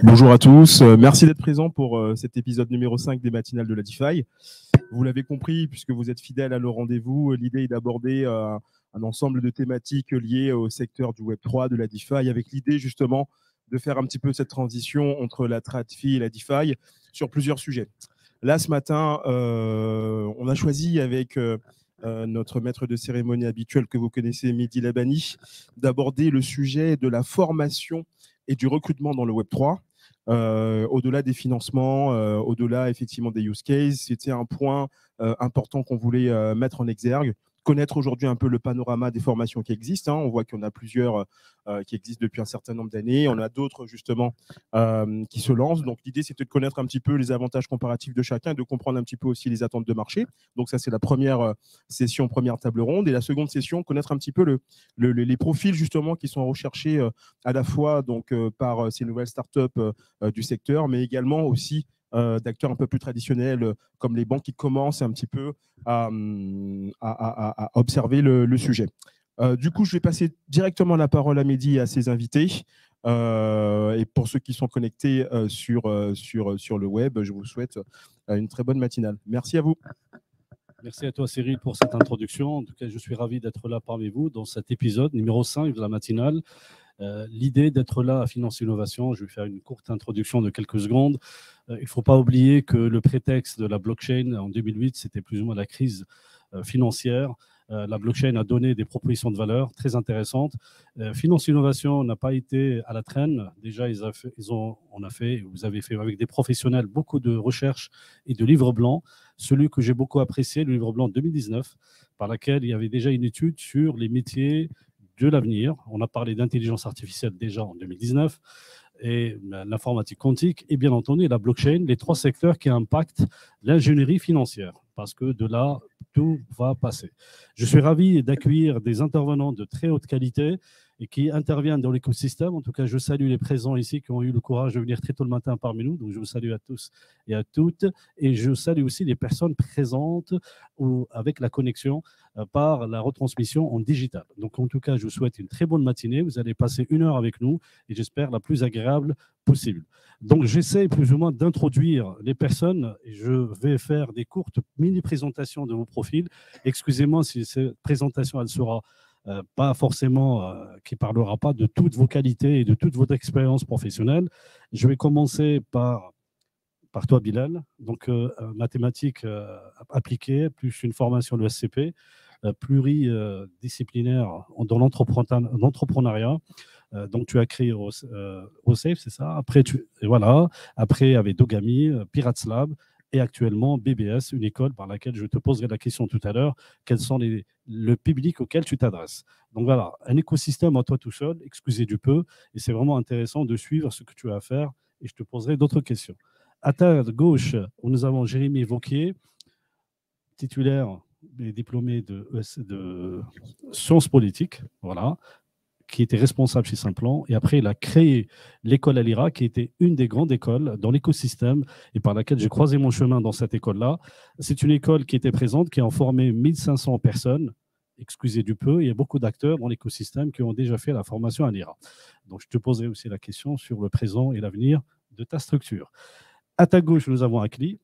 Bonjour à tous, merci d'être présents pour cet épisode numéro 5 des matinales de la DeFi. Vous l'avez compris, puisque vous êtes fidèles à nos rendez-vous, l'idée est d'aborder un ensemble de thématiques liées au secteur du Web3, de la DeFi, avec l'idée justement de faire un petit peu cette transition entre la TradFi et la DeFi sur plusieurs sujets. Là, ce matin, on a choisi avec notre maître de cérémonie habituel que vous connaissez, Mehdi Labani, d'aborder le sujet de la formation et du recrutement dans le Web3. Au-delà des financements, au-delà effectivement des use cases, c'était un point important qu'on voulait mettre en exergue. Connaître aujourd'hui un peu le panorama des formations qui existent. On voit qu'il y en a plusieurs qui existent depuis un certain nombre d'années. On a d'autres justement qui se lancent. Donc l'idée, c'était de connaître un petit peu les avantages comparatifs de chacun, de comprendre un petit peu aussi les attentes de marché. Donc ça, c'est la première session, première table ronde. Et la seconde session, connaître un petit peu les profils justement qui sont recherchés à la fois donc, par ces nouvelles startups du secteur, mais également aussi d'acteurs un peu plus traditionnels comme les banques qui commencent un petit peu à observer le sujet. Du coup, je vais passer directement la parole à Mehdi et à ses invités. Et pour ceux qui sont connectés sur le web, je vous souhaite une très bonne matinale. Merci à vous. Merci à toi Cyril pour cette introduction. En tout cas, je suis ravi d'être là parmi vous dans cet épisode numéro 5 de la matinale. L'idée d'être là à Finance Innovation, je vais faire une courte introduction de quelques secondes. Il ne faut pas oublier que le prétexte de la blockchain en 2008, c'était plus ou moins la crise financière. La blockchain a donné des propositions de valeur très intéressantes. Finance Innovation n'a pas été à la traîne. Déjà, vous avez fait avec des professionnels beaucoup de recherches et de livres blancs. Celui que j'ai beaucoup apprécié, le livre blanc 2019, par lequel il y avait déjà une étude sur les métiers de l'avenir. On a parlé d'intelligence artificielle déjà en 2019 et l'informatique quantique et bien entendu la blockchain, les trois secteurs qui impactent l'ingénierie financière parce que de là, tout va passer. Je suis ravi d'accueillir des intervenants de très haute qualité et qui interviennent dans l'écosystème. En tout cas, je salue les présents ici qui ont eu le courage de venir très tôt le matin parmi nous. Donc, je vous salue à tous et à toutes. Et je salue aussi les personnes présentes avec la connexion par la retransmission en digital. Donc, en tout cas, je vous souhaite une très bonne matinée. Vous allez passer 1 heure avec nous et j'espère la plus agréable possible. Donc, j'essaie plus ou moins d'introduire les personnes et je vais faire des courtes mini-présentations de vos profils. Excusez-moi si cette présentation, elle sera pas forcément, qui ne parlera pas de toutes vos qualités et de toute votre expérience professionnelle. Je vais commencer par toi, Bilal. Donc, mathématiques appliquées, plus une formation de SCP, pluridisciplinaire dans l'entrepreneuriat. Donc, tu as créé OSAFE, c'est ça. Après, Après, avec Dogami, Pirates Lab et actuellement BBS, une école par laquelle je te poserai la question tout à l'heure. Quels sont le public auquel tu t'adresses? Donc voilà, un écosystème à toi tout seul, excusez du peu. Et c'est vraiment intéressant de suivre ce que tu as à faire et je te poserai d'autres questions. À ta gauche, nous avons Jérémy Vauquier, titulaire et diplômé de sciences politiques, voilà, qui était responsable chez Simplon. Et après, il a créé l'école Alira, qui était une des grandes écoles dans l'écosystème et par laquelle j'ai croisé mon chemin dans cette école-là. C'est une école qui était présente, qui a formé 1500 personnes. Excusez du peu, il y a beaucoup d'acteurs dans l'écosystème qui ont déjà fait la formation Alira. Donc, je te poserai aussi la question sur le présent et l'avenir de ta structure. À ta gauche, nous avons Akli.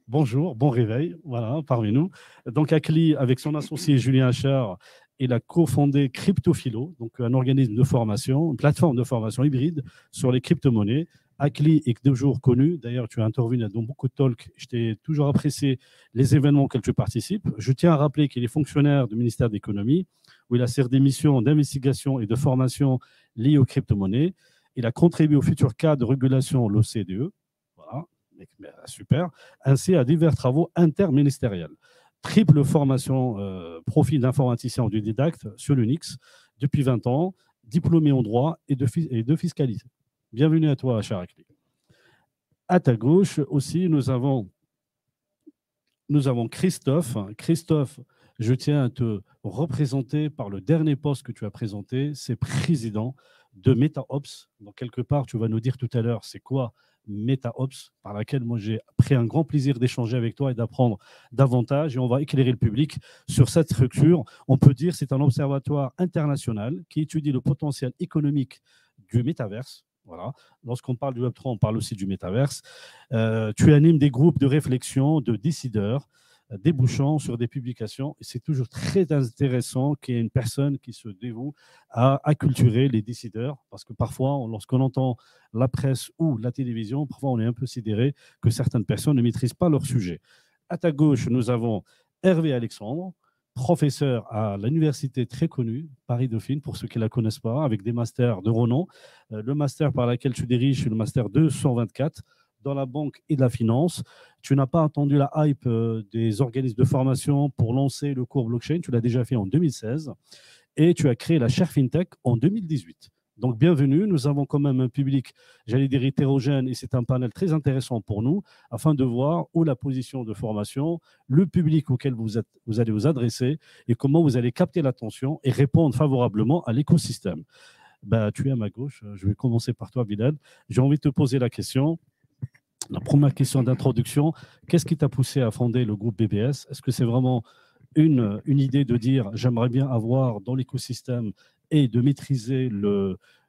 Bonjour, bon réveil, voilà, parmi nous. Donc, Akli, avec son associé Julien Achard, il a cofondé Cryptophilo, donc un organisme de formation, une plateforme de formation hybride sur les crypto-monnaies. Akli est toujours connu. D'ailleurs, tu as intervenu dans beaucoup de talks. Je t'ai toujours apprécié les événements auxquels tu participes. Je tiens à rappeler qu'il est fonctionnaire du ministère de l'économie, où il a servi des missions d'investigation et de formation liées aux crypto-monnaies. Il a contribué au futur cadre de régulation, l'OCDE. Voilà, super. Ainsi à divers travaux interministériels. Triple formation profil d'informaticien autodidacte sur l'Unix depuis 20 ans, diplômé en droit et de fiscalité. Bienvenue à toi, cher Akli. À ta gauche aussi, nous avons Christophe. Christophe, je tiens à te représenter par le dernier poste que tu as présenté, c'est président de MetaOps. Donc, quelque part, tu vas nous dire tout à l'heure, c'est quoi MetaOps, par laquelle moi j'ai pris un grand plaisir d'échanger avec toi et d'apprendre davantage, et on va éclairer le public sur cette structure. On peut dire que c'est un observatoire international qui étudie le potentiel économique du métaverse, Voilà. Lorsqu'on parle du Web3, on parle aussi du métaverse. Tu animes des groupes de réflexion de décideurs débouchant sur des publications. Et c'est toujours très intéressant qu'il y ait une personne qui se dévoue à acculturer les décideurs, parce que parfois, lorsqu'on entend la presse ou la télévision, parfois on est un peu sidéré que certaines personnes ne maîtrisent pas leur sujet. À ta gauche, nous avons Hervé Alexandre, professeur à l'université très connue, Paris-Dauphine, pour ceux qui ne la connaissent pas, avec des masters de renom. Le master par lequel tu diriges, c'est le master 224 dans la banque et de la finance. Tu n'as pas attendu la hype des organismes de formation pour lancer le cours blockchain. Tu l'as déjà fait en 2016 et tu as créé la chaire FinTech en 2018. Donc, bienvenue. Nous avons quand même un public, j'allais dire hétérogène, et c'est un panel très intéressant pour nous, afin de voir où la position de formation, le public auquel vous allez vous adresser et comment vous allez capter l'attention et répondre favorablement à l'écosystème. Ben, tu es à ma gauche. Je vais commencer par toi, Bilal. J'ai envie de te poser la question. La première question d'introduction, qu'est-ce qui t'a poussé à fonder le groupe BBS? Est-ce que c'est vraiment une idée de dire j'aimerais bien avoir dans l'écosystème et de maîtriser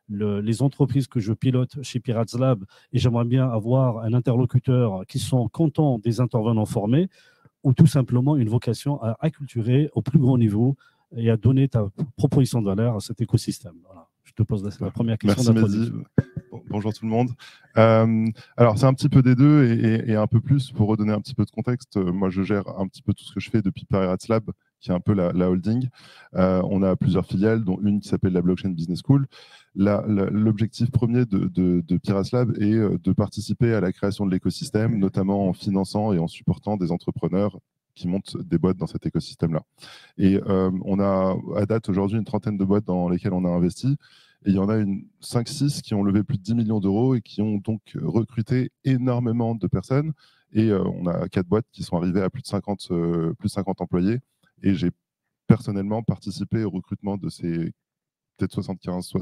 les entreprises que je pilote chez Pirates Lab et j'aimerais bien avoir un interlocuteur qui sont contents des intervenants formés, ou tout simplement une vocation à acculturer au plus grand niveau et à donner ta proposition de valeur à cet écosystème? Voilà. Je te pose la première question d'introduction. Bonjour tout le monde. Alors, c'est un petit peu des deux et un peu plus pour redonner un petit peu de contexte. Moi, je gère un petit peu tout ce que je fais depuis Pirates Lab, qui est un peu la holding. On a plusieurs filiales, dont une qui s'appelle la Blockchain Business School. L'objectif premier de Pirates Lab est de participer à la création de l'écosystème, notamment en finançant et en supportant des entrepreneurs qui montent des boîtes dans cet écosystème-là. Et on a à date aujourd'hui une trentaine de boîtes dans lesquelles on a investi. Et il y en a 5-6 qui ont levé plus de 10 millions d'euros et qui ont donc recruté énormément de personnes. Et on a 4 boîtes qui sont arrivées à plus de 50 employés. Et j'ai personnellement participé au recrutement de ces peut-être 75,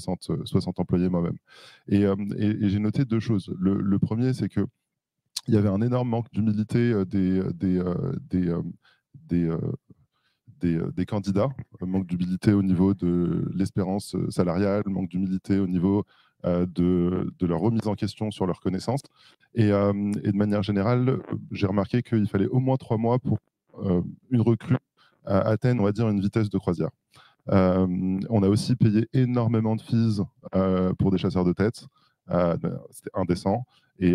60 employés moi-même. Et j'ai noté deux choses. Le premier, c'est qu'il y avait un énorme manque d'humilité des candidats, manque d'humilité au niveau de l'espérance salariale, manque d'humilité au niveau de leur remise en question sur leurs connaissances. Et de manière générale, j'ai remarqué qu'il fallait au moins 3 mois pour une recrue atteindre, on va dire, une vitesse de croisière. On a aussi payé énormément de fees pour des chasseurs de tête. C'était indécent. Et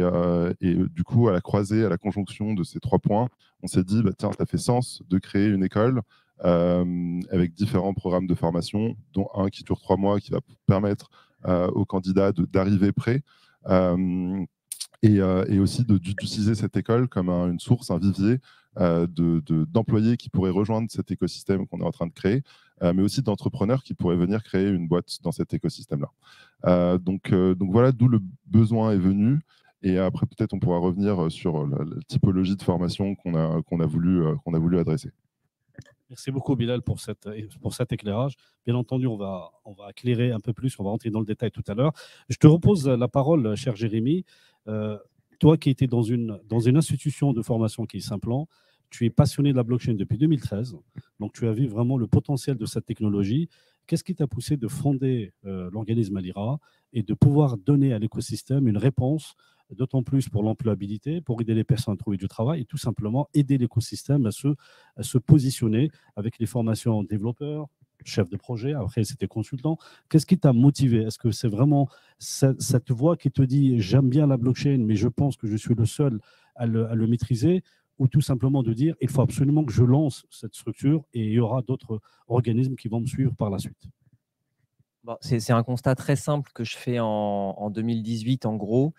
du coup, à la croisée, à la conjonction de ces 3 points, on s'est dit, bah, tiens, ça fait sens de créer une école avec différents programmes de formation, dont un qui dure 3 mois, qui va permettre aux candidats d'arriver prêts. Et aussi d'utiliser cette école comme une source, un vivier d'employés qui pourraient rejoindre cet écosystème qu'on est en train de créer, mais aussi d'entrepreneurs qui pourraient venir créer une boîte dans cet écosystème-là. Donc voilà d'où le besoin est venu. Et après, peut-être, on pourra revenir sur la typologie de formation qu'on a voulu adresser. Merci beaucoup, Bilal, pour cet éclairage. Bien entendu, on va éclairer un peu plus, on va rentrer dans le détail tout à l'heure. Je te repose la parole, cher Jérémy. Toi qui étais dans une institution de formation qui est Simplan, tu es passionné de la blockchain depuis 2013, donc tu as vu vraiment le potentiel de cette technologie. Qu'est-ce qui t'a poussé de fonder l'organisme Alira et de pouvoir donner à l'écosystème une réponse, d'autant plus pour l'employabilité, pour aider les personnes à trouver du travail et tout simplement aider l'écosystème à se positionner avec les formations développeurs, chef de projet, après c'était consultant. Qu'est-ce qui t'a motivé? Est-ce que c'est vraiment cette voix qui te dit j'aime bien la blockchain, mais je pense que je suis le seul à le maîtriser, ou tout simplement de dire il faut absolument que je lance cette structure et il y aura d'autres organismes qui vont me suivre par la suite? Bon, c'est un constat très simple que je fais en 2018, en gros,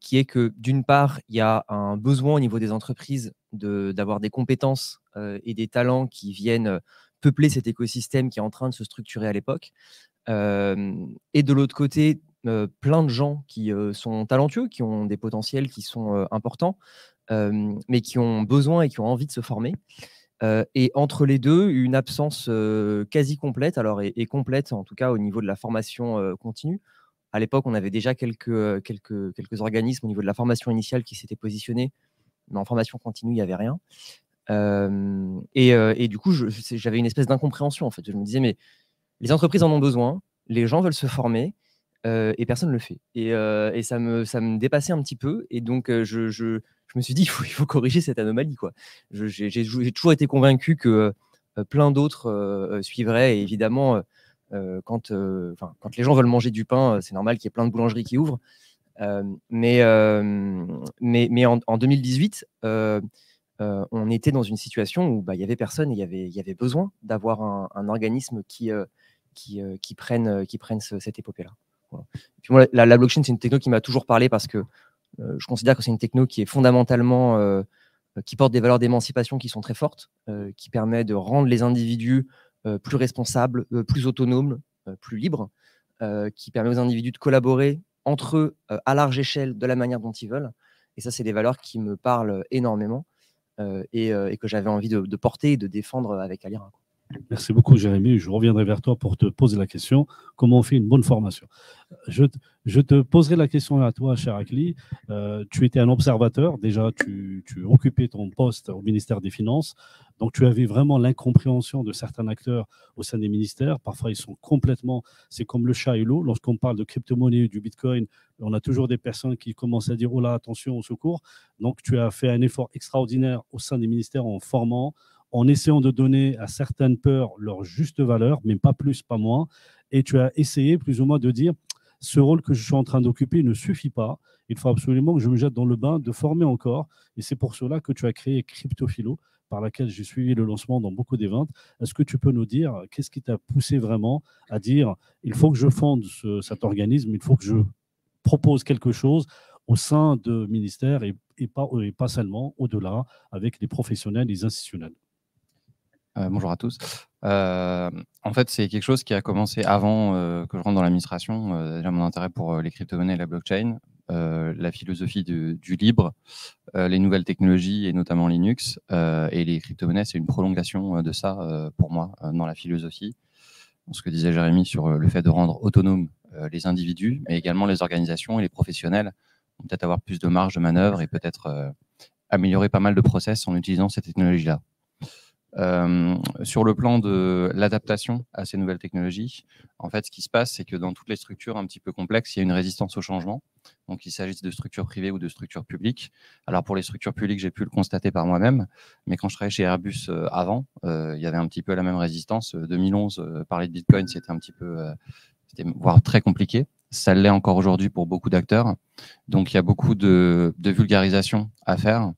qui est que d'une part, il y a un besoin au niveau des entreprises d'avoir des compétences et des talents qui viennent peupler cet écosystème qui est en train de se structurer à l'époque. Et de l'autre côté, plein de gens qui sont talentueux, qui ont des potentiels qui sont importants, mais qui ont besoin et qui ont envie de se former. Et entre les deux, une absence quasi complète, alors et complète en tout cas au niveau de la formation continue. À l'époque, on avait déjà quelques organismes au niveau de la formation initiale qui s'étaient positionnés, mais en formation continue, il n'y avait rien. Et du coup, j'avais une espèce d'incompréhension en fait. Je me disais, mais les entreprises en ont besoin, les gens veulent se former, et personne ne le fait. Et ça me dépassait un petit peu. Et donc, je me suis dit, il faut corriger cette anomalie, quoi. J'ai toujours été convaincu que plein d'autres suivraient. Et évidemment, quand les gens veulent manger du pain, c'est normal qu'il y ait plein de boulangeries qui ouvrent. Mais en 2018, on était dans une situation où il y avait personne et il y avait besoin d'avoir un organisme qui prenne cette épopée-là. Voilà. Et puis moi, la blockchain, c'est une techno qui m'a toujours parlé parce que je considère que c'est une techno qui est fondamentalement, qui porte des valeurs d'émancipation qui sont très fortes, qui permet de rendre les individus plus responsables, plus autonomes, plus libres, qui permet aux individus de collaborer entre eux à large échelle de la manière dont ils veulent. Et ça, c'est des valeurs qui me parlent énormément et que j'avais envie de porter et de défendre avec Alira. Merci beaucoup, Jérémy. Je reviendrai vers toi pour te poser la question. Comment on fait une bonne formation? Je te poserai la question à toi, cher Akli. Tu étais un observateur. Déjà, tu occupais ton poste au ministère des Finances. Donc, tu avais vraiment l'incompréhension de certains acteurs au sein des ministères. Parfois, ils sont complètement... C'est comme le chat et l'eau. Lorsqu'on parle de crypto-monnaie, du Bitcoin, on a toujours des personnes qui commencent à dire « Oh là, attention, au secours ». Donc, tu as fait un effort extraordinaire au sein des ministères en formant, en essayant de donner à certaines peurs leur juste valeur, mais pas plus, pas moins. Et tu as essayé plus ou moins de dire, ce rôle que je suis en train d'occuper ne suffit pas. Il faut absolument que je me jette dans le bain, de former encore. Et c'est pour cela que tu as créé Cryptophilo, par laquelle j'ai suivi le lancement dans beaucoup d'événements. Est-ce que tu peux nous dire, qu'est-ce qui t'a poussé vraiment à dire, il faut que je fonde cet organisme, il faut que je propose quelque chose au sein de ministères et pas seulement au-delà, avec les professionnels, les institutionnels? Bonjour à tous. En fait, c'est quelque chose qui a commencé avant que je rentre dans l'administration. Déjà, mon intérêt pour les crypto-monnaies et la blockchain, la philosophie du libre, les nouvelles technologies et notamment Linux. Et les crypto-monnaies, c'est une prolongation de ça pour moi dans la philosophie. Ce que disait Jérémy sur le fait de rendre autonomes les individus, mais également les organisations et les professionnels vont peut-être avoir plus de marge de manœuvre et peut-être améliorer pas mal de process en utilisant ces technologies-là. Sur le plan de l'adaptation à ces nouvelles technologies, en fait, ce qui se passe, c'est que dans toutes les structures un petit peu complexes, il y a une résistance au changement. Donc, qu'il s'agisse de structures privées ou de structures publiques. Alors, pour les structures publiques, j'ai pu le constater par moi-même, mais quand je travaillais chez Airbus avant, il y avait un petit peu la même résistance. 2011, parler de Bitcoin, c'était un petit peu, voire très compliqué. Ça l'est encore aujourd'hui pour beaucoup d'acteurs. Donc, il y a beaucoup de vulgarisation à faire.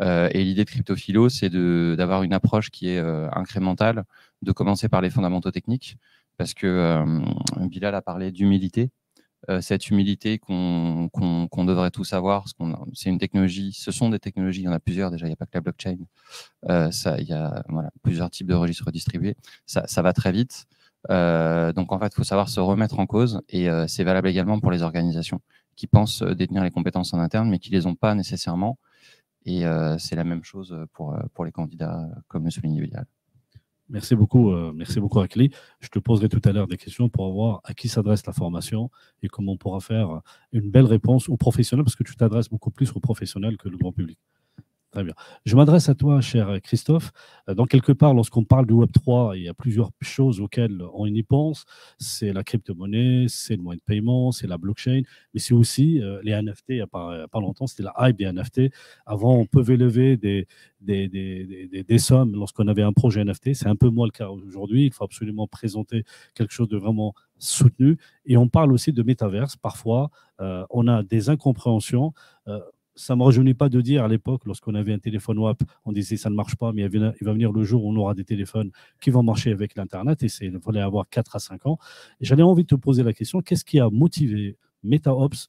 Et l'idée de Cryptophilo, c'est d'avoir une approche qui est incrémentale, de commencer par les fondamentaux techniques, parce que Bilal a parlé d'humilité. Cette humilité qu'on devrait tous avoir, c'est une technologie, ce sont des technologies, il y en a plusieurs déjà, il n'y a pas que la blockchain. Il y a plusieurs types de registres distribués. Ça va très vite. Donc en fait, il faut savoir se remettre en cause, et c'est valable également pour les organisations qui pensent détenir les compétences en interne, mais qui ne les ont pas nécessairement. Et c'est la même chose pour les candidats, comme le souligne Bilal. Merci beaucoup, Akli. Je te poserai tout à l'heure des questions pour voir à qui s'adresse la formation et comment on pourra faire une belle réponse aux professionnels, parce que tu t'adresses beaucoup plus aux professionnels que le grand public. Très bien. Je m'adresse à toi, cher Christophe. Dans quelque part, lorsqu'on parle du Web3, il y a plusieurs choses auxquelles on y pense. C'est la crypto-monnaie, c'est le moyen de paiement, c'est la blockchain, mais c'est aussi les NFT. Il n'y a pas longtemps, c'était la hype des NFT. Avant, on pouvait lever des sommes lorsqu'on avait un projet NFT. C'est un peu moins le cas aujourd'hui. Il faut absolument présenter quelque chose de vraiment soutenu. Et on parle aussi de métaverse. Parfois, on a des incompréhensions. Ça ne me rajeunit pas de dire à l'époque, lorsqu'on avait un téléphone WAP, on disait ça ne marche pas, mais il va venir le jour où on aura des téléphones qui vont marcher avec l'Internet, et il fallait avoir 4 à 5 ans. Et j'avais envie de te poser la question, qu'est-ce qui a motivé MetaOps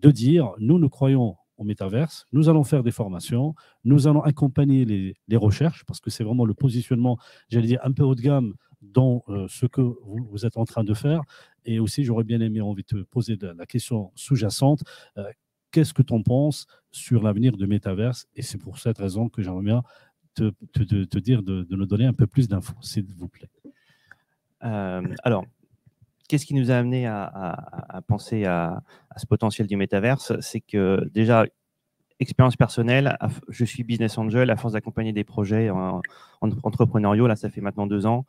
de dire, nous croyons au métaverse, nous allons faire des formations, nous allons accompagner les recherches, parce que c'est vraiment le positionnement, j'allais dire, un peu haut de gamme dans ce que vous êtes en train de faire. Et aussi, j'aurais bien aimé envie de te poser la question sous-jacente. Qu'est-ce que tu en penses sur l'avenir de Metaverse? Et c'est pour cette raison que j'aimerais bien te dire de nous donner un peu plus d'infos, s'il vous plaît. Alors, qu'est-ce qui nous a amené à penser à ce potentiel du Metaverse? C'est que déjà, expérience personnelle, je suis business angel à force d'accompagner des projets entrepreneuriaux. Là, ça fait maintenant 2 ans.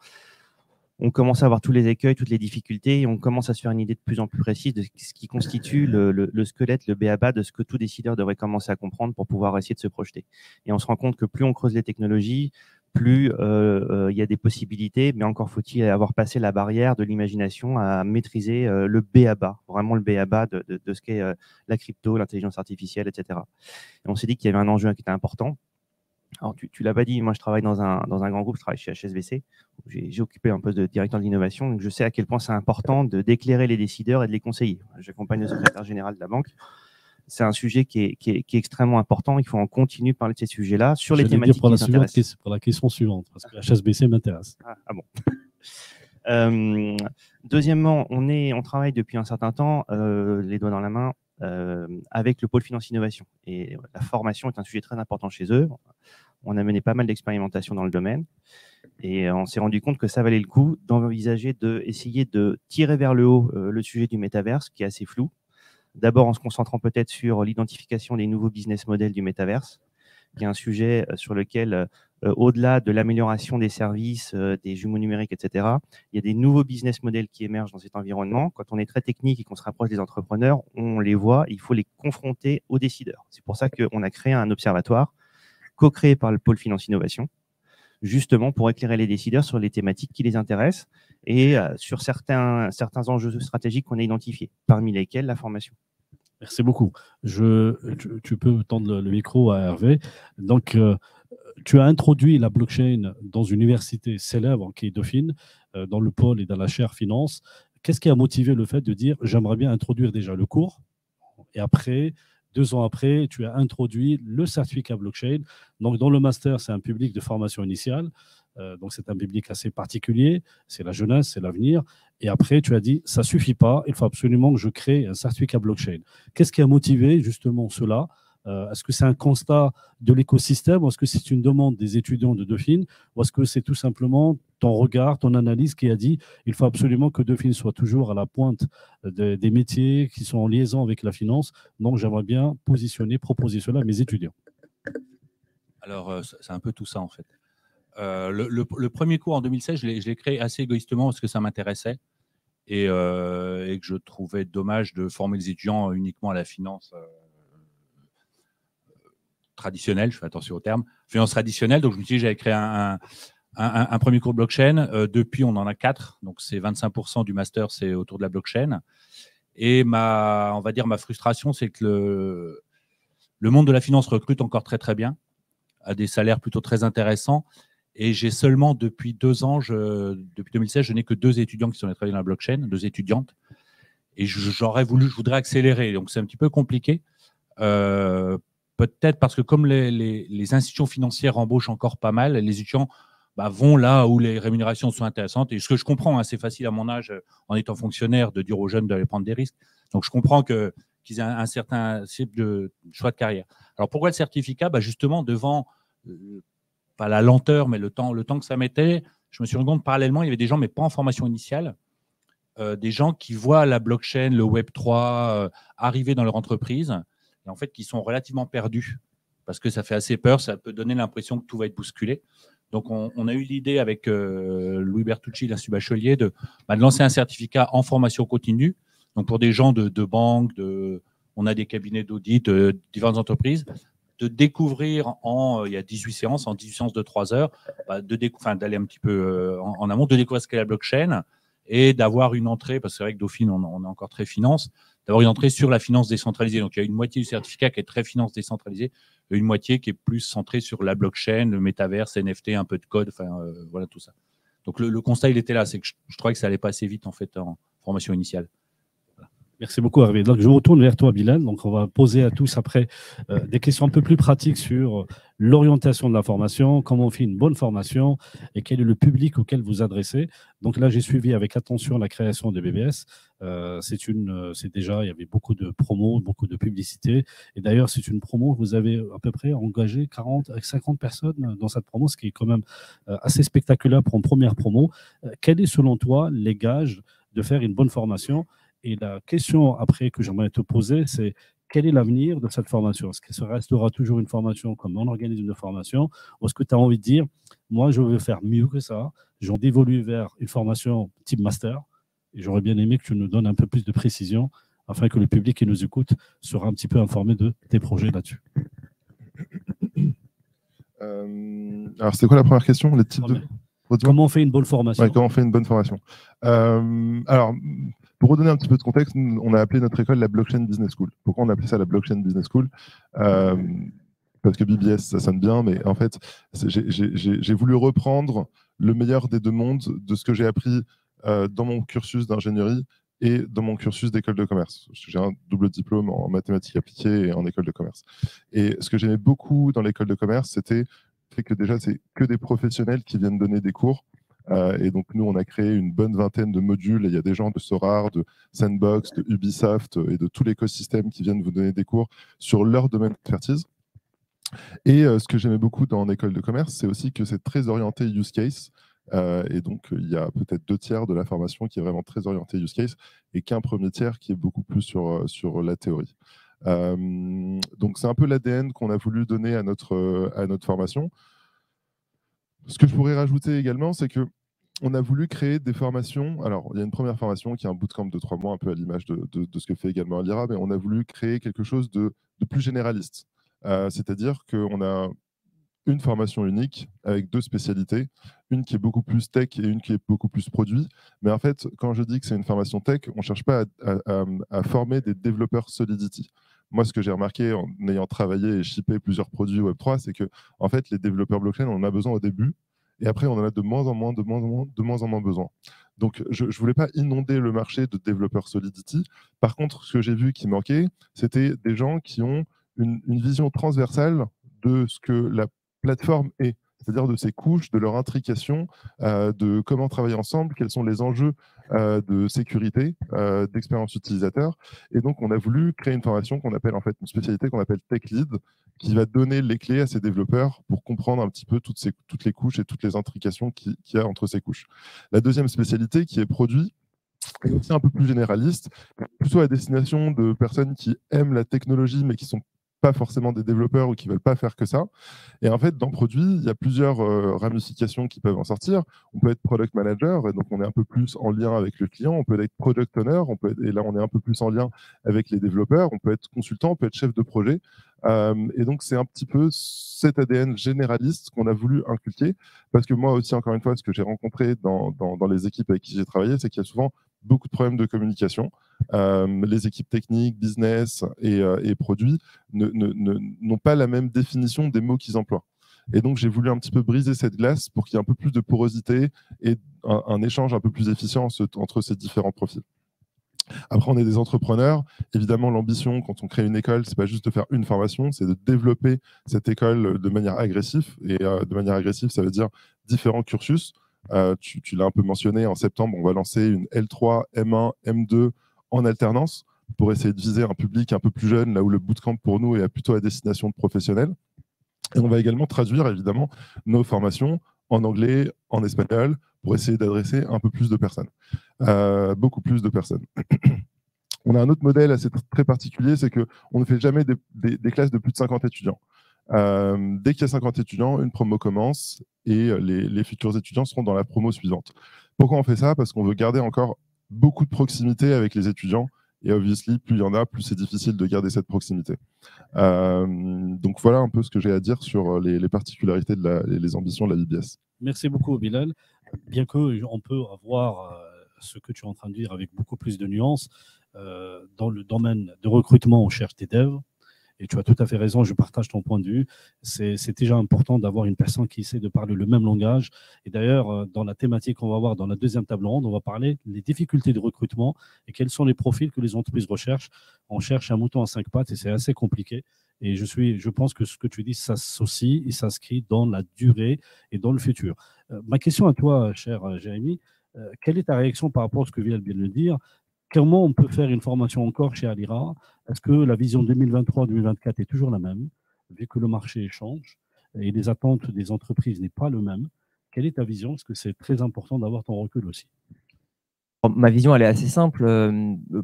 on commence à voir tous les écueils, toutes les difficultés, et on commence à se faire une idée de plus en plus précise de ce qui constitue le squelette, le b.a.-ba de ce que tout décideur devrait commencer à comprendre pour pouvoir essayer de se projeter. Et on se rend compte que plus on creuse les technologies, plus il y a des possibilités, mais encore faut-il avoir passé la barrière de l'imagination à maîtriser le b.a.-ba, vraiment le b.a.-ba de ce qu'est la crypto, l'intelligence artificielle, etc. Et on s'est dit qu'il y avait un enjeu qui était important. Alors, tu l'as pas dit, moi je travaille dans un grand groupe, je travaille chez HSBC, j'ai occupé un poste de directeur de l'innovation, donc je sais à quel point c'est important d'éclairer les décideurs et de les conseiller. J'accompagne le secrétaire général de la banque. C'est un sujet qui est extrêmement important, il faut en continuer de parler de ces sujets-là sur les thématiques qui nous intéressent. Pour la question suivante, parce que HSBC m'intéresse. Ah bon. Deuxièmement, on travaille depuis un certain temps, les doigts dans la main, avec le pôle finance innovation. Et la formation est un sujet très important chez eux. On a mené pas mal d'expérimentations dans le domaine et on s'est rendu compte que ça valait le coup d'envisager d'essayer de tirer vers le haut le sujet du métaverse qui est assez flou. D'abord en se concentrant peut-être sur l'identification des nouveaux business models du métaverse, qui est un sujet sur lequel, au-delà de l'amélioration des services, des jumeaux numériques, etc., il y a des nouveaux business models qui émergent dans cet environnement. Quand on est très technique et qu'on se rapproche des entrepreneurs, on les voit, il faut les confronter aux décideurs. C'est pour ça qu'on a créé un observatoire co-créé par le pôle finance innovation, justement pour éclairer les décideurs sur les thématiques qui les intéressent et sur certains enjeux stratégiques qu'on a identifiés, parmi lesquels la formation. Merci beaucoup. Tu peux tendre le micro à Hervé. Donc, tu as introduit la blockchain dans une université célèbre qui est Dauphine, dans le pôle et dans la chaire finance. Qu'est-ce qui a motivé le fait de dire j'aimerais bien introduire déjà le cours et après, 2 ans après, tu as introduit le certificat blockchain. Donc, dans le master, c'est un public de formation initiale. Donc, c'est un public assez particulier. C'est la jeunesse, c'est l'avenir. Et après, tu as dit, ça ne suffit pas. Il faut absolument que je crée un certificat blockchain. Qu'est-ce qui a motivé justement cela ? Est-ce que c'est un constat de l'écosystème ou est-ce que c'est une demande des étudiants de Dauphine ou est-ce que c'est tout simplement ton regard, ton analyse qui a dit il faut absolument que Dauphine soit toujours à la pointe des métiers qui sont en liaison avec la finance. Donc, j'aimerais bien proposer cela à mes étudiants. Alors, c'est un peu tout ça en fait. Le premier cours en 2016, je l'ai créé assez égoïstement parce que ça m'intéressait et que je trouvais dommage de former les étudiants uniquement à la finance traditionnelle, je fais attention au terme, finance traditionnelle. Donc, je me suis dit que j'allais créer un premier cours de blockchain. Depuis, on en a 4. Donc, c'est 25% du master, c'est autour de la blockchain. Et on va dire ma frustration, c'est que le monde de la finance recrute encore très, très bien, à des salaires plutôt très intéressants. Et j'ai seulement, depuis 2 ans, depuis 2016, je n'ai que 2 étudiants qui sont allés travailler dans la blockchain, 2 étudiantes. Et je voudrais accélérer. Donc, c'est un petit peu compliqué. Peut-être parce que comme les institutions financières embauchent encore pas mal, les étudiants vont là où les rémunérations sont intéressantes. Et ce que je comprends, hein, c'est facile à mon âge, en étant fonctionnaire, de dire aux jeunes d'aller prendre des risques. Donc, je comprends qu'ils aient un certain type de choix de carrière. Alors, pourquoi le certificat ? Justement, devant, pas la lenteur, mais le temps que ça mettait, je me suis rendu compte parallèlement, il y avait des gens, mais pas en formation initiale, des gens qui voient la blockchain, le Web3 arriver dans leur entreprise, et en fait, qui sont relativement perdus, parce que ça fait assez peur, ça peut donner l'impression que tout va être bousculé. Donc, on a eu l'idée avec Louis Bertucci, l'Institut Bachelier, de lancer un certificat en formation continue. Donc, pour des gens de banques, on a des cabinets d'audit, différentes entreprises, de découvrir il y a 18 séances, en 18 séances de 3 heures, d'aller un petit peu en amont, de découvrir ce qu'est la blockchain et d'avoir une entrée, parce que c'est vrai que Dauphine, on est encore très finance, d'avoir une entrée sur la finance décentralisée. Donc, il y a une moitié du certificat qui est très finance décentralisée et une moitié qui est plus centrée sur la blockchain, le métaverse, NFT, un peu de code, voilà tout ça. Donc, le constat, il était là, c'est que je trouvais que ça allait pas assez vite en fait en formation initiale. Merci beaucoup, Hervé. Donc, je me retourne vers toi, Bilal. Donc, on va poser à tous après des questions un peu plus pratiques sur l'orientation de la formation, comment on fait une bonne formation et quel est le public auquel vous adressez. Donc là, j'ai suivi avec attention la création de BBS. C'est déjà, il y avait beaucoup de promos, beaucoup de publicité. Et d'ailleurs, c'est une promo, vous avez à peu près engagé 50 personnes dans cette promo, ce qui est quand même assez spectaculaire pour une première promo. Quel est, selon toi, les gages de faire une bonne formation ? Et la question après que j'aimerais te poser, c'est quel est l'avenir de cette formation? Est-ce que ça restera toujours une formation comme on organise une formation? Ou est-ce que tu as envie de dire, moi, je veux faire mieux que ça, j'ai envie d'évoluer vers une formation type master, et j'aurais bien aimé que tu nous donnes un peu plus de précision afin que le public qui nous écoute sera un petit peu informé de tes projets là-dessus. Alors, c'était quoi la première question? Les types de... Comment on fait une bonne formation? Ouais, comment on fait une bonne formation? Alors, pour redonner un petit peu de contexte, on a appelé notre école la Blockchain Business School. Pourquoi on a appelé ça la Blockchain Business School? Parce que BBS, ça sonne bien, mais en fait, j'ai voulu reprendre le meilleur des deux mondes de ce que j'ai appris dans mon cursus d'ingénierie et dans mon cursus d'école de commerce. J'ai un double diplôme en mathématiques appliquées et en école de commerce. Et ce que j'aimais beaucoup dans l'école de commerce, c'était que déjà, c'est que des professionnels qui viennent donner des cours. Et donc, nous, on a créé une bonne vingtaine de modules. Et il y a des gens de Sorare, de Sandbox, de Ubisoft et de tout l'écosystème qui viennent vous donner des cours sur leur domaine d'expertise. Et ce que j'aimais beaucoup dans l'école de commerce, c'est aussi que c'est très orienté use case. Et donc, il y a peut-être 2 tiers de la formation qui est vraiment très orientée use case et qu'un premier tiers qui est beaucoup plus sur la théorie. Donc, c'est un peu l'ADN qu'on a voulu donner à notre formation. Ce que je pourrais rajouter également, c'est que on a voulu créer des formations. Alors, il y a une première formation qui est un bootcamp de 3 mois, un peu à l'image de ce que fait également Alira, mais on a voulu créer quelque chose de plus généraliste. C'est-à-dire qu'on a une formation unique avec 2 spécialités, une qui est beaucoup plus tech et une qui est beaucoup plus produit. Mais en fait, quand je dis que c'est une formation tech, on ne cherche pas à former des développeurs Solidity. Moi, ce que j'ai remarqué en ayant travaillé et shippé plusieurs produits Web3, c'est que en fait, les développeurs blockchain, on en a besoin au début, et après, on en a de moins en moins besoin. Donc, je ne voulais pas inonder le marché de développeurs Solidity. Par contre, ce que j'ai vu qui manquait, c'était des gens qui ont une vision transversale de ce que la plateforme est, c'est-à-dire de ses couches, de leur intrication, de comment travailler ensemble, quels sont les enjeux de sécurité, d'expérience utilisateur. Et donc, on a voulu créer une formation qu'on appelle en fait une spécialité qu'on appelle Tech Lead, qui va donner les clés à ces développeurs pour comprendre un petit peu toutes les couches et toutes les intrications qu'il y a entre ces couches. La deuxième spécialité, qui est produit, est aussi un peu plus généraliste, plutôt à destination de personnes qui aiment la technologie mais qui sont pas forcément des développeurs ou qui ne veulent pas faire que ça. Et en fait, dans Produit, il y a plusieurs ramifications qui peuvent en sortir. On peut être Product Manager, et donc on est un peu plus en lien avec le client. On peut être Product Owner, et là on est un peu plus en lien avec les développeurs. On peut être consultant, on peut être chef de projet. Et donc c'est un petit peu cet ADN généraliste qu'on a voulu inculquer, parce que moi aussi, encore une fois, ce que j'ai rencontré dans les équipes avec qui j'ai travaillé, c'est qu'il y a souvent beaucoup de problèmes de communication. Les équipes techniques, business et produits n'ont pas la même définition des mots qu'ils emploient. Et donc, j'ai voulu un petit peu briser cette glace pour qu'il y ait un peu plus de porosité et un échange un peu plus efficient entre ces différents profils. Après, on est des entrepreneurs. Évidemment, l'ambition, quand on crée une école, c'est pas juste de faire une formation, c'est de développer cette école de manière agressive. Et de manière agressive, ça veut dire différents cursus. Tu l'as un peu mentionné, en septembre, on va lancer une L3, M1, M2 en alternance pour essayer de viser un public un peu plus jeune, là où le bootcamp pour nous est plutôt à destination de professionnels. Et on va également traduire évidemment nos formations en anglais, en espagnol, pour essayer d'adresser un peu plus de personnes, beaucoup plus de personnes. On a un autre modèle assez très particulier, c'est qu'on ne fait jamais des classes de plus de 50 étudiants. Dès qu'il y a 50 étudiants, une promo commence et les futurs étudiants seront dans la promo suivante. Pourquoi on fait ça? Parce qu'on veut garder encore beaucoup de proximité avec les étudiants. Et obviously, plus il y en a, plus c'est difficile de garder cette proximité. Donc voilà un peu ce que j'ai à dire sur les particularités et les ambitions de la BBS. Merci beaucoup, Bilal. Bien qu'on peut avoir ce que tu es en train de dire avec beaucoup plus de nuances, dans le domaine de recrutement, on cherche des devs. Et tu as tout à fait raison, je partage ton point de vue. C'est déjà important d'avoir une personne qui essaie de parler le même langage. Et d'ailleurs, dans la thématique qu'on va voir dans la deuxième table ronde, on va parler des difficultés de recrutement et quels sont les profils que les entreprises recherchent. On cherche un mouton à 5 pattes et c'est assez compliqué. Et je pense que ce que tu dis s'associe et s'inscrit dans la durée et dans le futur. Ma question à toi, cher Jérémy, quelle est ta réaction par rapport à ce que vient de le dire? Comment on peut faire une formation encore chez Alira? Est-ce que la vision 2023-2024 est toujours la même, vu que le marché change et les attentes des entreprises n'est pas le même? Quelle est ta vision? Parce que c'est très important d'avoir ton recul aussi. Ma vision, elle est assez simple.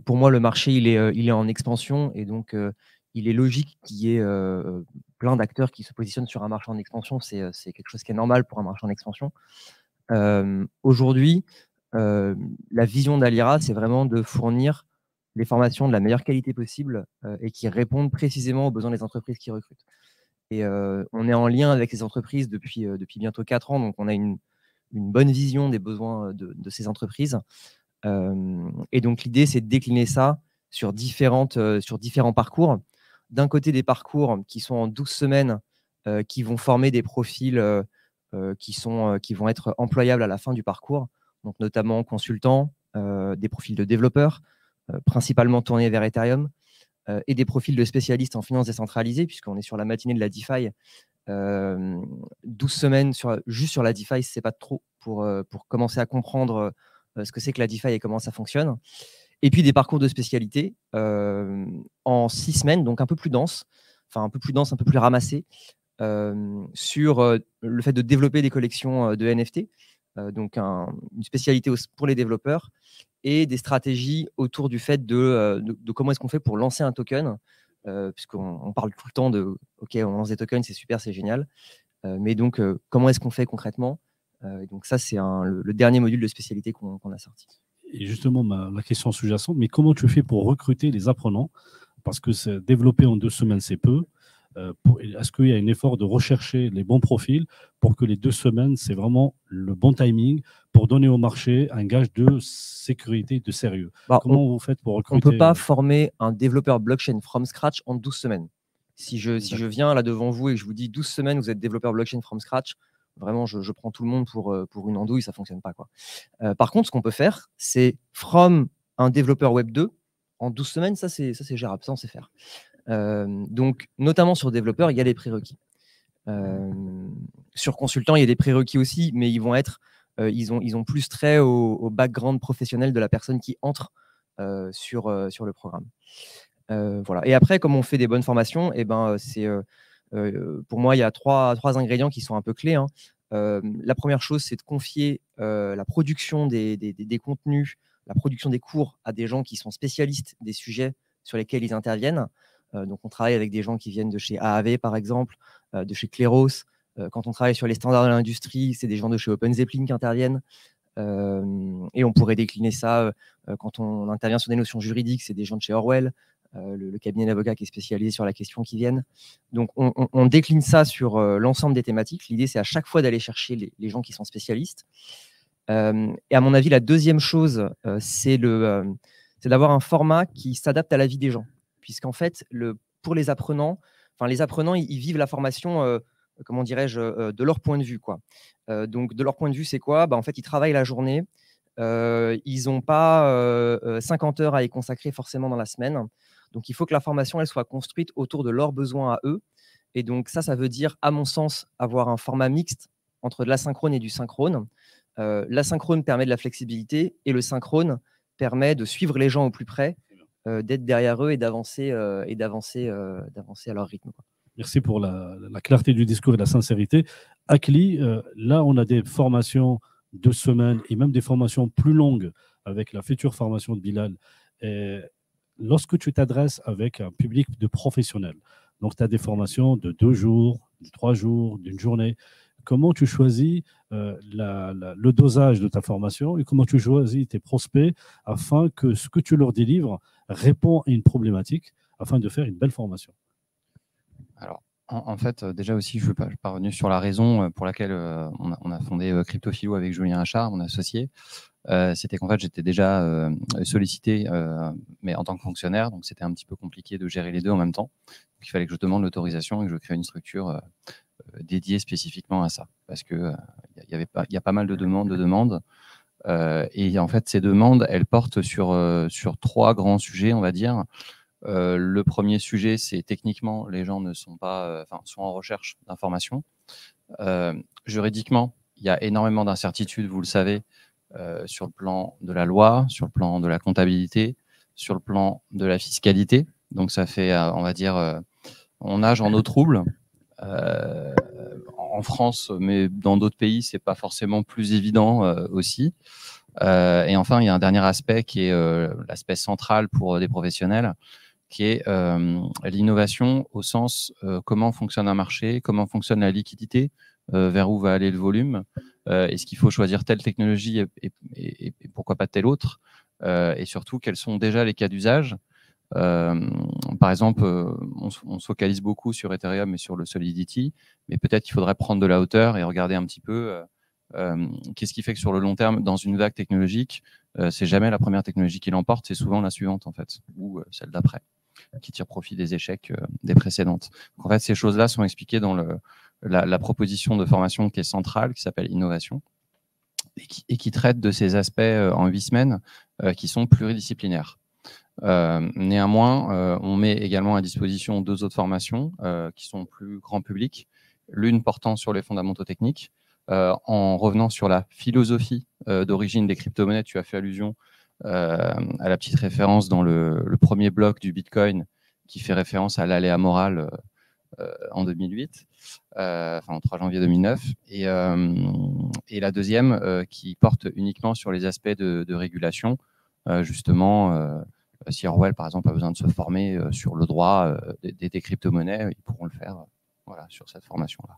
Pour moi, le marché, il est en expansion et donc il est logique qu'il y ait plein d'acteurs qui se positionnent sur un marché en expansion. C'est quelque chose qui est normal pour un marché en expansion. Aujourd'hui, la vision d'Alira, c'est vraiment de fournir les formations de la meilleure qualité possible et qui répondent précisément aux besoins des entreprises qui recrutent. Et on est en lien avec les entreprises depuis bientôt 4 ans, donc on a une bonne vision des besoins de ces entreprises. Et donc l'idée, c'est de décliner ça sur différents parcours. D'un côté, des parcours qui sont en 12 semaines, qui vont former des profils qui vont être employables à la fin du parcours, donc notamment consultants, des profils de développeurs, principalement tournés vers Ethereum, et des profils de spécialistes en finance décentralisée, puisqu'on est sur la matinée de la DeFi. 12 semaines juste sur la DeFi, c'est pas trop pour commencer à comprendre ce que c'est que la DeFi et comment ça fonctionne. Et puis des parcours de spécialité en 6 semaines, donc un peu plus dense, un peu plus ramassé, sur le fait de développer des collections de NFT, donc une spécialité pour les développeurs, et des stratégies autour du fait de comment est-ce qu'on fait pour lancer un token, puisqu'on parle tout le temps de « OK, on lance des tokens, c'est super, c'est génial », mais donc comment est-ce qu'on fait concrètement, et donc ça, c'est le dernier module de spécialité qu'on a sorti. Et justement, la question sous-jacente, mais comment tu fais pour recruter les apprenants? Parce que développer en 2 semaines, c'est peu. Est-ce qu'il y a un effort de rechercher les bons profils pour que les 2 semaines, c'est vraiment le bon timing pour donner au marché un gage de sécurité, de sérieux? Comment vous faites pour recruter? On ne peut pas former un développeur blockchain from scratch en 12 semaines. Si je viens là devant vous et que je vous dis 12 semaines, vous êtes développeur blockchain from scratch, vraiment, je prends tout le monde pour une andouille, ça ne fonctionne pas, quoi. Par contre, ce qu'on peut faire, c'est from un développeur Web 2 en 12 semaines, ça c'est gérable, ça on sait faire. Donc, notamment sur développeurs, il y a des prérequis. Sur consultants, il y a des prérequis aussi, mais ils vont être, ils ont plus trait au background professionnel de la personne qui entre sur le programme. Voilà. Et après, comme on fait des bonnes formations, et pour moi, il y a trois ingrédients qui sont un peu clés, hein. La première chose, c'est de confier la production des contenus, la production des cours à des gens qui sont spécialistes des sujets sur lesquels ils interviennent. Donc, on travaille avec des gens qui viennent de chez AAV, par exemple, de chez Kleros. Quand on travaille sur les standards de l'industrie, c'est des gens de chez OpenZeppelin qui interviennent. Et on pourrait décliner ça quand on intervient sur des notions juridiques, c'est des gens de chez Orwell, le cabinet d'avocats qui est spécialisé sur la question qui viennent. Donc, on décline ça sur l'ensemble des thématiques. L'idée, c'est à chaque fois d'aller chercher les gens qui sont spécialistes. Et à mon avis, la deuxième chose, c'est d'avoir un format qui s'adapte à la vie des gens. Puisqu'en fait, pour les apprenants, ils vivent la formation, comment dirais-je, de leur point de vue, quoi. Donc, de leur point de vue, c'est quoi? En fait, ils travaillent la journée. Ils n'ont pas 50 heures à y consacrer forcément dans la semaine. Donc, il faut que la formation elle soit construite autour de leurs besoins à eux. Et donc, ça veut dire, à mon sens, avoir un format mixte entre de l'asynchrone et du synchrone. L'asynchrone permet de la flexibilité et le synchrone permet de suivre les gens au plus près, d'être derrière eux et d'avancer à leur rythme, quoi. Merci pour la clarté du discours et la sincérité. Akli, là, on a des formations 2 semaines et même des formations plus longues avec la future formation de Bilal. Et lorsque tu t'adresses avec un public de professionnels, donc tu as des formations de 2 jours, de 3 jours, d'une journée, comment tu choisis le dosage de ta formation et comment tu choisis tes prospects afin que ce que tu leur délivres répond à une problématique afin de faire une belle formation? Alors, en fait, déjà aussi, je ne suis pas revenu sur la raison pour laquelle on a fondé Cryptophilo avec Julien Achard, mon associé. C'était qu'en fait, j'étais déjà sollicité, mais en tant que fonctionnaire, donc c'était un petit peu compliqué de gérer les deux en même temps. Donc, il fallait que je demande l'autorisation et que je crée une structure dédiée spécifiquement à ça, parce que il y a pas mal de demandes. Et en fait, ces demandes, elles portent sur 3 grands sujets, on va dire. Le premier sujet, c'est techniquement, les gens ne sont pas, sont en recherche d'informations. Juridiquement, il y a énormément d'incertitudes, vous le savez, sur le plan de la loi, sur le plan de la comptabilité, sur le plan de la fiscalité. Donc, ça fait, on va dire, on nage en eau trouble. En France, mais dans d'autres pays, c'est pas forcément plus évident aussi. Et enfin, il y a un dernier aspect qui est l'aspect central pour des professionnels, qui est l'innovation au sens comment fonctionne un marché, comment fonctionne la liquidité, vers où va aller le volume, est-ce qu'il faut choisir telle technologie et pourquoi pas telle autre, et surtout quels sont déjà les cas d'usage. Par exemple, on se focalise beaucoup sur Ethereum et sur le Solidity, mais peut-être qu'il faudrait prendre de la hauteur et regarder un petit peu qu'est-ce qui fait que sur le long terme, dans une vague technologique, c'est jamais la première technologie qui l'emporte, c'est souvent la suivante en fait, ou celle d'après, qui tire profit des échecs des précédentes. Donc, en fait, ces choses-là sont expliquées dans la proposition de formation qui est centrale, qui s'appelle Innovation, et qui traite de ces aspects en 8 semaines qui sont pluridisciplinaires. Néanmoins, on met également à disposition 2 autres formations qui sont plus grand public, l'une portant sur les fondamentaux techniques, en revenant sur la philosophie d'origine des crypto-monnaies. Tu as fait allusion à la petite référence dans le premier bloc du Bitcoin qui fait référence à l'aléa moral en 2008, enfin, au 3 janvier 2009, et la deuxième qui porte uniquement sur les aspects de régulation, justement. Si Orwell, par exemple, a besoin de se former sur le droit des crypto-monnaies, ils pourront le faire voilà, sur cette formation-là.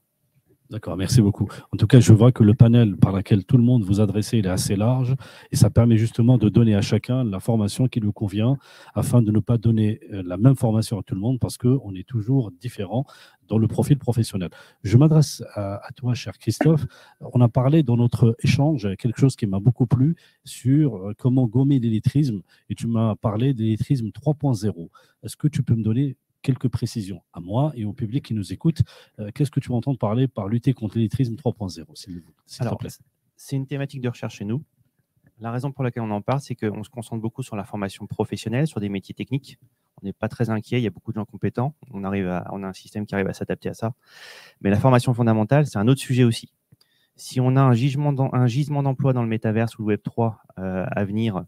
D'accord, merci beaucoup. En tout cas, je vois que le panel par lequel tout le monde vous adressez, il est assez large et ça permet justement de donner à chacun la formation qui lui convient afin de ne pas donner la même formation à tout le monde parce qu'on est toujours différent dans le profil professionnel. Je m'adresse à toi, cher Christophe. On a parlé dans notre échange quelque chose qui m'a beaucoup plu sur comment gommer l'illettrisme et tu m'as parlé d'illettrisme 3.0. Est-ce que tu peux me donner quelques précisions à moi et au public qui nous écoute? Qu'est-ce que tu vas entendre parler par lutter contre l'illettrisme 3.0, s'il te plaît? C'est une thématique de recherche chez nous. La raison pour laquelle on en parle, c'est qu'on se concentre beaucoup sur la formation professionnelle, sur des métiers techniques. On n'est pas très inquiet, il y a beaucoup de gens compétents. On a un système qui arrive à s'adapter à ça. Mais la formation fondamentale, c'est un autre sujet aussi. Si on a un gisement d'emploi dans le métaverse ou le Web3 à venir,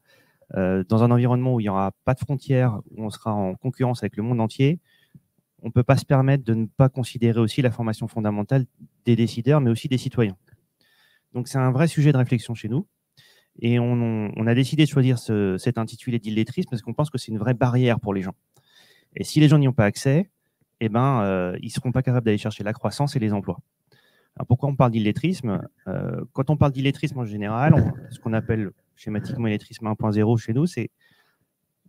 dans un environnement où il n'y aura pas de frontières, où on sera en concurrence avec le monde entier, on ne peut pas se permettre de ne pas considérer aussi la formation fondamentale des décideurs, mais aussi des citoyens. Donc, c'est un vrai sujet de réflexion chez nous. Et on a décidé de choisir cet intitulé d'illettrisme parce qu'on pense que c'est une vraie barrière pour les gens. Et si les gens n'y ont pas accès, eh ben, ils ne seront pas capables d'aller chercher la croissance et les emplois. Alors, pourquoi on parle d'illettrisme? Quand on parle d'illettrisme en général, ce qu'on appelle schématiquement illettrisme 1.0 chez nous, c'est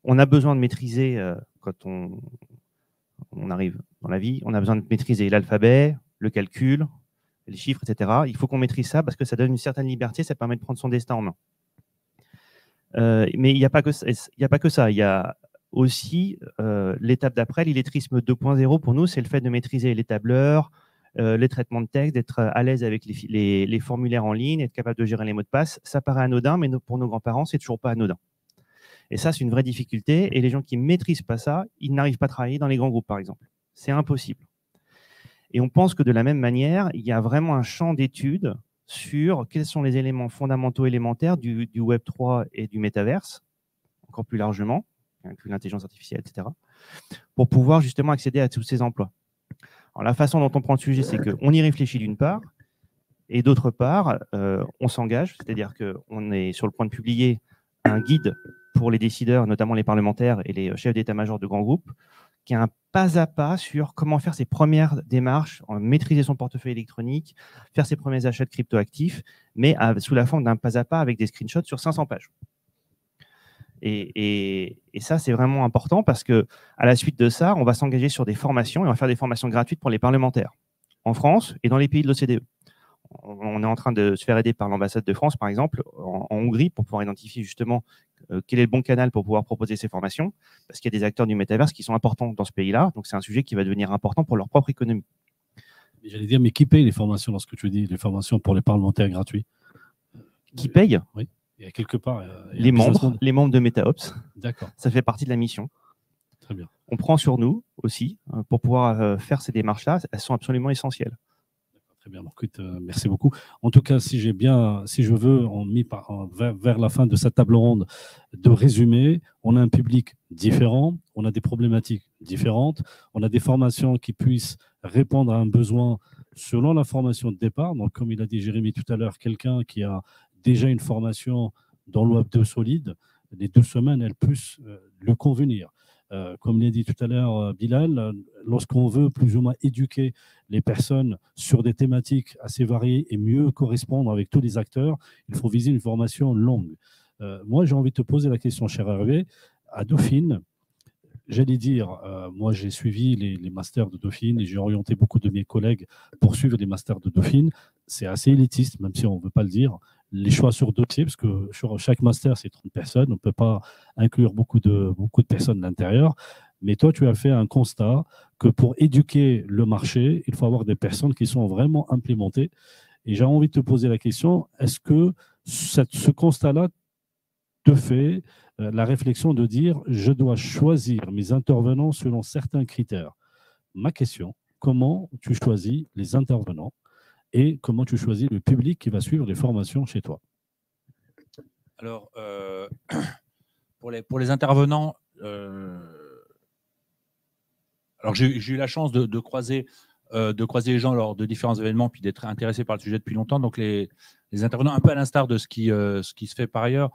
on a besoin de maîtriser, quand on arrive dans la vie, on a besoin de maîtriser l'alphabet, le calcul, les chiffres, etc. Il faut qu'on maîtrise ça parce que ça donne une certaine liberté, ça permet de prendre son destin en main. Mais il n'y a pas que ça. Il y a aussi l'étape d'après, l'illettrisme 2.0 pour nous, c'est le fait de maîtriser les tableurs, les traitements de texte, d'être à l'aise avec les formulaires en ligne, être capable de gérer les mots de passe. Ça paraît anodin, mais pour nos grands-parents, c'est toujours pas anodin. Et ça, c'est une vraie difficulté. Et les gens qui ne maîtrisent pas ça, ils n'arrivent pas à travailler dans les grands groupes, par exemple. C'est impossible. Et on pense que de la même manière, il y a vraiment un champ d'études sur quels sont les éléments fondamentaux élémentaires du Web3 et du métaverse, encore plus largement, inclut l'intelligence artificielle, etc., pour pouvoir justement accéder à tous ces emplois. Alors, la façon dont on prend le sujet, c'est qu'on y réfléchit d'une part, et d'autre part, on s'engage, c'est-à-dire qu'on est sur le point de publier un guide pour les décideurs, notamment les parlementaires et les chefs d'état-major de grands groupes, qui est un pas à pas sur comment faire ses premières démarches, maîtriser son portefeuille électronique, faire ses premiers achats de cryptoactifs, mais sous la forme d'un pas à pas avec des screenshots sur 500 pages. Et ça, c'est vraiment important parce qu'à la suite de ça, on va s'engager sur des formations et on va faire des formations gratuites pour les parlementaires en France et dans les pays de l'OCDE. On est en train de se faire aider par l'ambassade de France, par exemple, en Hongrie, pour pouvoir identifier justement quel est le bon canal pour pouvoir proposer ces formations, parce qu'il y a des acteurs du métaverse qui sont importants dans ce pays-là, donc c'est un sujet qui va devenir important pour leur propre économie. J'allais dire, mais qui paye les formations lorsque tu dis les formations pour les parlementaires gratuits? Qui paye? Oui, il y a quelque part. Les membres de MetaOps. D'accord. Ça fait partie de la mission. Très bien. On prend sur nous aussi pour pouvoir faire ces démarches-là. Elles sont absolument essentielles. Très bien, écoute, merci beaucoup. En tout cas, si je veux, vers la fin de cette table ronde, de résumer, on a un public différent, on a des problématiques différentes, on a des formations qui puissent répondre à un besoin selon la formation de départ. Donc, comme il a dit Jérémy tout à l'heure, quelqu'un qui a déjà une formation dans le Web 2 solide, les 2 semaines, elles puissent le convenir. Comme l'a dit tout à l'heure Bilal, lorsqu'on veut plus ou moins éduquer les personnes sur des thématiques assez variées et mieux correspondre avec tous les acteurs, il faut viser une formation longue. Moi, j'ai envie de te poser la question, cher Hervé. À Dauphine, j'allais dire, moi j'ai suivi les masters de Dauphine et j'ai orienté beaucoup de mes collègues pour suivre les masters de Dauphine. C'est assez élitiste, même si on ne veut pas le dire. Les choix sur dossier, parce que sur chaque master, c'est 30 personnes. On ne peut pas inclure beaucoup de personnes à l'intérieur. Mais toi, tu as fait un constat que pour éduquer le marché, il faut avoir des personnes qui sont vraiment implémentées. Et j'ai envie de te poser la question, est-ce que ce constat-là te fait la réflexion de dire je dois choisir mes intervenants selon certains critères? Ma question, comment tu choisis les intervenants et comment tu choisis le public qui va suivre les formations chez toi? Alors, pour les intervenants, alors j'ai eu la chance de croiser les gens lors de différents événements, puis d'être intéressé par le sujet depuis longtemps. Donc les intervenants, un peu à l'instar de ce qui se fait par ailleurs,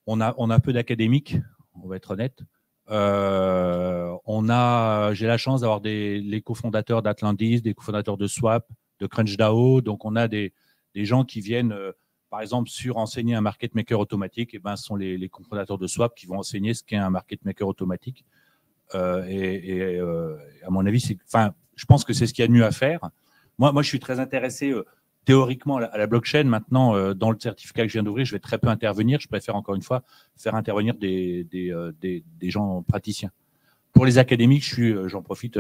on a peu d'académiques, on va être honnête. J'ai la chance d'avoir les cofondateurs d'Atlantis, des cofondateurs de Swap, de CrunchDAO. Donc on a des gens qui viennent, par exemple, sur enseigner un market maker automatique. Et ben, ce sont les cofondateurs de Swap qui vont enseigner ce qu'est un market maker automatique. À mon avis, je pense que c'est ce qu'il y a de mieux à faire. Moi, je suis très intéressé théoriquement à la blockchain. Maintenant, dans le certificat que je viens d'ouvrir, je vais très peu intervenir. Je préfère encore une fois faire intervenir des gens praticiens. Pour les académiques, j'en profite.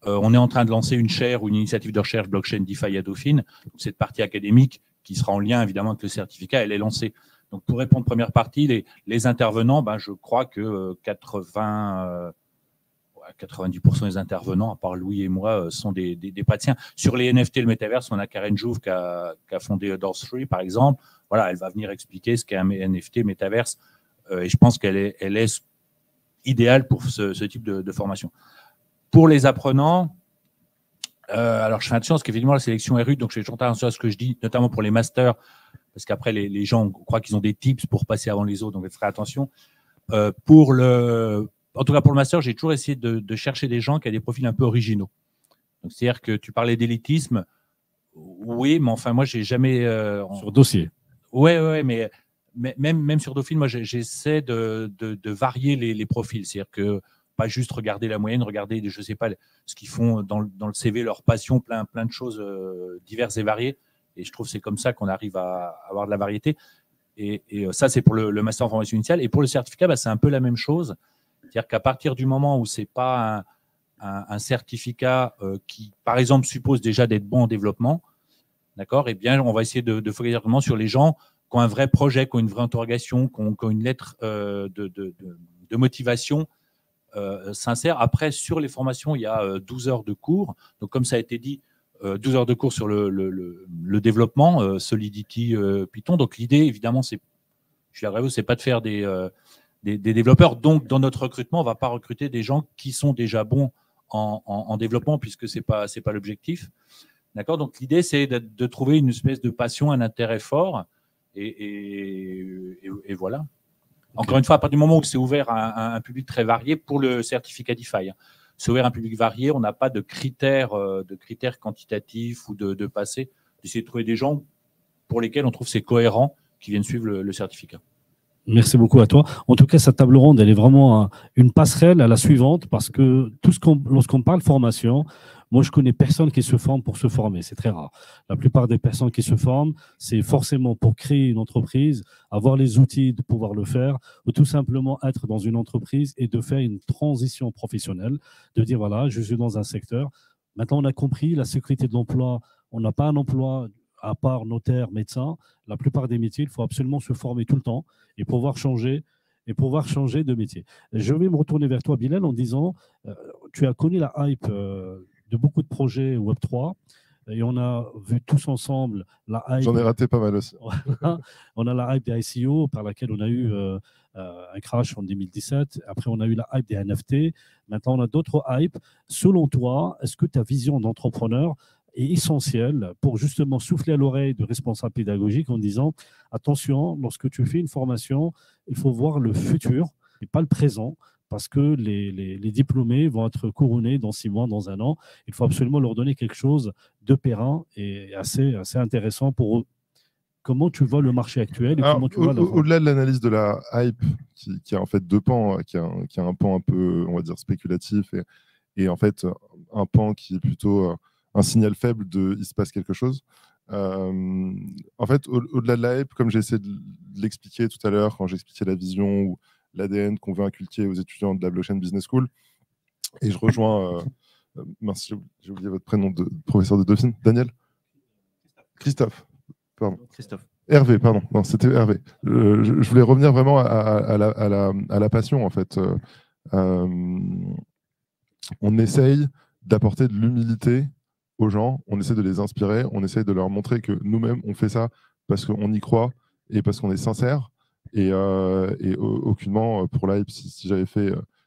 On est en train de lancer une chaire ou une initiative de recherche blockchain DeFi à Dauphine. Donc, cette partie académique qui sera en lien évidemment avec le certificat, elle est lancée. Donc, pour répondre première partie, les intervenants, je crois que 90% des intervenants, à part Louis et moi, sont des praticiens. Sur les NFT et le Metaverse, on a Karen Jouve qui a fondé Doors3, par exemple. Voilà, elle va venir expliquer ce qu'est un NFT, Metaverse. Et je pense qu'elle est idéale pour ce type de formation. Pour les apprenants, alors je fais attention parce qu'effectivement, la sélection est rude, donc je fais toujours attention à ce que je dis, notamment pour les masters, parce qu'après, les gens croient qu'ils ont des tips pour passer avant les autres, donc je ferai attention. En tout cas, pour le master, j'ai toujours essayé de chercher des gens qui ont des profils un peu originaux. C'est-à-dire que tu parlais d'élitisme, oui, mais enfin, moi, j'ai jamais… Sur dossier. Oui, mais même sur Dauphine, moi, j'essaie de varier les profils. C'est-à-dire que pas juste regarder la moyenne, regarder, je ne sais pas, ce qu'ils font dans le CV, leur passion, plein de choses diverses et variées. Et je trouve que c'est comme ça qu'on arrive à avoir de la variété. Et ça, c'est pour le master en formation initiale. Et pour le certificat, c'est un peu la même chose. C'est-à-dire qu'à partir du moment où ce n'est pas un certificat qui, par exemple, suppose déjà d'être bon en développement, d'accord, eh bien, on va essayer de focaliser vraiment sur les gens qui ont un vrai projet, qui ont une vraie interrogation, qui ont une lettre de motivation sincère. Après, sur les formations, il y a 12 heures de cours. Donc, comme ça a été dit, 12 heures de cours sur le développement, Solidity, Python. Donc, l'idée, évidemment, c'est pas de faire des développeurs. Donc, dans notre recrutement, on ne va pas recruter des gens qui sont déjà bons en développement, puisque ce n'est pas l'objectif. D'accord. Donc, l'idée, c'est de trouver une espèce de passion, un intérêt fort. Et voilà. Encore une fois, à partir du moment où c'est ouvert à un public très varié, pour le certificat DeFi, c'est ouvert à un public varié, on n'a pas de critères quantitatifs ou de passé. D'essayer de trouver des gens pour lesquels on trouve c'est cohérent qui viennent suivre le certificat. Merci beaucoup à toi. En tout cas, cette table ronde, elle est vraiment une passerelle à la suivante parce que lorsqu'on parle formation, moi, je connais personne qui se forme pour se former. C'est très rare. La plupart des personnes qui se forment, c'est forcément pour créer une entreprise, avoir les outils de pouvoir le faire, ou tout simplement être dans une entreprise et de faire une transition professionnelle, de dire, voilà, je suis dans un secteur. Maintenant, on a compris la sécurité de l'emploi. On n'a pas un emploi à part notaire, médecin. La plupart des métiers, il faut absolument se former tout le temps et pouvoir changer de métier. Je vais me retourner vers toi, Bilal, en disant, tu as connu la hype de beaucoup de projets Web3 et on a vu tous ensemble la hype. J'en ai raté pas mal aussi. On a la hype des ICO par laquelle on a eu un crash en 2017. Après, on a eu la hype des NFT. Maintenant, on a d'autres hypes. Selon toi, est-ce que ta vision d'entrepreneur est essentielle pour justement souffler à l'oreille de responsables pédagogiques en disant attention, lorsque tu fais une formation, il faut voir le futur et pas le présent, parce que les diplômés vont être couronnés dans 6 mois, dans 1 an. Il faut absolument leur donner quelque chose de périn et assez intéressant pour eux. Comment tu vois le marché actuel et Alors, comment tu vois au-delà de l'analyse de la hype, qui a en fait 2 pans, qui a un pan un peu, on va dire, spéculatif et en fait un pan qui est plutôt un signal faible de il se passe quelque chose. En fait, au-delà de la hype, comme j'ai essayé de l'expliquer tout à l'heure quand j'expliquais la vision ou l'ADN qu'on veut inculquer aux étudiants de la Blockchain Business School, et je rejoins, mince, j'ai oublié votre prénom de professeur de Dauphine, Daniel Christophe. Pardon. Christophe. Hervé, pardon. Non, c'était Hervé. Je voulais revenir vraiment à la passion, en fait. On essaye d'apporter de l'humilité aux gens, on essaie de les inspirer, on essaie de leur montrer que nous-mêmes, on fait ça parce qu'on y croit et parce qu'on est sincère. Et aucunement, pour la hype, si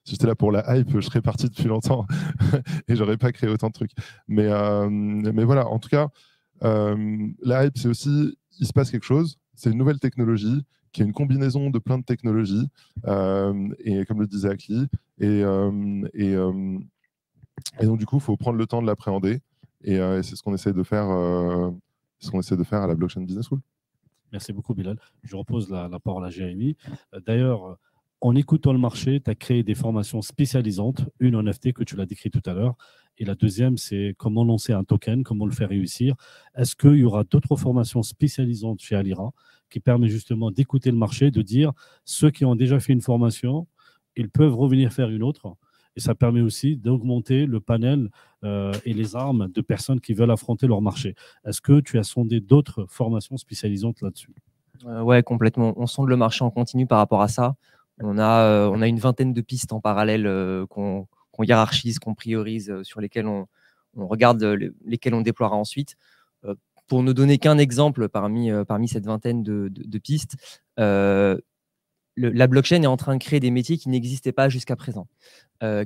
j'étais là pour la hype, je serais parti depuis longtemps et j'aurais pas créé autant de trucs. Mais voilà, en tout cas, la hype, c'est aussi, il se passe quelque chose, c'est une nouvelle technologie qui est une combinaison de plein de technologies, et comme le disait Akli, et donc du coup, il faut prendre le temps de l'appréhender, et c'est ce qu'on essaie de faire, à la Blockchain Business School. Merci beaucoup, Bilal. Je repose la parole à Jérémy. D'ailleurs, en écoutant le marché, tu as créé des formations spécialisantes, une en NFT que tu l'as décrit tout à l'heure, et la deuxième, c'est comment lancer un token, comment le faire réussir. Est-ce qu'il y aura d'autres formations spécialisantes chez Alira qui permettent justement d'écouter le marché, de dire ceux qui ont déjà fait une formation, ils peuvent revenir faire une autre, et ça permet aussi d'augmenter le panel et les armes de personnes qui veulent affronter leur marché. Est-ce que tu as sondé d'autres formations spécialisantes là-dessus? Ouais, complètement. On sonde le marché en continu par rapport à ça. On a une vingtaine de pistes en parallèle qu'on hiérarchise, qu'on priorise, sur lesquelles on regarde lesquelles on déploiera ensuite. Pour ne donner qu'un exemple parmi cette vingtaine de pistes, la blockchain est en train de créer des métiers qui n'existaient pas jusqu'à présent.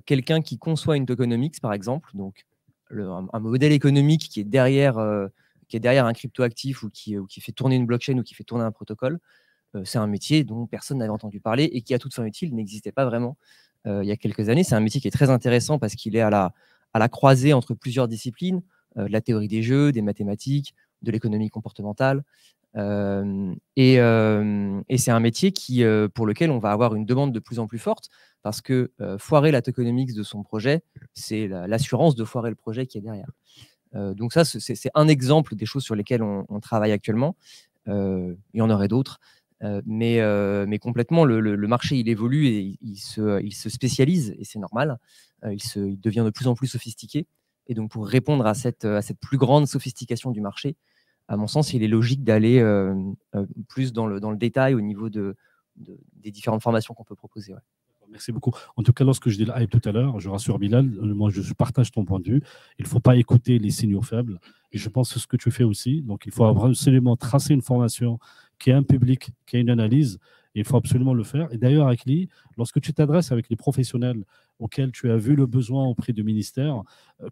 Quelqu'un qui conçoit une tokenomics, par exemple, donc un modèle économique qui est derrière un cryptoactif ou qui fait tourner une blockchain ou qui fait tourner un protocole, c'est un métier dont personne n'avait entendu parler et qui, à toute fin utile, n'existait pas vraiment il y a quelques années. C'est un métier qui est très intéressant parce qu'il est à la croisée entre plusieurs disciplines, de la théorie des jeux, des mathématiques, de l'économie comportementale. Et c'est un métier pour lequel on va avoir une demande de plus en plus forte parce que foirer la tokenomics de son projet, c'est l'assurance de foirer le projet qui est derrière. Donc ça, c'est un exemple des choses sur lesquelles on travaille actuellement. Il y en aurait d'autres. Mais complètement, le marché, il évolue et il se spécialise, et c'est normal. Il devient de plus en plus sophistiqué. Et donc, pour répondre à cette plus grande sophistication du marché, à mon sens, il est logique d'aller plus dans le détail au niveau des différentes formations qu'on peut proposer. Ouais. Merci beaucoup. En tout cas, lorsque je dis la hype tout à l'heure, je rassure Bilal, moi je partage ton point de vue. Il ne faut pas écouter les signaux faibles. Et je pense que c'est ce que tu fais aussi. Donc, il faut absolument tracer une formation qui a un public, qui a une analyse. Et il faut absolument le faire. Et d'ailleurs, Akli, lorsque tu t'adresses avec les professionnels auxquels tu as vu le besoin auprès du ministère,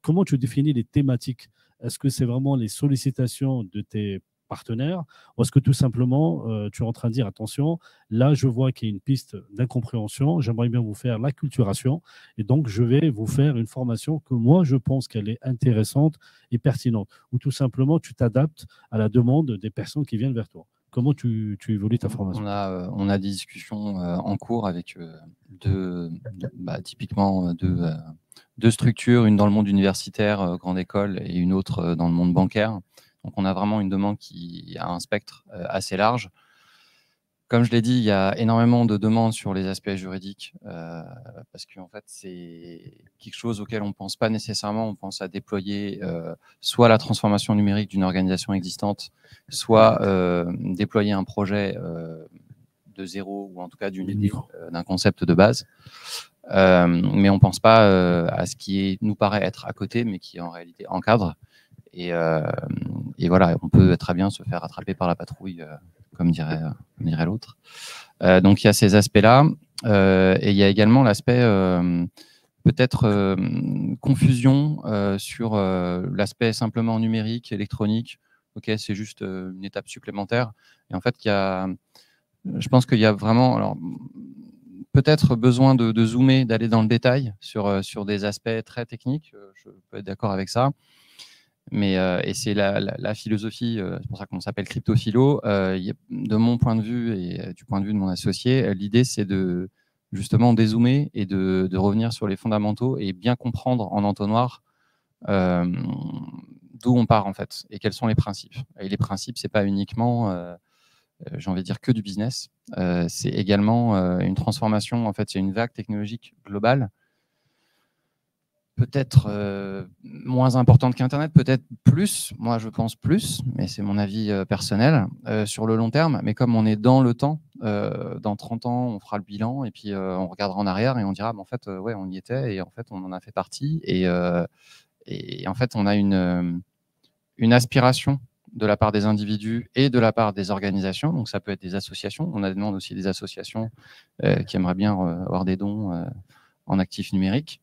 comment tu définis les thématiques? Est-ce que c'est vraiment les sollicitations de tes partenaires, ou est-ce que tout simplement tu es en train de dire attention, là je vois qu'il y a une piste d'incompréhension, j'aimerais bien vous faire l'acculturation et donc je vais vous faire une formation que moi je pense qu'elle est intéressante et pertinente, ou tout simplement tu t'adaptes à la demande des personnes qui viennent vers toi. Comment tu évolues ta formation? On a des discussions en cours avec typiquement deux structures, une dans le monde universitaire, grande école, et une autre dans le monde bancaire. Donc, on a vraiment une demande qui a un spectre assez large. Comme je l'ai dit, il y a énormément de demandes sur les aspects juridiques parce qu'en fait, c'est quelque chose auquel on ne pense pas nécessairement. On pense à déployer soit la transformation numérique d'une organisation existante, soit déployer un projet de zéro, ou en tout cas d'une idée, d'un concept de base. Mais on ne pense pas à ce qui nous paraît être à côté, mais qui en réalité encadre. Et voilà, on peut très bien se faire attraper par la patrouille, comme dirait l'autre. Donc, il y a ces aspects-là. Et il y a également l'aspect, peut-être, confusion sur l'aspect simplement numérique, électronique. OK, c'est juste une étape supplémentaire. Et en fait, je pense qu'il y a vraiment... Alors, peut-être besoin de zoomer, d'aller dans le détail sur des aspects très techniques. Je peux être d'accord avec ça. Mais, et c'est la philosophie, c'est pour ça qu'on s'appelle cryptophilo. De mon point de vue et du point de vue de mon associé, l'idée c'est de justement dézoomer et de revenir sur les fondamentaux et bien comprendre en entonnoir d'où on part en fait et quels sont les principes. Et les principes, c'est pas uniquement, j'ai envie de dire, que du business. C'est également une transformation. En fait, c'est une vague technologique globale. Peut-être moins importante qu'Internet, peut-être plus, moi je pense plus, mais c'est mon avis personnel, sur le long terme. Mais comme on est dans le temps, dans 30 ans, on fera le bilan et puis on regardera en arrière et on dira, en fait, ouais, on y était et en fait, on en a fait partie. Et en fait, on a une aspiration de la part des individus et de la part des organisations. Donc ça peut être des associations. On a demandé aussi des associations qui aimeraient bien avoir des dons en actifs numériques.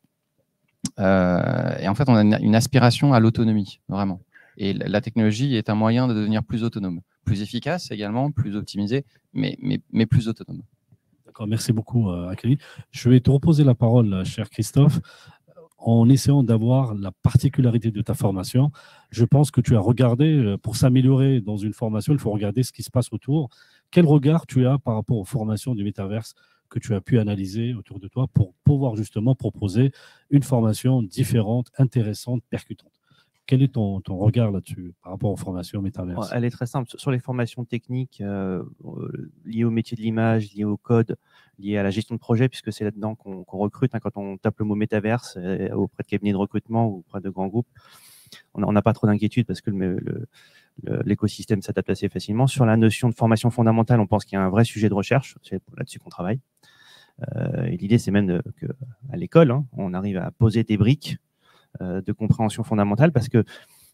Et en fait, on a une aspiration à l'autonomie, vraiment. Et la technologie est un moyen de devenir plus autonome, plus efficace également, plus optimisé, mais plus autonome. D'accord, merci beaucoup, Akeli. Je vais te reposer la parole, cher Christophe, en essayant d'avoir la particularité de ta formation. Je pense que tu as regardé, pour s'améliorer dans une formation, il faut regarder ce qui se passe autour. Quel regard tu as par rapport aux formations du métaverse que tu as pu analyser autour de toi pour pouvoir justement proposer une formation différente, intéressante, percutante? Quel est ton regard là-dessus par rapport aux formations métaverse? Elle est très simple. Sur les formations techniques liées au métier de l'image, liées au code, liées à la gestion de projet, puisque c'est là-dedans qu'on recrute. Quand on tape le mot métaverse auprès de cabinets de recrutement ou auprès de grands groupes, on n'a pas trop d'inquiétude parce que l'écosystème s'adapte assez facilement. Sur la notion de formation fondamentale, on pense qu'il y a un vrai sujet de recherche. C'est là-dessus qu'on travaille. Et l'idée, c'est même qu'à l'école, on arrive à poser des briques de compréhension fondamentale, parce que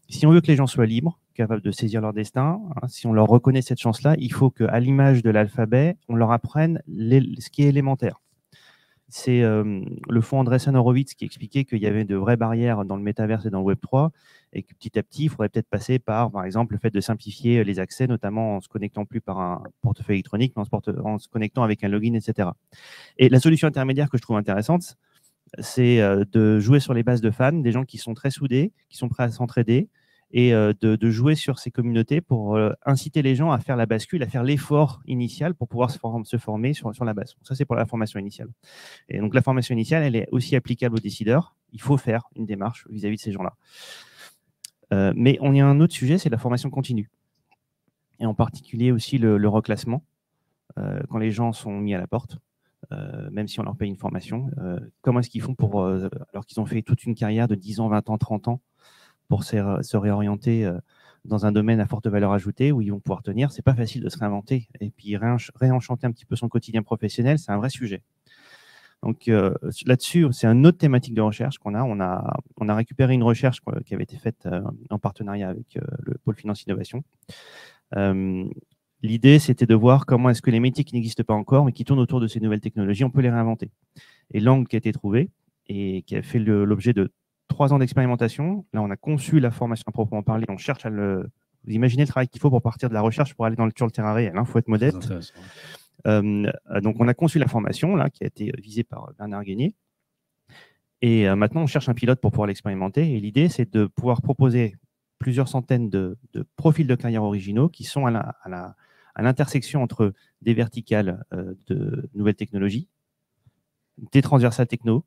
si on veut que les gens soient libres, capables de saisir leur destin, si on leur reconnaît cette chance-là, il faut qu'à l'image de l'alphabet, on leur apprenne ce qui est élémentaire. C'est le fonds Andreessen Horowitz qui expliquait qu'il y avait de vraies barrières dans le métaverse et dans le Web3, et que petit à petit, il faudrait peut-être passer par exemple, le fait de simplifier les accès, notamment en se connectant plus par un portefeuille électronique, mais en se connectant avec un login, etc. Et la solution intermédiaire que je trouve intéressante, c'est de jouer sur les bases de fans, des gens qui sont très soudés, qui sont prêts à s'entraider, et de jouer sur ces communautés pour inciter les gens à faire la bascule, à faire l'effort initial pour pouvoir se former sur la base. Ça, c'est pour la formation initiale. Et donc, la formation initiale, elle est aussi applicable aux décideurs. Il faut faire une démarche vis-à-vis de ces gens-là. Mais il y a un autre sujet, c'est la formation continue. Et en particulier aussi le reclassement, quand les gens sont mis à la porte. Même si on leur paye une formation, comment est-ce qu'ils font alors qu'ils ont fait toute une carrière de 10 ans, 20 ans, 30 ans pour se réorienter dans un domaine à forte valeur ajoutée où ils vont pouvoir tenir? C'est pas facile de se réinventer et puis réenchanter un petit peu son quotidien professionnel, c'est un vrai sujet. Donc là-dessus, c'est une autre thématique de recherche qu'on a. On a récupéré une recherche qui avait été faite en partenariat avec le pôle Finance Innovation. L'idée, c'était de voir comment est-ce que les métiers qui n'existent pas encore, mais qui tournent autour de ces nouvelles technologies, on peut les réinventer. Et l'angle qui a été trouvé et qui a fait l'objet de 3 ans d'expérimentation, là, on a conçu la formation à proprement parler. On cherche vous imaginez le travail qu'il faut pour partir de la recherche pour aller sur le terrain réel. Il faut être modeste. Donc, on a conçu la formation là, qui a été visée par Bernard Guénier. Et maintenant, on cherche un pilote pour pouvoir l'expérimenter. Et l'idée, c'est de pouvoir proposer plusieurs centaines de profils de carrière originaux qui sont à l'intersection entre des verticales de nouvelles technologies, des transversales techno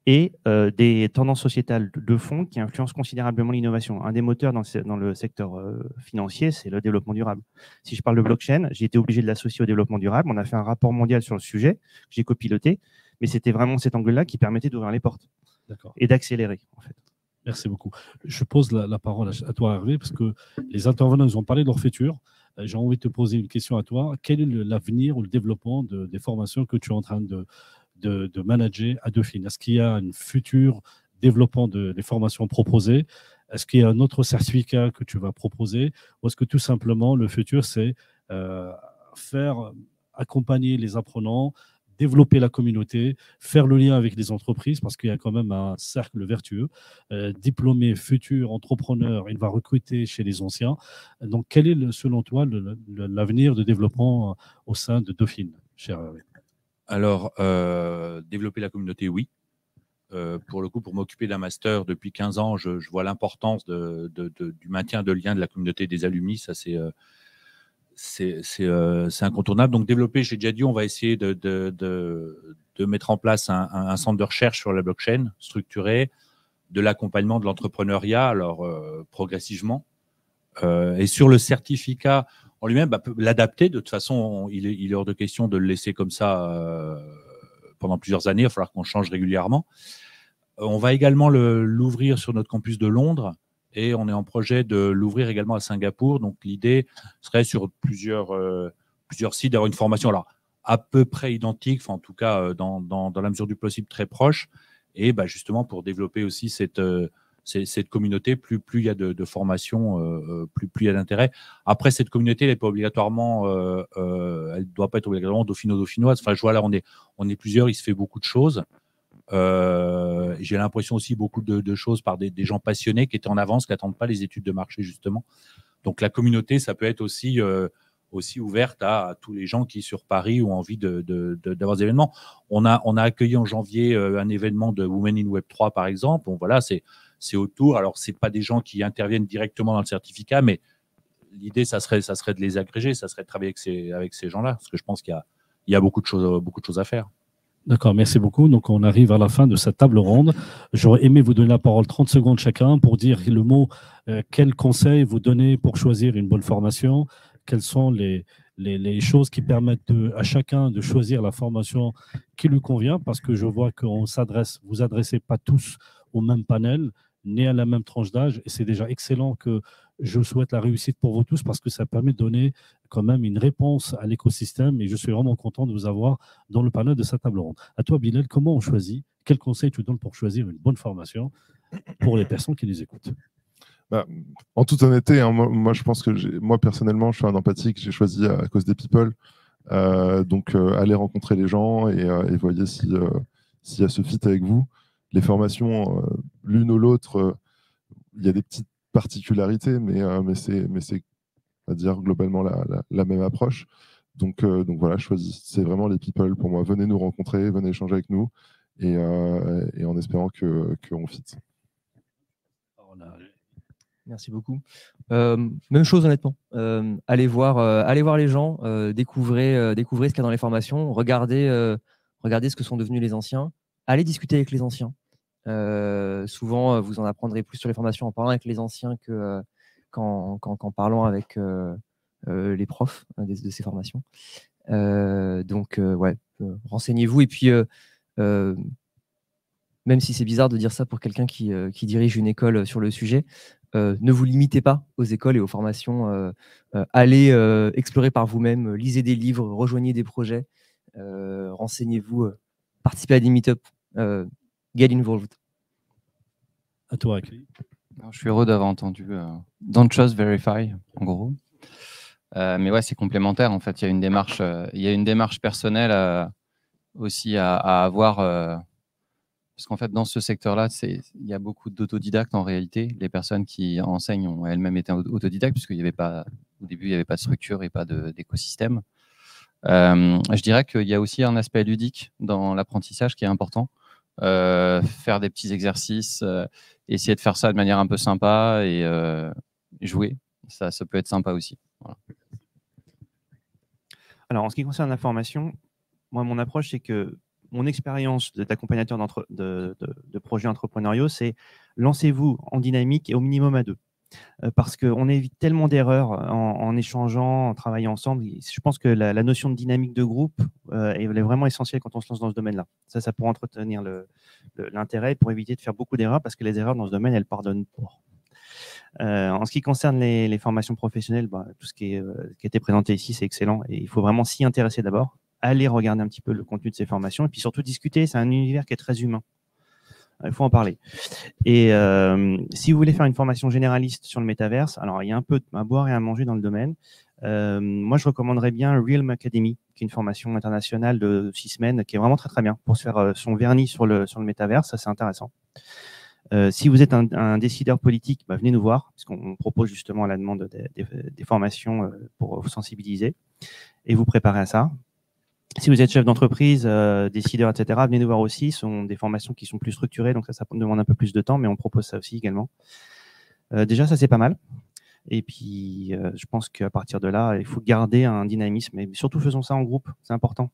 et des tendances sociétales de fond qui influencent considérablement l'innovation. Un des moteurs dans le secteur financier, c'est le développement durable. Si je parle de blockchain, j'ai été obligé de l'associer au développement durable. On a fait un rapport mondial sur le sujet que j'ai copiloté, mais c'était vraiment cet angle-là qui permettait d'ouvrir les portes et d'accélérer, en fait. Merci beaucoup. Je pose la parole à toi, Hervé, parce que les intervenants nous ont parlé de leur futur. J'ai envie de te poser une question à toi. Quel est l'avenir ou le développement des formations que tu es en train de manager à Dauphine? Est-ce qu'il y a un futur développement des formations proposées? Est-ce qu'il y a un autre certificat que tu vas proposer? Ou est-ce que tout simplement, le futur, c'est faire accompagner les apprenants, développer la communauté, faire le lien avec les entreprises, parce qu'il y a quand même un cercle vertueux. Diplômé, futur entrepreneur, il va recruter chez les anciens. Donc, quel est, selon toi, l'avenir de développement au sein de Dauphine, cher Hervé? Alors, développer la communauté, oui. Pour le coup, pour m'occuper d'un master depuis 15 ans, je vois l'importance du maintien de lien de la communauté des alumni. Ça, c'est incontournable. Donc, développer, j'ai déjà dit, on va essayer de mettre en place un centre de recherche sur la blockchain structuré, de l'accompagnement de l'entrepreneuriat, alors progressivement. Et sur le certificat en lui-même, l'adapter. De toute façon, il est hors de question de le laisser comme ça pendant plusieurs années. Il va falloir qu'on change régulièrement. On va également l'ouvrir sur notre campus de Londres et on est en projet de l'ouvrir également à Singapour. Donc, l'idée serait sur plusieurs sites d'avoir une formation alors, à peu près identique, enfin, en tout cas dans la mesure du possible très proche. Et justement, pour développer aussi cette communauté, plus il y a de formation, plus il y a d'intérêt. Après, cette communauté, elle n'est pas obligatoirement, elle ne doit pas être obligatoirement dauphino-dauphinoise. Enfin, je vois là, on est plusieurs, il se fait beaucoup de choses. J'ai l'impression aussi beaucoup de choses par des gens passionnés qui étaient en avance, qui n'attendent pas les études de marché, justement. Donc, la communauté, ça peut être aussi ouverte à tous les gens qui, sur Paris, ont envie d'avoir des événements. On a accueilli en janvier un événement de Women in Web 3, par exemple. Bon, voilà, c'est autour. Alors, ce n'est pas des gens qui interviennent directement dans le certificat, mais l'idée, ça serait de les agréger, ça serait de travailler avec ces gens-là, parce que je pense qu'il y a beaucoup de choses à faire. D'accord, merci beaucoup. Donc, on arrive à la fin de cette table ronde. J'aurais aimé vous donner la parole 30 secondes chacun pour dire le mot, quel conseil vous donnez pour choisir une bonne formation, quelles sont les choses qui permettent à chacun de choisir la formation qui lui convient, parce que je vois qu'on vous adressez pas tous au même panel, ni à la même tranche d'âge, et c'est déjà excellent que je souhaite la réussite pour vous tous, parce que ça permet de donner quand même une réponse à l'écosystème, et je suis vraiment content de vous avoir dans le panel de cette table ronde. À toi, Bilal, comment on choisit? Quel conseil tu donnes pour choisir une bonne formation pour les personnes qui nous écoutent? En toute honnêteté, hein, moi, je pense que moi, personnellement, je suis un empathique, j'ai choisi à cause des people. Donc, allez rencontrer les gens et voyez s'il y a ce fit avec vous. Les formations, l'une ou l'autre, il y a des petites particularités, mais c'est, on va dire, globalement la même approche. Donc voilà, choisissez vraiment les people pour moi. Venez nous rencontrer, venez échanger avec nous et en espérant qu'on fit. Merci beaucoup. Même chose, honnêtement. Allez voir les gens, découvrez ce qu'il y a dans les formations, regardez ce que sont devenus les anciens, allez discuter avec les anciens. Souvent, vous en apprendrez plus sur les formations en parlant avec les anciens qu'en parlant avec les profs de ces formations. Renseignez-vous et puis même si c'est bizarre de dire ça pour quelqu'un qui dirige une école sur le sujet, ne vous limitez pas aux écoles et aux formations. Allez explorer par vous-même, lisez des livres, rejoignez des projets, renseignez-vous, participez à des meet-up, get involved. À toi, Akli. Je suis heureux d'avoir entendu Don't Trust, Verify, en gros. Mais ouais, c'est complémentaire. En fait, il y a une démarche personnelle aussi à avoir. Parce qu'en fait, dans ce secteur-là, il y a beaucoup d'autodidactes en réalité. Les personnes qui enseignent ont elles-mêmes été autodidactes, puisqu'au début, il n'y avait pas de structure et pas d'écosystème. Je dirais qu'il y a aussi un aspect ludique dans l'apprentissage qui est important. Faire des petits exercices, essayer de faire ça de manière un peu sympa et jouer. Ça peut être sympa aussi. Voilà. Alors, en ce qui concerne la formation, moi, mon approche, c'est que mon expérience d'accompagnateur de projets entrepreneuriaux, c'est lancez-vous en dynamique et au minimum à 2. Parce qu'on évite tellement d'erreurs en échangeant, en travaillant ensemble. Je pense que la notion de dynamique de groupe est vraiment essentielle quand on se lance dans ce domaine-là. Ça pour entretenir l'intérêt, pour éviter de faire beaucoup d'erreurs, parce que les erreurs dans ce domaine, elles pardonnent pas. En ce qui concerne les formations professionnelles, tout ce qui a été présenté ici, c'est excellent. Et il faut vraiment s'y intéresser d'abord. Aller regarder un petit peu le contenu de ces formations et puis surtout discuter. C'est un univers qui est très humain. Il faut en parler. Et si vous voulez faire une formation généraliste sur le métaverse, alors il y a un peu à boire et à manger dans le domaine. Moi, je recommanderais bien Realm Academy, qui est une formation internationale de 6 semaines, qui est vraiment très très bien pour se faire son vernis sur le métaverse. Ça, c'est intéressant. Si vous êtes un décideur politique, venez nous voir, parce qu'on propose justement à la demande des formations pour vous sensibiliser et vous préparer à ça. Si vous êtes chef d'entreprise, décideur, etc., venez nous voir aussi. Ce sont des formations qui sont plus structurées, donc ça demande un peu plus de temps, mais on propose ça aussi également. Déjà, ça, c'est pas mal. Et puis, je pense qu'à partir de là, il faut garder un dynamisme. Et surtout, faisons ça en groupe, c'est important.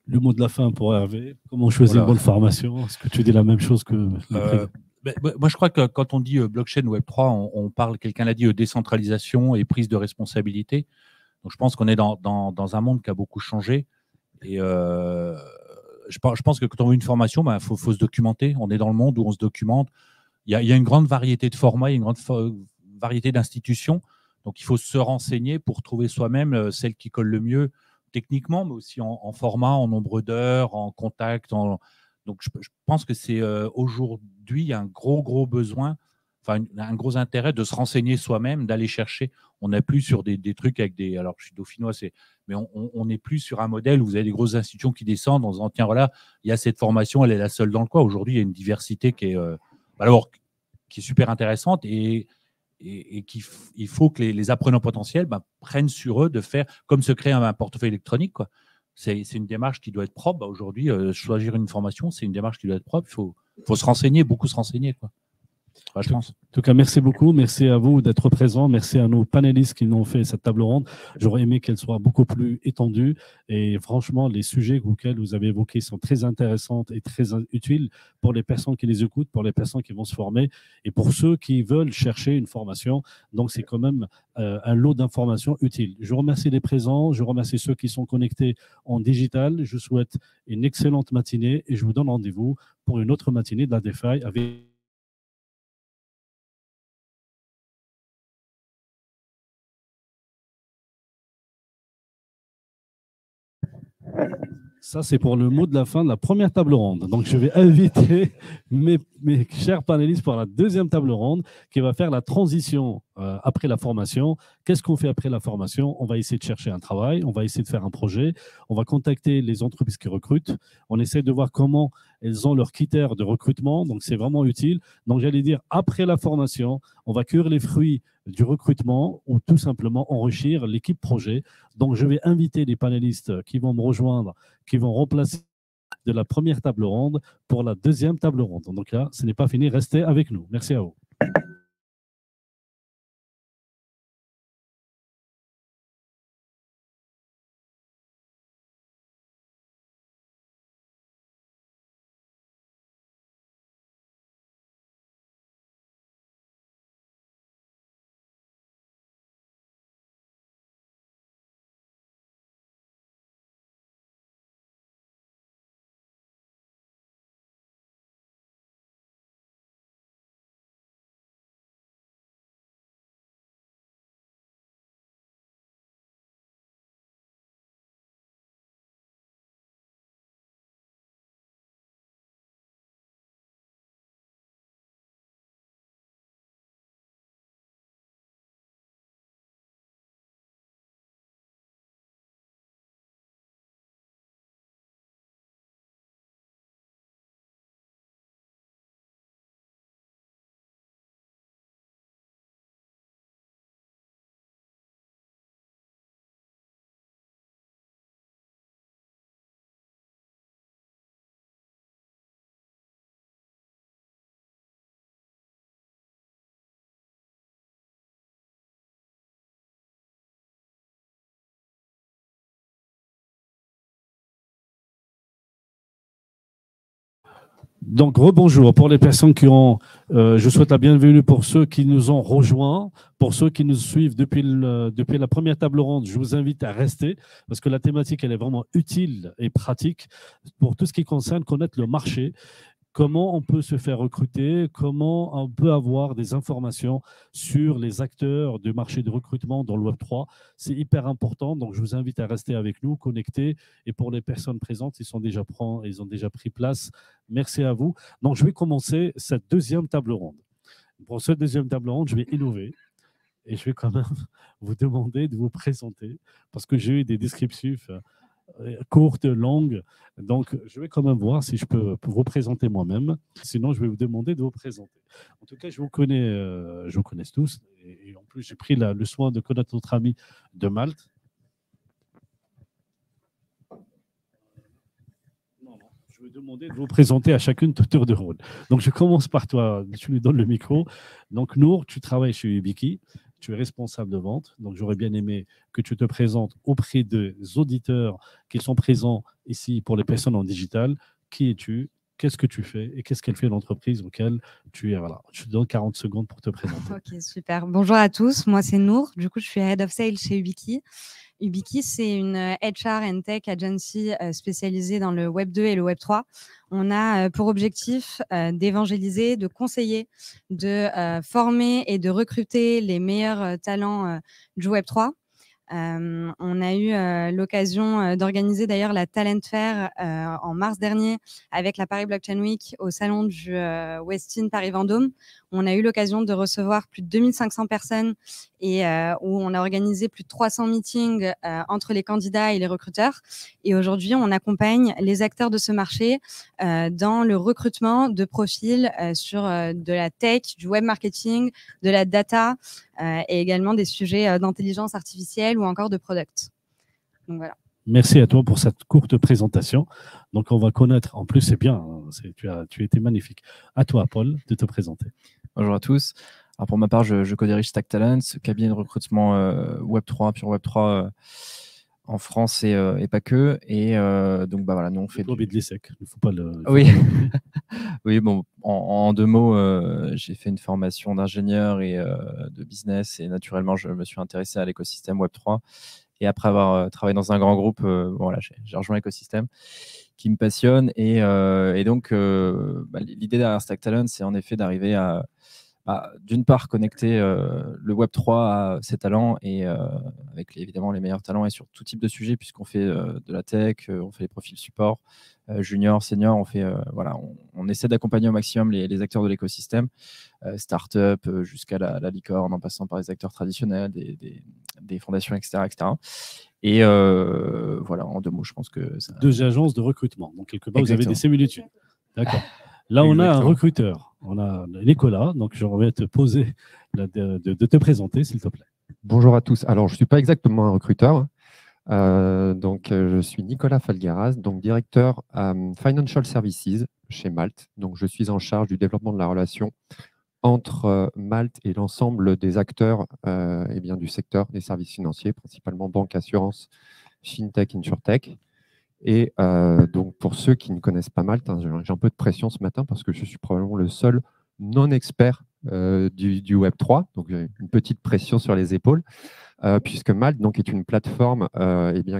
Le mot de la fin pour Hervé. Comment choisir une bonne formation? Est-ce que tu dis la même chose que moi, je crois que quand on dit blockchain Web3, on parle, quelqu'un l'a dit, décentralisation et prise de responsabilité. Donc, je pense qu'on est dans un monde qui a beaucoup changé. Et je pense que quand on veut une formation, faut se documenter. On est dans le monde où on se documente. Il y a une grande variété de formats, il y a une grande variété d'institutions. Donc, il faut se renseigner pour trouver soi-même celle qui colle le mieux techniquement, mais aussi en format, en nombre d'heures, en contact. Donc, je pense que c'est aujourd'hui, il y a un gros besoin, un gros intérêt de se renseigner soi-même, d'aller chercher. On n'est plus sur des trucs avec des… Alors, je suis dauphinois, mais on n'est plus sur un modèle où vous avez des grosses institutions qui descendent en disant, tiens, voilà, il y a cette formation, elle est la seule dans le coin. Aujourd'hui, il y a une diversité qui est super intéressante et qu'il faut que les apprenants potentiels prennent sur eux de faire, comme se créer un portefeuille électronique, quoi. C'est une démarche qui doit être propre. Aujourd'hui, choisir une formation, c'est une démarche qui doit être propre. Il faut se renseigner, beaucoup se renseigner, quoi. Je pense. En tout cas, merci beaucoup. Merci à vous d'être présents. Merci à nos panélistes qui nous ont fait cette table ronde. J'aurais aimé qu'elle soit beaucoup plus étendue. Et franchement, les sujets auxquels vous avez évoqués sont très intéressants et très utiles pour les personnes qui les écoutent, pour les personnes qui vont se former et pour ceux qui veulent chercher une formation. Donc, c'est quand même un lot d'informations utiles. Je remercie les présents. Je remercie ceux qui sont connectés en digital. Je souhaite une excellente matinée et je vous donne rendez-vous pour une autre matinée de la DeFi avec ça, c'est pour le mot de la fin de la première table ronde. Donc, je vais inviter mes chers panélistes pour la deuxième table ronde qui va faire la transition après la formation. Qu'est-ce qu'on fait après la formation? On va essayer de chercher un travail, on va essayer de faire un projet, on va contacter les entreprises qui recrutent, on essaie de voir comment elles ont leurs critères de recrutement. Donc, c'est vraiment utile. Donc, j'allais dire, après la formation, on va cueillir les fruits du recrutement ou tout simplement enrichir l'équipe projet. Donc, je vais inviter les panélistes qui vont me rejoindre, qui vont remplacer de la première table ronde pour la deuxième table ronde. Donc là, ce n'est pas fini. Restez avec nous. Merci à vous. Donc, rebonjour pour les personnes qui ont, je souhaite la bienvenue pour ceux qui nous ont rejoints, pour ceux qui nous suivent depuis la première table ronde. Je vous invite à rester parce que la thématique, elle est vraiment utile et pratique pour tout ce qui concerne connaître le marché. Comment on peut se faire recruter, comment on peut avoir des informations sur les acteurs du marché de recrutement dans le Web3. C'est hyper important, donc je vous invite à rester avec nous, connectés. Et pour les personnes présentes, ils ont déjà pris place. Merci à vous. Donc, je vais commencer cette deuxième table ronde. Pour cette deuxième table ronde, je vais innover. Et je vais quand même vous demander de vous présenter parce que j'ai eu des descriptifs courte, longue. Donc, je vais quand même voir si je peux vous présenter moi-même. Sinon, je vais vous demander de vous présenter. En tout cas, je vous connais tous. Et en plus, j'ai pris le soin de connaître notre ami de Malte. vais demander de vous présenter à chacune ton tour de rôle. Donc, je commence par toi. Tu lui donnes le micro. Donc, Nour, tu travailles chez Ubiki. Tu es responsable de vente. Donc, j'aurais bien aimé que tu te présentes auprès des auditeurs qui sont présents ici pour les personnes en digital. Qui es-tu? Qu'est-ce que tu fais et qu'est-ce qu'elle fait l'entreprise auquel tu es? Voilà, je te donne 40 secondes pour te présenter. Ok, super. Bonjour à tous. Moi, c'est Nour. Du coup, je suis Head of Sales chez Ubiki. Ubiki, c'est une HR and Tech agency spécialisée dans le Web 2 et le Web 3. On a pour objectif d'évangéliser, de conseiller, de former et de recruter les meilleurs talents du Web 3. On a eu l'occasion d'organiser d'ailleurs la Talent Fair en mars dernier avec la Paris Blockchain Week au salon du Westin Paris Vendôme. On a eu l'occasion de recevoir plus de 2500 personnes et où on a organisé plus de 300 meetings entre les candidats et les recruteurs. Et aujourd'hui, on accompagne les acteurs de ce marché dans le recrutement de profils sur de la tech, du web marketing, de la data et également des sujets d'intelligence artificielle ou encore de product. Donc voilà. Merci à toi pour cette courte présentation. Donc, on va connaître, en plus, c'est bien, hein, tu étais magnifique. À toi, Paul, de te présenter. Bonjour à tous. Alors pour ma part, je co-dirige Stack Talents, cabinet de recrutement Web3, pure Web3 en France et pas que. Et donc, bah voilà, nous on fait. Il ne faut pas le. Oui. Oui, bon, en deux mots, j'ai fait une formation d'ingénieur et de business et naturellement, je me suis intéressé à l'écosystème Web3. Et après avoir travaillé dans un grand groupe, voilà, j'ai rejoint l'écosystème qui me passionne. Et donc, l'idée derrière Stack Talents, c'est en effet d'arriver à, d'une part, connecter le Web3 à ses talents et avec évidemment les meilleurs talents et sur tout type de sujet, puisqu'on fait de la tech, on fait les profils support, junior, senior, on fait, voilà, on essaie d'accompagner au maximum les acteurs de l'écosystème, start-up jusqu'à la licorne, en passant par les acteurs traditionnels, des fondations, etc. etc. Et voilà, en deux mots, je pense que ça... Deux agences de recrutement. Donc, quelque part, Exactement. vous avez des similitudes. D'accord. Là, on a un recruteur. On a Nicolas. Donc, je vais te poser de te présenter, s'il te plaît. Bonjour à tous. Alors, je ne suis pas exactement un recruteur. Je suis Nicolas Falgueras, donc directeur Financial Services chez Malte. Donc, je suis en charge du développement de la relation entre Malte et l'ensemble des acteurs du secteur des services financiers, principalement banque, assurance, fintech, insurtech. Et donc, pour ceux qui ne connaissent pas Malte, hein, j'ai un peu de pression ce matin parce que je suis probablement le seul non-expert du Web3. Donc, j'ai une petite pression sur les épaules, puisque Malte donc, est une plateforme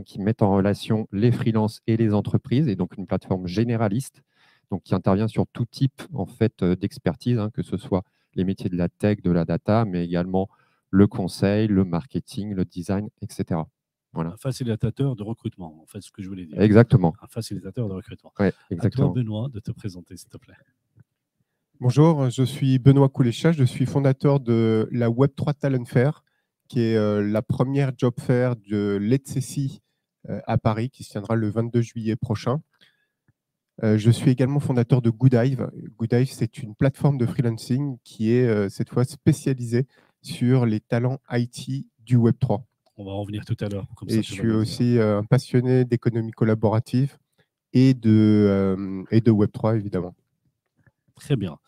qui met en relation les freelances et les entreprises, et donc une plateforme généraliste donc, qui intervient sur tout type en fait, d'expertise, hein, que ce soit les métiers de la tech, de la data, mais également le conseil, le marketing, le design, etc. Voilà. Un facilitateur de recrutement, en fait, ce que je voulais dire. Exactement. Un facilitateur de recrutement. Ouais, exactement. À toi, Benoît, de te présenter, s'il te plaît. Bonjour, je suis Benoît Koulécha, je suis fondateur de la Web3 Talent Fair, qui est la première job fair de l'ETSECI à Paris, qui se tiendra le 22 juillet prochain. Je suis également fondateur de Goodive. Goodive, c'est une plateforme de freelancing qui est cette fois spécialisée sur les talents IT du Web3. On va en revenir tout à l'heure. Et je suis aussi un passionné d'économie collaborative et de Web3, évidemment. Très bien.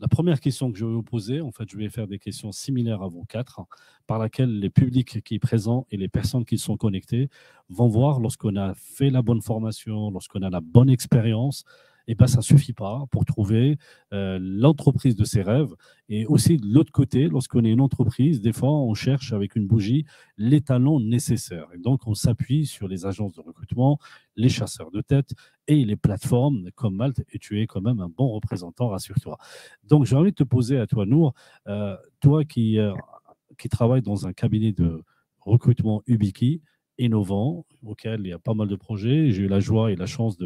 La première question que je vais vous poser, en fait, je vais faire des questions similaires à vous quatre, par laquelle les publics qui sont présents et les personnes qui sont connectées vont voir lorsqu'on a fait la bonne formation, lorsqu'on a la bonne expérience, et ben, ça ne suffit pas pour trouver l'entreprise de ses rêves. Et aussi, de l'autre côté, lorsqu'on est une entreprise, des fois, on cherche avec une bougie les talents nécessaires. Et donc, on s'appuie sur les agences de recrutement, les chasseurs de tête et les plateformes comme Malte. Et tu es quand même un bon représentant, rassure-toi. Donc, j'ai envie de te poser à toi, Nour, toi qui travailles dans un cabinet de recrutement Ubiki, innovant, auquel il y a pas mal de projets. J'ai eu la joie et la chance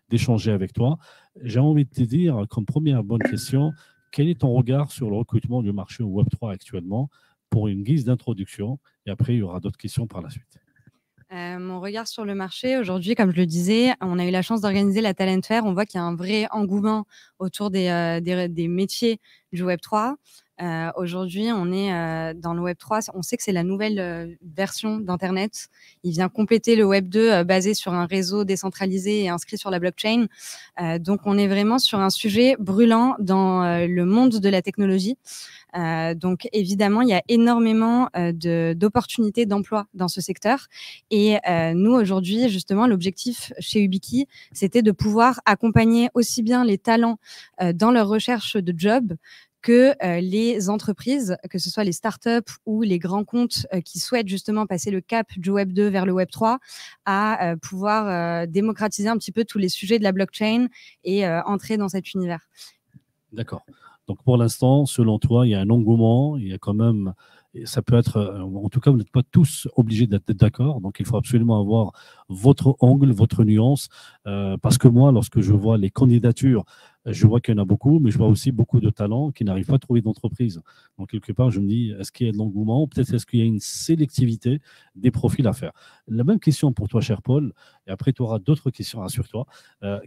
d'échanger avec toi. J'ai envie de te dire, comme première bonne question, quel est ton regard sur le recrutement du marché au Web3 actuellement pour une guise d'introduction? Et après, il y aura d'autres questions par la suite. Mon regard sur le marché, aujourd'hui, comme je le disais, on a eu la chance d'organiser la Talent Fair. On voit qu'il y a un vrai engouement autour des métiers du Web3. Aujourd'hui, on est dans le Web3. On sait que c'est la nouvelle version d'Internet. Il vient compléter le Web2 basé sur un réseau décentralisé et inscrit sur la blockchain. Donc, on est vraiment sur un sujet brûlant dans le monde de la technologie. Donc, évidemment, il y a énormément d'opportunités d'emploi dans ce secteur. Et nous, aujourd'hui, justement, l'objectif chez Ubiki, c'était de pouvoir accompagner aussi bien les talents dans leur recherche de job que les entreprises, que ce soit les startups ou les grands comptes qui souhaitent justement passer le cap du Web 2 vers le Web 3, à pouvoir démocratiser un petit peu tous les sujets de la blockchain et entrer dans cet univers. D'accord. Donc pour l'instant, selon toi, il y a un engouement, il y a quand même, ça peut être, en tout cas, vous n'êtes pas tous obligés d'être d'accord, donc il faut absolument avoir votre angle, votre nuance, parce que moi, lorsque je vois les candidatures, je vois qu'il y en a beaucoup, mais je vois aussi beaucoup de talents qui n'arrivent pas à trouver d'entreprise. Donc, quelque part, je me dis, est-ce qu'il y a de l'engouement? Peut-être est-ce qu'il y a une sélectivité des profils à faire? La même question pour toi, cher Paul, et après, tu auras d'autres questions, rassure-toi.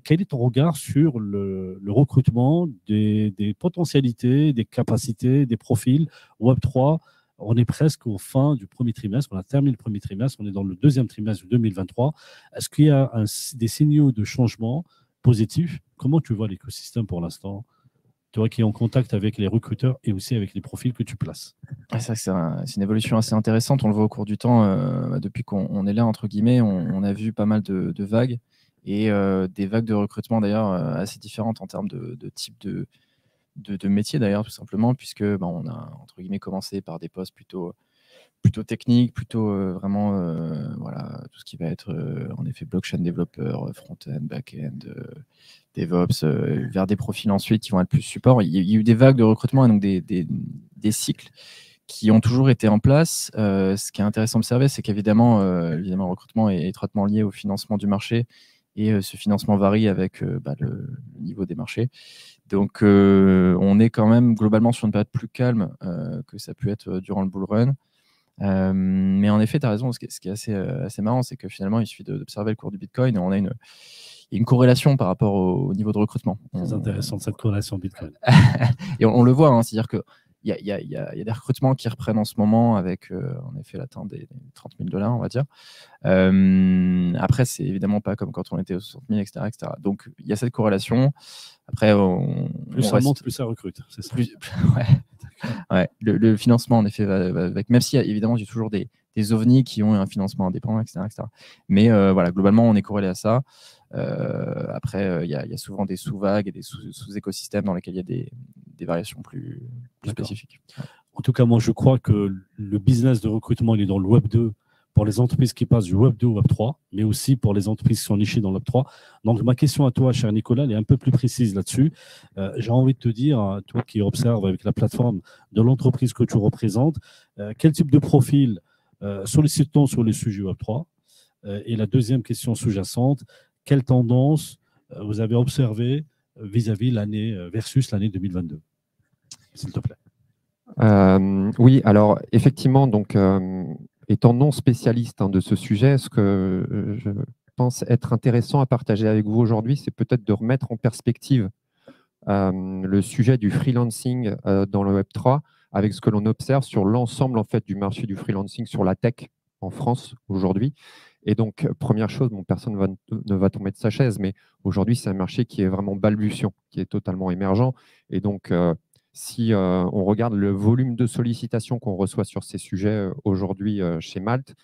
Quel est ton regard sur le recrutement des potentialités, des capacités, des profils Web3? On est presque au fin du premier trimestre, on a terminé le premier trimestre, on est dans le deuxième trimestre de 2023. Est-ce qu'il y a des signaux de changement positif? Comment tu vois l'écosystème pour l'instant? Toi qui es en contact avec les recruteurs et aussi avec les profils que tu places. C'est une évolution assez intéressante. On le voit au cours du temps. Depuis qu'on est là, entre guillemets, on a vu pas mal de vagues et des vagues de recrutement d'ailleurs assez différentes en termes de type de métier d'ailleurs, tout simplement, puisque on a entre guillemets commencé par des postes plutôt technique, plutôt vraiment voilà, tout ce qui va être en effet blockchain développeur, front-end, back-end, DevOps, vers des profils ensuite qui vont être plus support. Il y a eu des vagues de recrutement et donc des cycles qui ont toujours été en place. Ce qui est intéressant d'observer, c'est qu'évidemment, évidemment, le recrutement est étroitement lié au financement du marché et ce financement varie avec le niveau des marchés. Donc, on est quand même globalement sur une période plus calme que ça a pu être durant le bull run. Mais en effet, tu as raison, ce qui est assez marrant, c'est que finalement, il suffit d'observer le cours du Bitcoin et on a une corrélation par rapport au niveau de recrutement. C'est intéressant, cette corrélation Bitcoin. Et on le voit, hein, c'est-à-dire qu'il y a des recrutements qui reprennent en ce moment avec, en effet, l'atteinte des 30 000 $, on va dire. Après, c'est évidemment pas comme quand on était aux 60 000, etc., etc. Donc, il y a cette corrélation. Après, plus ça monte, plus ça recrute. C'est ça. Ouais, le financement, en effet, va avec, même si évidemment, il y a toujours des ovnis qui ont un financement indépendant, etc. etc. Mais voilà, globalement, on est corrélé à ça. Après, il y a souvent des sous-vagues et des sous-écosystèmes dans lesquels il y a des variations plus spécifiques. En tout cas, moi, je crois que le business de recrutement, il est dans le Web 2 pour les entreprises qui passent du Web 2 au Web 3, mais aussi pour les entreprises qui sont nichées dans le Web 3. Donc, ma question à toi, cher Nicolas, elle est un peu plus précise là-dessus. J'ai envie de te dire, toi qui observes avec la plateforme de l'entreprise que tu représentes, quel type de profil sollicite-t-on sur les sujets Web 3? Et la deuxième question sous-jacente, quelle tendance vous avez observée vis-à-vis versus l'année 2022, s'il te plaît? Oui, alors effectivement, donc, étant non spécialiste de ce sujet, ce que je pense être intéressant à partager avec vous aujourd'hui, c'est peut-être de remettre en perspective le sujet du freelancing dans le Web3 avec ce que l'on observe sur l'ensemble en fait, du marché du freelancing sur la tech en France aujourd'hui. Et donc, première chose, personne ne va tomber de sa chaise, mais aujourd'hui, c'est un marché qui est vraiment balbutiant, qui est totalement émergent. Et donc, si on regarde le volume de sollicitations qu'on reçoit sur ces sujets aujourd'hui chez Malte,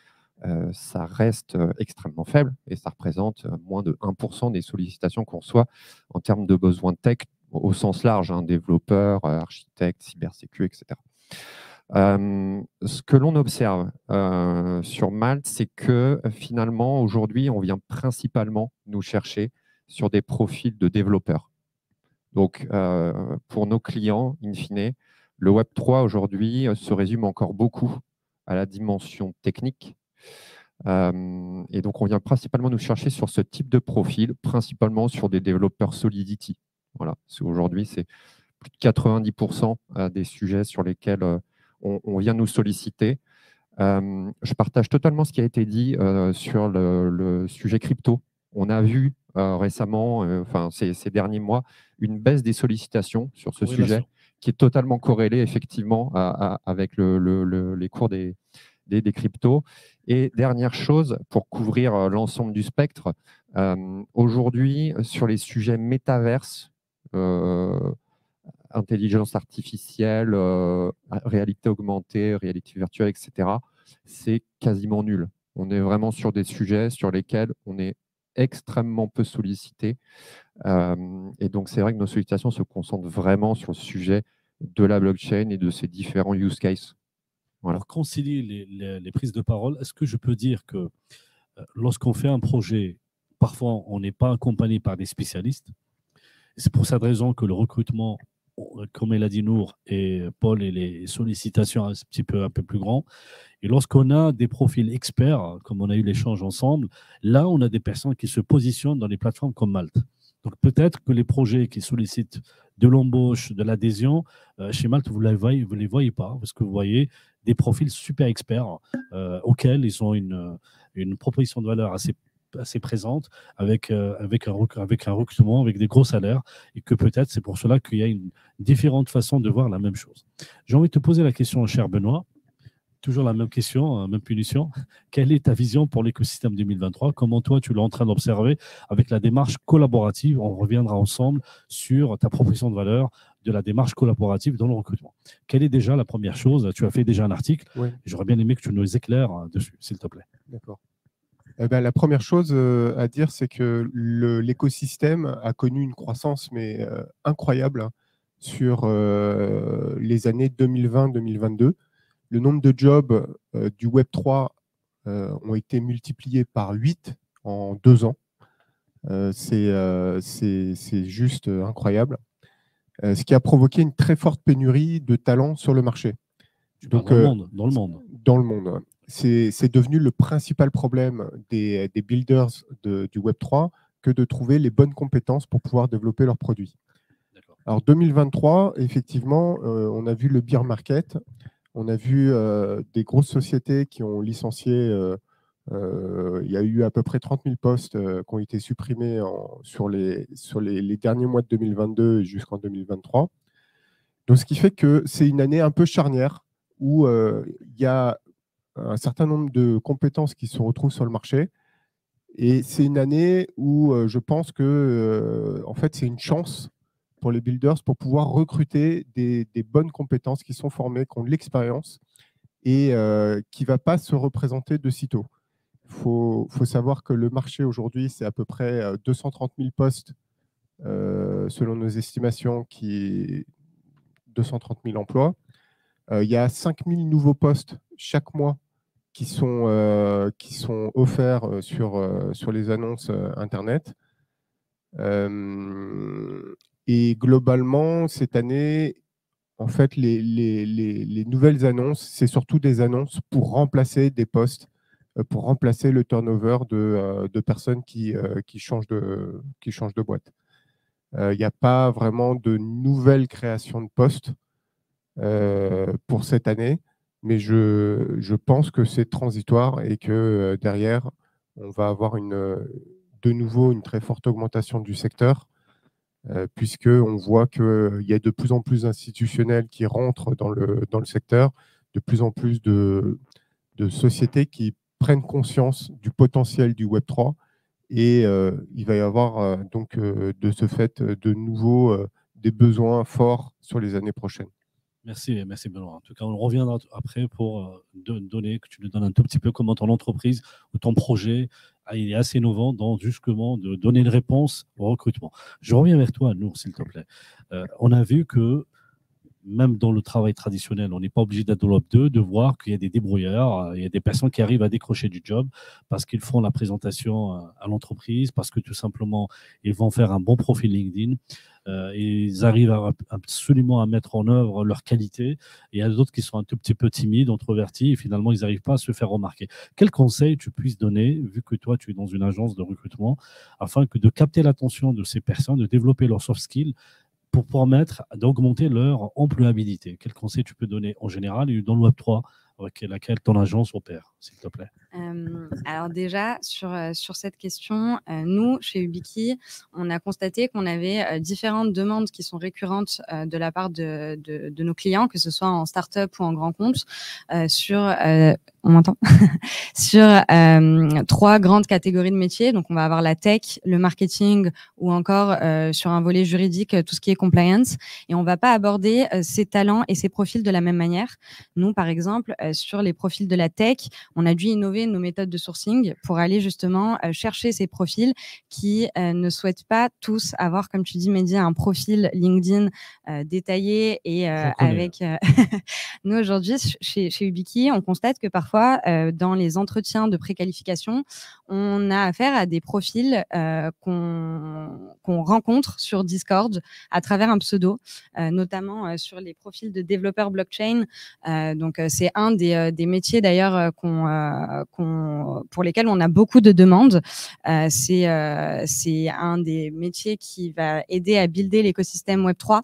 ça reste extrêmement faible et ça représente moins de 1% des sollicitations qu'on reçoit en termes de besoins de tech au sens large, développeurs, architectes, cybersécu, etc. Ce que l'on observe sur Malte, c'est que finalement, aujourd'hui, on vient principalement nous chercher sur des profils de développeurs. Donc, pour nos clients, in fine, le Web3 aujourd'hui se résume encore beaucoup à la dimension technique. Et donc, on vient principalement nous chercher sur ce type de profil, principalement sur des développeurs Solidity. Voilà. Aujourd'hui, c'est plus de 90% des sujets sur lesquels on vient nous solliciter. Je partage totalement ce qui a été dit sur le sujet crypto. On a vu récemment, ces derniers mois, une baisse des sollicitations sur ce sujet qui est totalement corrélé effectivement avec les cours des cryptos. Et dernière chose, pour couvrir l'ensemble du spectre, aujourd'hui, sur les sujets métaverse, intelligence artificielle, réalité augmentée, réalité virtuelle, etc., c'est quasiment nul. On est vraiment sur des sujets sur lesquels on est extrêmement peu sollicité. Et donc, c'est vrai que nos sollicitations se concentrent vraiment sur le sujet de la blockchain et de ses différents use cases. Voilà. Pour concilier les prises de parole, est-ce que je peux dire que lorsqu'on fait un projet, parfois on n'est pas accompagné par des spécialistes? C'est pour cette raison que le recrutement, comme l'a dit Nour et Paul, et les sollicitations un peu plus grands. Et lorsqu'on a des profils experts, comme on a eu l'échange ensemble, là, on a des personnes qui se positionnent dans les plateformes comme Malte. Donc peut-être que les projets qui sollicitent de l'embauche, de l'adhésion, chez Malte, vous ne les voyez pas, parce que vous voyez des profils super experts auxquels ils ont une proposition de valeur assez présente, avec un recrutement, avec des gros salaires, et que peut-être c'est pour cela qu'il y a une différente façon de voir la même chose. J'ai envie de te poser la question, cher Benoît, toujours la même question, même punition. Quelle est ta vision pour l'écosystème 2023? Comment toi, tu l'es en train d'observer avec la démarche collaborative? On reviendra ensemble sur ta proposition de valeur de la démarche collaborative dans le recrutement. Quelle est déjà la première chose? Tu as fait déjà un article. Oui. J'aurais bien aimé que tu nous éclaires dessus, s'il te plaît. D'accord. La première chose à dire, c'est que l'écosystème a connu une croissance incroyable sur les années 2020-2022. Le nombre de jobs du Web3 ont été multipliés par 8 en 2 ans. C'est juste incroyable. Ce qui a provoqué une très forte pénurie de talents sur le marché. Donc, dans le monde. Dans le monde. C'est devenu le principal problème des builders du Web3 que de trouver les bonnes compétences pour pouvoir développer leurs produits. Alors 2023, effectivement, on a vu le bear market, on a vu des grosses sociétés qui ont licencié, il y a eu à peu près 30 000 postes qui ont été supprimés sur les derniers mois de 2022 jusqu'en 2023. Donc, ce qui fait que c'est une année un peu charnière où il y a un certain nombre de compétences qui se retrouvent sur le marché. Et c'est une année où je pense que en fait, c'est une chance pour les builders pour pouvoir recruter des bonnes compétences qui sont formées, qui ont de l'expérience et qui ne va pas se représenter de sitôt. Il faut savoir que le marché aujourd'hui, c'est à peu près 230 000 postes selon nos estimations, 230 000 emplois. Il y a 5 000 nouveaux postes chaque mois qui sont offerts sur les annonces Internet. Et globalement, cette année, en fait, les nouvelles annonces, c'est surtout des annonces pour remplacer des postes, pour remplacer le turnover de personnes qui changent de boîte. Il n'y a pas vraiment de nouvelles créations de postes pour cette année. Mais je pense que c'est transitoire et que derrière, on va avoir de nouveau une très forte augmentation du secteur, puisqu'on voit qu'il y a de plus en plus d'institutionnels qui rentrent dans le secteur, de plus en plus de sociétés qui prennent conscience du potentiel du Web3. Et il va y avoir donc de ce fait de nouveau des besoins forts sur les années prochaines. Merci Benoît. En tout cas, on reviendra après pour que tu nous donnes un tout petit peu comment ton entreprise ou ton projet il est assez innovant dans justement de donner une réponse au recrutement. Je reviens vers toi, Nour, s'il te plaît. On a vu que même dans le travail traditionnel, on n'est pas obligé d'être dans l'Op 2, de voir qu'il y a des débrouillards, il y a des personnes qui arrivent à décrocher du job parce qu'ils font la présentation à l'entreprise, parce que tout simplement, ils vont faire un bon profil LinkedIn. Ils arrivent absolument à mettre en œuvre leur qualité. Et il y a d'autres qui sont un tout petit peu timides, introvertis, et finalement, ils n'arrivent pas à se faire remarquer. Quel conseil tu puisses donner, vu que toi, tu es dans une agence de recrutement, afin de capter l'attention de ces personnes, de développer leurs soft skills, pour permettre d'augmenter leur employabilité? Quel conseil tu peux donner en général et dans le Web3 avec laquelle ton agence opère? s'il te plaît. Alors déjà, sur cette question, nous, chez Ubiki, on a constaté qu'on avait différentes demandes qui sont récurrentes de la part de nos clients, que ce soit en start-up ou en grand compte, sur on m'entend sur 3 grandes catégories de métiers. Donc, on va avoir la tech, le marketing ou encore sur un volet juridique, tout ce qui est compliance. Et on ne va pas aborder ces talents et ces profils de la même manière. Nous, par exemple, sur les profils de la tech, on a dû innover nos méthodes de sourcing pour aller justement chercher ces profils qui ne souhaitent pas tous avoir, comme tu dis, Mehdi, un profil LinkedIn détaillé et avec... Nous, aujourd'hui, chez Ubiki, on constate que parfois, dans les entretiens de préqualification, on a affaire à des profils qu'on rencontre sur Discord à travers un pseudo, notamment sur les profils de développeurs blockchain. Donc, c'est un des métiers d'ailleurs pour lesquels on a beaucoup de demandes. C'est un des métiers qui va aider à builder l'écosystème Web3.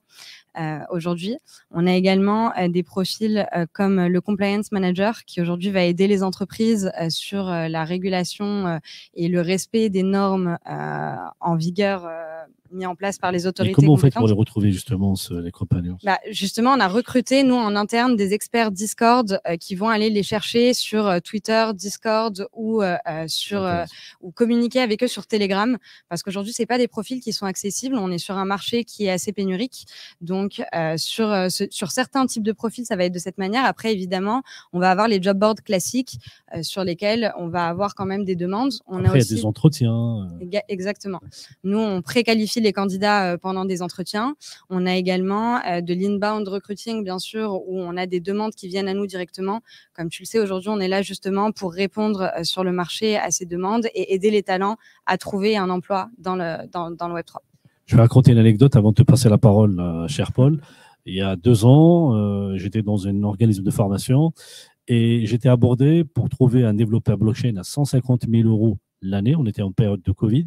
Aujourd'hui, on a également des profils comme le compliance manager qui aujourd'hui va aider les entreprises sur la régulation et le respect des normes en vigueur mis en place par les autorités. Et comment on fait pour les retrouver justement, les compagnons? Justement, on a recruté, nous, en interne, des experts Discord qui vont aller les chercher sur Twitter, Discord ou ou communiquer avec eux sur Telegram, parce qu'aujourd'hui, c'est pas des profils qui sont accessibles. On est sur un marché qui est assez pénurique. Donc, sur certains types de profils, ça va être de cette manière. Après, évidemment, on va avoir les job boards classiques sur lesquels on va avoir quand même des demandes. Après, il y a des entretiens. Exactement. Nous, on préqualifie les candidats pendant des entretiens. On a également de l'inbound recruiting, bien sûr, où on a des demandes qui viennent à nous directement. Comme tu le sais, aujourd'hui, on est là justement pour répondre sur le marché à ces demandes et aider les talents à trouver un emploi dans le Web3. Je vais raconter une anecdote avant de te passer la parole, cher Paul. Il y a 2 ans, j'étais dans un organisme de formation et j'étais abordé pour trouver un développeur blockchain à 150 000 € l'année. On était en période de Covid,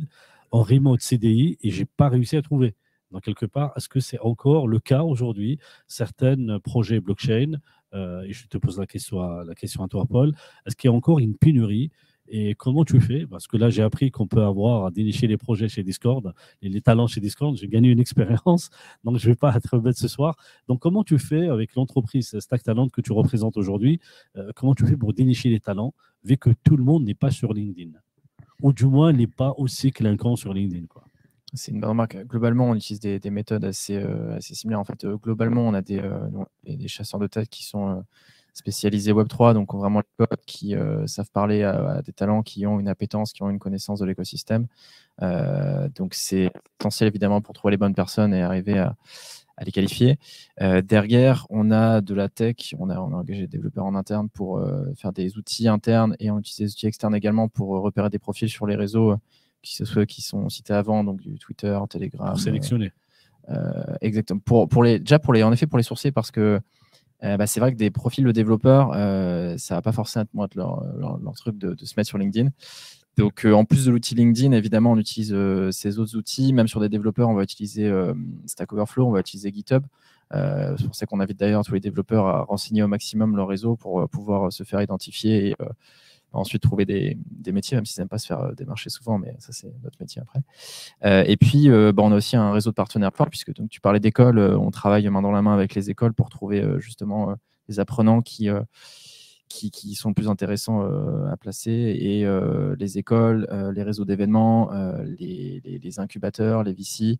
en remote CDI, et je n'ai pas réussi à trouver. Donc, quelque part, est-ce que c'est encore le cas aujourd'hui? Certains projets blockchain, et je te pose la question à toi, Paul, est-ce qu'il y a encore une pénurie? Et comment tu fais? Parce que là, j'ai appris qu'on peut avoir à dénicher les projets chez Discord, et les talents chez Discord. J'ai gagné une expérience, donc je ne vais pas être bête ce soir. Donc, comment tu fais avec l'entreprise Stack Talent que tu représentes aujourd'hui? Comment tu fais pour dénicher les talents, vu que tout le monde n'est pas sur LinkedIn? Ou du moins, n'est pas aussi clinquant sur LinkedIn, quoi. C'est une bonne remarque. Globalement, on utilise des méthodes assez similaires. En fait, globalement, on a des chasseurs de tête qui sont spécialisés Web3, donc ont vraiment les codes qui savent parler à des talents qui ont une appétence, qui ont une connaissance de l'écosystème. Donc, c'est essentiel, évidemment, pour trouver les bonnes personnes et arriver à les qualifier. Derrière, on a de la tech, on a engagé des développeurs en interne pour faire des outils internes, et on utilise des outils externes également pour repérer des profils sur les réseaux qui sont cités avant, donc du Twitter, Telegram. Pour sélectionner. Exactement. En effet, pour les sourcer, parce que c'est vrai que des profils de développeurs, ça va pas forcément être leur truc de se mettre sur LinkedIn. Donc, en plus de l'outil LinkedIn, évidemment, on utilise ces autres outils. Même sur des développeurs, on va utiliser Stack Overflow, on va utiliser GitHub. C'est pour ça qu'on invite d'ailleurs tous les développeurs à renseigner au maximum leur réseau pour pouvoir se faire identifier et ensuite trouver des métiers, même s'ils n'aiment pas se faire démarcher souvent, mais ça, c'est notre métier après. Et puis, on a aussi un réseau de partenaires forts, puisque donc, tu parlais d'écoles, on travaille main dans la main avec les écoles pour trouver justement les apprenants qui sont plus intéressants à placer, et les écoles, les réseaux d'événements, les incubateurs, les VC,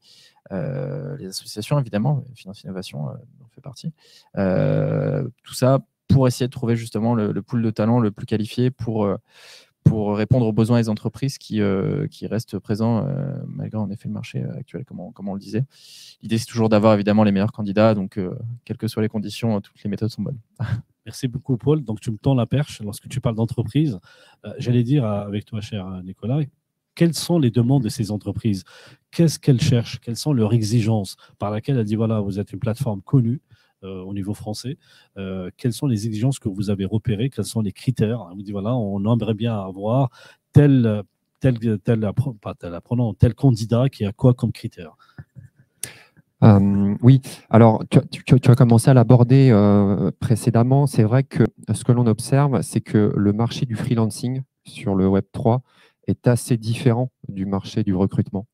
les associations, évidemment, Finance Innovation en fait partie. Tout ça pour essayer de trouver justement le pool de talents le plus qualifié pour répondre aux besoins des entreprises qui restent présents malgré en effet le marché actuel, comme on le disait. L'idée, c'est toujours d'avoir évidemment les meilleurs candidats, donc quelles que soient les conditions, toutes les méthodes sont bonnes. Merci beaucoup, Paul. Donc, tu me tends la perche lorsque tu parles d'entreprise. J'allais dire avec toi, cher Nicolas, quelles sont les demandes de ces entreprises? Qu'est-ce qu'elles cherchent? Quelles sont leurs exigences par laquelle elles disent, voilà, vous êtes une plateforme connue au niveau français. Quelles sont les exigences que vous avez repérées? Quels sont les critères? On vous dit, voilà, on aimerait bien avoir tel candidat qui a quoi comme critère? Oui, alors tu as commencé à l'aborder précédemment. C'est vrai que ce que l'on observe, c'est que le marché du freelancing sur le Web3 est assez différent du marché du recrutement.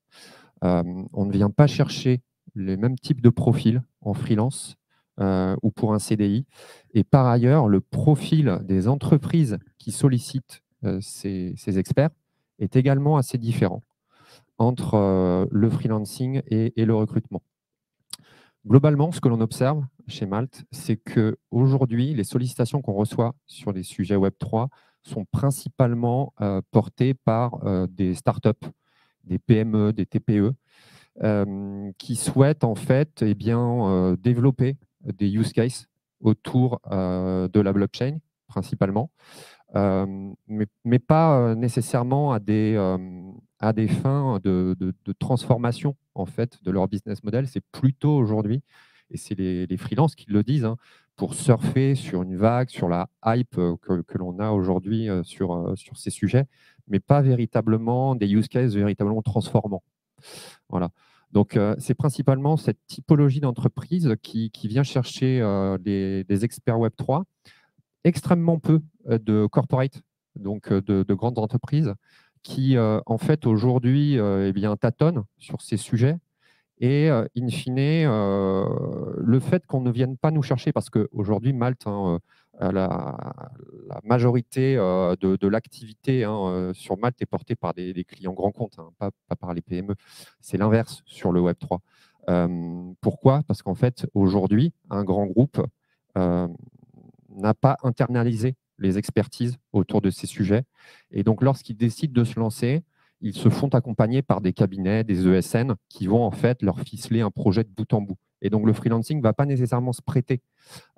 On ne vient pas chercher les mêmes types de profils en freelance ou pour un CDI. Et par ailleurs, le profil des entreprises qui sollicitent ces experts est également assez différent entre le freelancing et le recrutement. Globalement, ce que l'on observe chez Malte, c'est qu'aujourd'hui, les sollicitations qu'on reçoit sur les sujets Web3 sont principalement portées par des startups, des PME, des TPE, qui souhaitent en fait développer des use cases autour de la blockchain, principalement, mais pas nécessairement à des fins de transformation en fait, de leur business model. C'est plutôt aujourd'hui, et c'est les freelances qui le disent, hein, pour surfer sur une vague, sur la hype que l'on a aujourd'hui sur ces sujets, mais pas véritablement des use cases véritablement transformants. Voilà. Donc, c'est principalement cette typologie d'entreprise qui vient chercher des experts Web3, extrêmement peu de corporate, donc de grandes entreprises, qui, en fait, aujourd'hui, tâtonnent sur ces sujets. Et, in fine, le fait qu'on ne vienne pas nous chercher, parce qu'aujourd'hui, Malte, hein, la majorité de l'activité sur Malte est portée par des clients grands comptes, hein, pas par les PME. C'est l'inverse sur le Web3. Pourquoi? Parce qu'en fait, aujourd'hui, un grand groupe n'a pas internalisé les expertises autour de ces sujets. Et donc, lorsqu'ils décident de se lancer, ils se font accompagner par des cabinets, des ESN qui vont en fait leur ficeler un projet de bout en bout. Et donc, le freelancing ne va pas nécessairement se prêter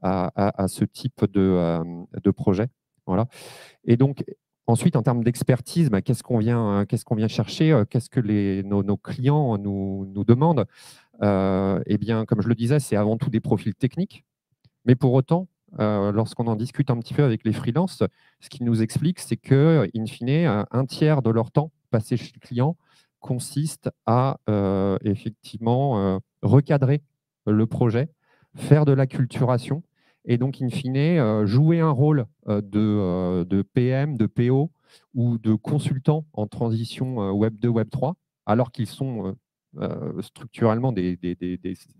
à ce type de projet. Voilà. Et donc, ensuite, en termes d'expertise, qu'est-ce qu'on vient chercher? Qu'est-ce que nos clients nous demandent? Eh bien, comme je le disais, c'est avant tout des profils techniques. Mais pour autant, lorsqu'on en discute un petit peu avec les freelances, ce qu'ils nous expliquent, c'est que, in fine, un tiers de leur temps passé chez le client consiste à effectivement recadrer le projet, faire de l'acculturation et donc, in fine, jouer un rôle de PM, de PO ou de consultant en transition Web 2, Web 3, alors qu'ils sont structurellement des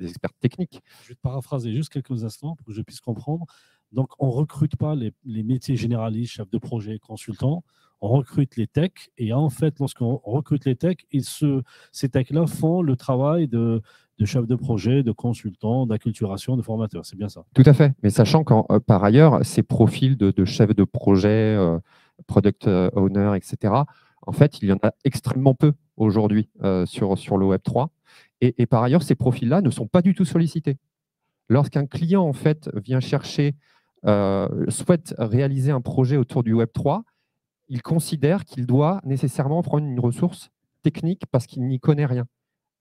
experts techniques. Je vais te paraphraser juste quelques instants pour que je puisse comprendre. Donc, on ne recrute pas les métiers généralistes, chefs de projet, consultants. On recrute les techs. Et en fait, lorsqu'on recrute les techs, ces techs-là font le travail de chef de projet, de consultant, d'acculturation, de formateur. C'est bien ça? Tout à fait. Mais sachant qu'en par ailleurs, ces profils de chef de projet, product owner, etc., en fait, il y en a extrêmement peu aujourd'hui sur le Web3. Et par ailleurs, ces profils-là ne sont pas du tout sollicités. Lorsqu'un client en fait, vient chercher, souhaite réaliser un projet autour du Web3, il considère qu'il doit nécessairement prendre une ressource technique parce qu'il n'y connaît rien.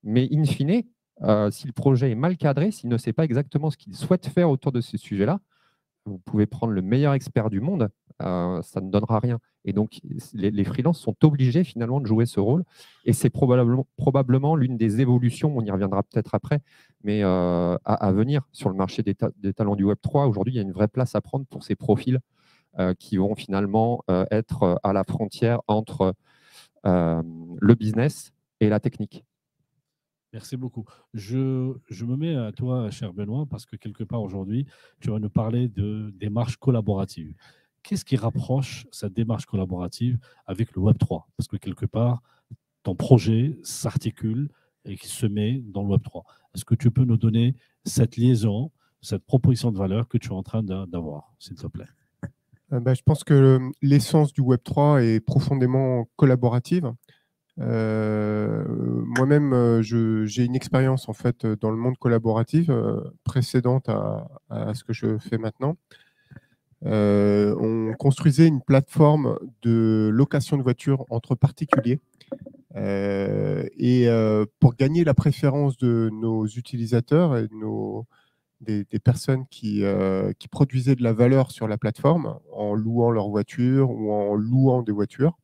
Mais in fine, si le projet est mal cadré, s'il ne sait pas exactement ce qu'il souhaite faire autour de ces sujets-là, vous pouvez prendre le meilleur expert du monde, ça ne donnera rien. Et donc, les freelances sont obligés finalement de jouer ce rôle. Et c'est probablement l'une des évolutions, on y reviendra peut-être après, mais à venir sur le marché des talents du Web3. Aujourd'hui, il y a une vraie place à prendre pour ces profils qui vont finalement être à la frontière entre le business et la technique. Merci beaucoup. Je me mets à toi, cher Benoît, parce que quelque part aujourd'hui, tu vas nous parler de démarche collaborative. Qu'est-ce qui rapproche cette démarche collaborative avec le Web3? Parce que quelque part, ton projet s'articule et qui se met dans le Web3. Est-ce que tu peux nous donner cette liaison, cette proposition de valeur que tu es en train d'avoir, s'il te plaît? Je pense que l'essence du Web3 est profondément collaborative. Moi-même, j'ai une expérience en fait dans le monde collaboratif précédente à ce que je fais maintenant. On construisait une plateforme de location de voitures entre particuliers. Pour gagner la préférence de nos utilisateurs et des personnes qui produisaient de la valeur sur la plateforme en louant leurs voitures ou en louant des voitures,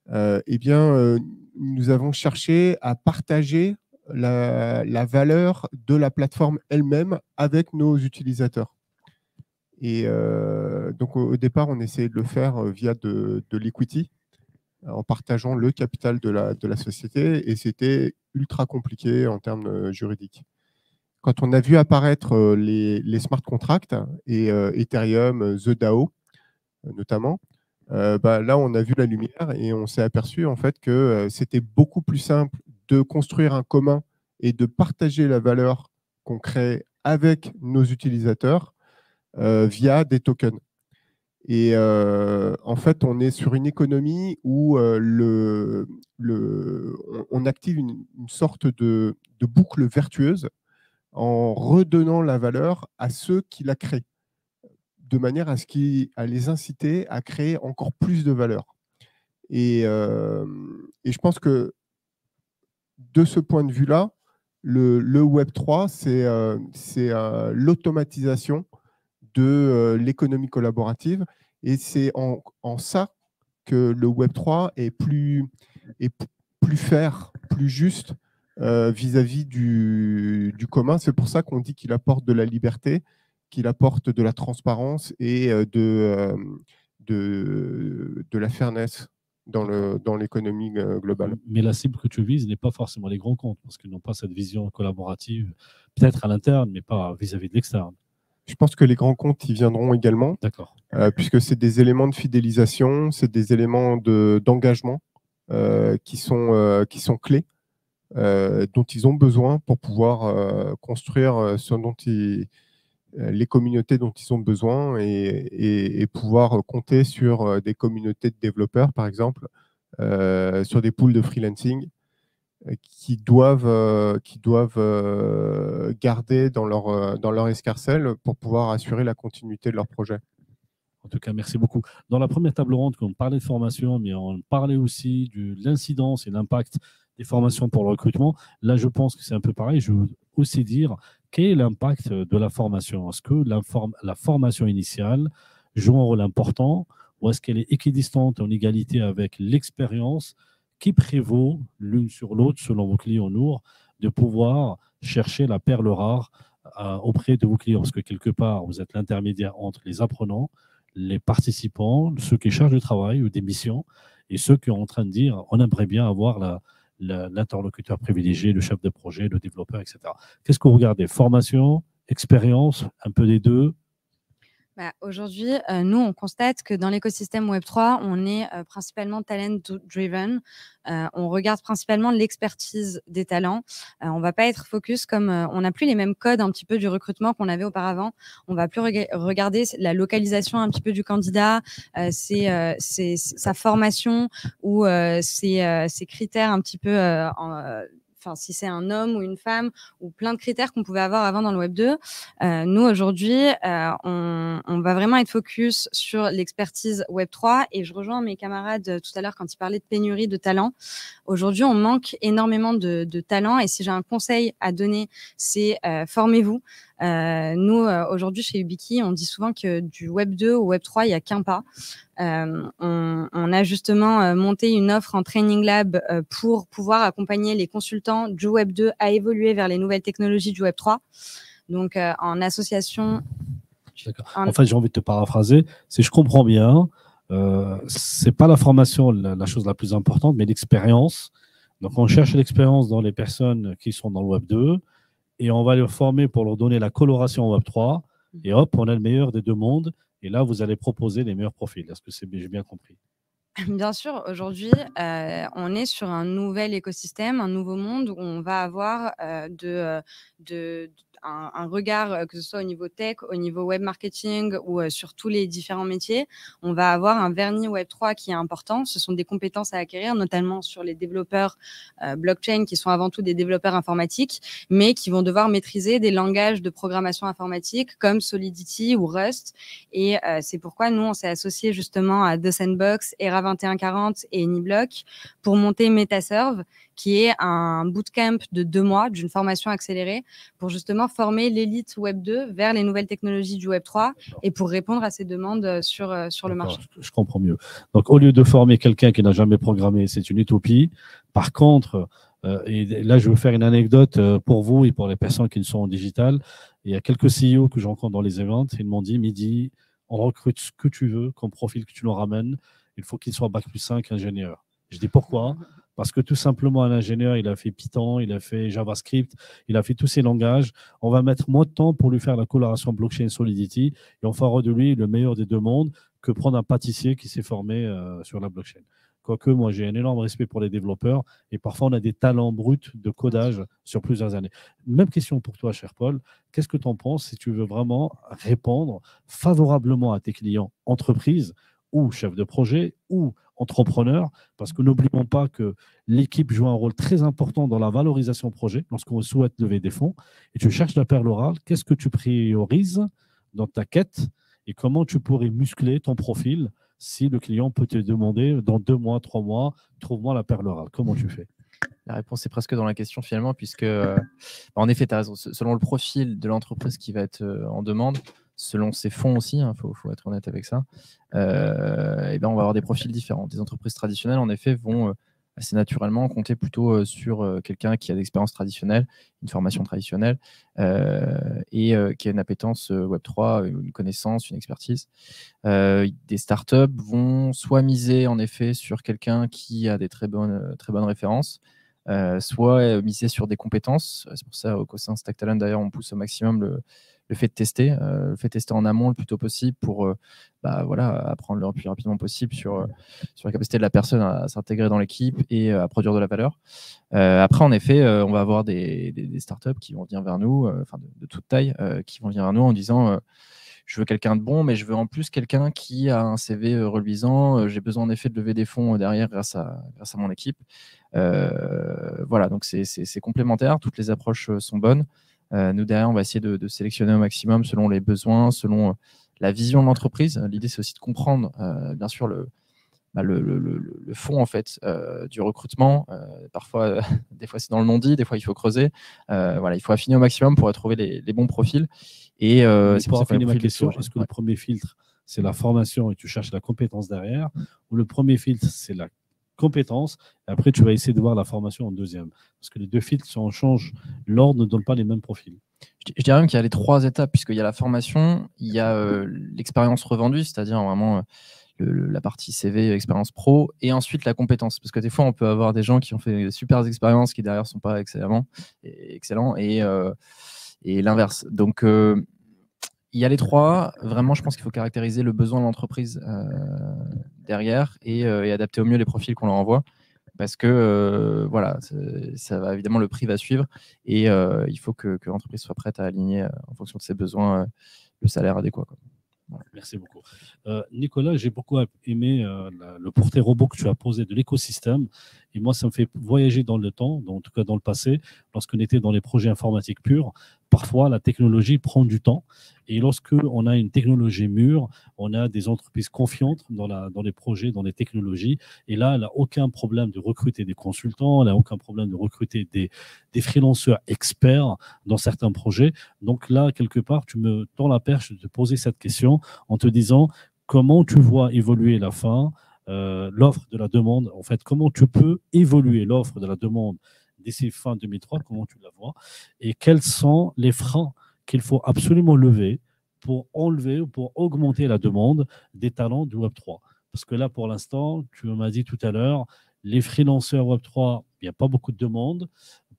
nous avons cherché à partager la valeur de la plateforme elle-même avec nos utilisateurs. Et donc, au départ, on essayait de le faire via de l'equity, en partageant le capital de la société, et c'était ultra compliqué en termes juridiques. Quand on a vu apparaître les smart contracts et Ethereum, The DAO notamment, là, on a vu la lumière et on s'est aperçu en fait que c'était beaucoup plus simple de construire un commun et de partager la valeur qu'on crée avec nos utilisateurs via des tokens. Et en fait, on est sur une économie où on active une sorte de boucle vertueuse en redonnant la valeur à ceux qui la créent, de manière à les inciter à créer encore plus de valeur. Et je pense que de ce point de vue-là, le Web3, c'est l'automatisation de l'économie collaborative. Et c'est en ça que le Web3 est plus fair, plus juste vis-à-vis du commun. C'est pour ça qu'on dit qu'il apporte de la liberté, qu'il apporte de la transparence et de la fairness dans l'économie globale. Mais la cible que tu vises n'est pas forcément les grands comptes, parce qu'ils n'ont pas cette vision collaborative, peut-être à l'interne, mais pas vis-à-vis de l'externe. Je pense que les grands comptes y viendront également, puisque c'est des éléments de fidélisation, c'est des éléments d'engagement qui sont clés, dont ils ont besoin pour pouvoir construire les communautés dont ils ont besoin et pouvoir compter sur des communautés de développeurs, par exemple, sur des pools de freelancing qui doivent garder dans leur escarcelle pour pouvoir assurer la continuité de leur projet. En tout cas, merci beaucoup. Dans la première table ronde, on parlait de formation, mais on parlait aussi de l'incidence et l'impact des formations pour le recrutement. Là, je pense que c'est un peu pareil. Je veux aussi dire quel est l'impact de la formation. Est-ce que la formation initiale joue un rôle important ou est-ce qu'elle est équidistante en égalité avec l'expérience qui prévaut l'une sur l'autre, selon vos clients Nour, de pouvoir chercher la perle rare auprès de vos clients? Parce que quelque part, vous êtes l'intermédiaire entre les apprenants, les participants, ceux qui chargent du travail ou des missions, et ceux qui sont en train de dire on aimerait bien avoir l'interlocuteur privilégié, le chef de projet, le développeur, etc. Qu'est-ce que vous regardez? Formation, expérience, un peu des deux? Aujourd'hui, nous, on constate que dans l'écosystème Web3, on est principalement talent-driven. On regarde principalement l'expertise des talents. On ne va pas être focus comme on n'a plus les mêmes codes un petit peu du recrutement qu'on avait auparavant. On ne va plus regarder la localisation un petit peu du candidat, sa formation ou ses critères un petit peu si c'est un homme ou une femme, ou plein de critères qu'on pouvait avoir avant dans le Web 2. Nous, aujourd'hui, on va vraiment être focus sur l'expertise Web 3. Et je rejoins mes camarades tout à l'heure quand ils parlaient de pénurie de talents. Aujourd'hui, on manque énormément de talents. Et si j'ai un conseil à donner, c'est formez-vous. Nous, aujourd'hui, chez Ubiki, on dit souvent que du Web 2 au Web 3, il n'y a qu'un pas. On a justement monté une offre en Training Lab pour pouvoir accompagner les consultants du Web 2 à évoluer vers les nouvelles technologies du Web 3. Donc, en association... En fait, j'ai envie de te paraphraser. Si je comprends bien, c'est pas la formation la chose la plus importante, mais l'expérience. Donc, on cherche l'expérience dans les personnes qui sont dans le Web 2 et on va les former pour leur donner la coloration Web 3. Et hop, on a le meilleur des deux mondes. Et là, vous allez proposer les meilleurs profils. Est-ce que j'ai bien compris? Bien sûr, aujourd'hui, on est sur un nouvel écosystème, un nouveau monde où on va avoir un regard, que ce soit au niveau tech, au niveau web marketing ou sur tous les différents métiers. On va avoir un vernis Web3 qui est important. Ce sont des compétences à acquérir, notamment sur les développeurs blockchain qui sont avant tout des développeurs informatiques, mais qui vont devoir maîtriser des langages de programmation informatique comme Solidity ou Rust. Et c'est pourquoi nous, on s'est associé justement à The Sandbox, ERA 2140 et Anyblock pour monter Metaserve, qui est un bootcamp de 2 mois d'une formation accélérée pour justement former l'élite Web 2 vers les nouvelles technologies du Web 3 et pour répondre à ces demandes sur le marché. Je comprends mieux. Donc, au lieu de former quelqu'un qui n'a jamais programmé, c'est une utopie. Par contre, Et là, je veux faire une anecdote pour vous et pour les personnes qui ne sont en digital. Il y a quelques CEO que je rencontre dans les events. Ils m'ont dit, Midi, on recrute ce que tu veux comme profil que tu nous ramènes. Il faut qu'il soit Bac+5 ingénieur. Je dis pourquoi? Parce que tout simplement, un ingénieur, il a fait Python, il a fait JavaScript, il a fait tous ces langages. On va mettre moins de temps pour lui faire la coloration blockchain Solidity et on fera de lui le meilleur des deux mondes que prendre un pâtissier qui s'est formé sur la blockchain. Quoique, moi, j'ai un énorme respect pour les développeurs et parfois, on a des talents bruts de codage sur plusieurs années. Même question pour toi, cher Paul. Qu'est-ce que tu en penses si tu veux vraiment répondre favorablement à tes clients entreprises ou chefs de projet ou entrepreneurs, parce que n'oublions pas que l'équipe joue un rôle très important dans la valorisation projet lorsqu'on souhaite lever des fonds et tu cherches la perle rare. Qu'est-ce que tu priorises dans ta quête et comment tu pourrais muscler ton profil si le client peut te demander dans 2 mois, 3 mois, trouve-moi la perle rare. Comment tu fais? La réponse est presque dans la question finalement, puisque en effet, tu as raison. Selon le profil de l'entreprise qui va être en demande, selon ses fonds aussi, il faut être honnête avec ça, et ben on va avoir des profils différents. Des entreprises traditionnelles, en effet, vont assez naturellement compter plutôt sur quelqu'un qui a d'expérience traditionnelle, une formation traditionnelle, et qui a une appétence Web3, une connaissance, une expertise. Des startups vont soit miser en effet sur quelqu'un qui a des très bonnes références, soit miser sur des compétences. C'est pour ça qu'au sein de Stack Talent, d'ailleurs, on pousse au maximum le fait de tester, en amont le plus tôt possible pour apprendre le plus rapidement possible sur la capacité de la personne à s'intégrer dans l'équipe et à produire de la valeur. Après, en effet, on va avoir des startups qui vont venir vers nous, de toute taille, qui vont venir vers nous en disant je veux quelqu'un de bon, mais je veux en plus quelqu'un qui a un CV reluisant. J'ai besoin en effet de lever des fonds derrière grâce à mon équipe. Voilà, donc c'est complémentaire. Toutes les approches sont bonnes. Nous, derrière, on va essayer de sélectionner au maximum selon les besoins, selon la vision de l'entreprise. L'idée, c'est aussi de comprendre, bien sûr, le fond en fait, du recrutement. Parfois, des fois, c'est dans le non-dit, des fois, il faut creuser. Il faut affiner au maximum pour trouver les bons profils. Et c'est pour affiner ma question. Est-ce que le premier filtre, c'est la formation et tu cherches la compétence derrière, ou le premier filtre, c'est la compétences, et après tu vas essayer de voir la formation en deuxième. Parce que les deux filtres, si on change l'ordre, ne donnent pas les mêmes profils. Je dirais même qu'il y a les 3 étapes, puisqu'il y a la formation, il y a l'expérience revendue, c'est-à-dire vraiment la partie CV, expérience pro, et ensuite la compétence. Parce que des fois, on peut avoir des gens qui ont fait de super expériences qui derrière ne sont pas excellents, et l'inverse. Donc, il y a les 3. Vraiment, je pense qu'il faut caractériser le besoin de l'entreprise derrière et adapter au mieux les profils qu'on leur envoie. Parce que ça va évidemment, le prix va suivre et il faut que l'entreprise soit prête à aligner en fonction de ses besoins le salaire adéquat, quoi. Voilà. Merci beaucoup. Nicolas, j'ai beaucoup aimé le portrait robot que tu as posé de l'écosystème. Et moi, ça me fait voyager dans le temps, en tout cas dans le passé, lorsqu'on était dans les projets informatiques purs. Parfois, la technologie prend du temps. Et lorsqu'on a une technologie mûre, on a des entreprises confiantes dans les projets, dans les technologies. Et là, elle n'a aucun problème de recruter des consultants, elle n'a aucun problème de recruter des freelanceurs experts dans certains projets. Donc là, quelque part, tu me tends la perche de te poser cette question en te disant comment tu vois évoluer la fin, l'offre de la demande. En fait, comment tu peux évoluer l'offre de la demande d'ici fin 2003, comment tu la vois, et quels sont les freins qu'il faut absolument lever pour enlever ou pour augmenter la demande des talents du Web3. Parce que là, pour l'instant, tu m'as dit tout à l'heure, les freelanceurs Web3, il n'y a pas beaucoup de demandes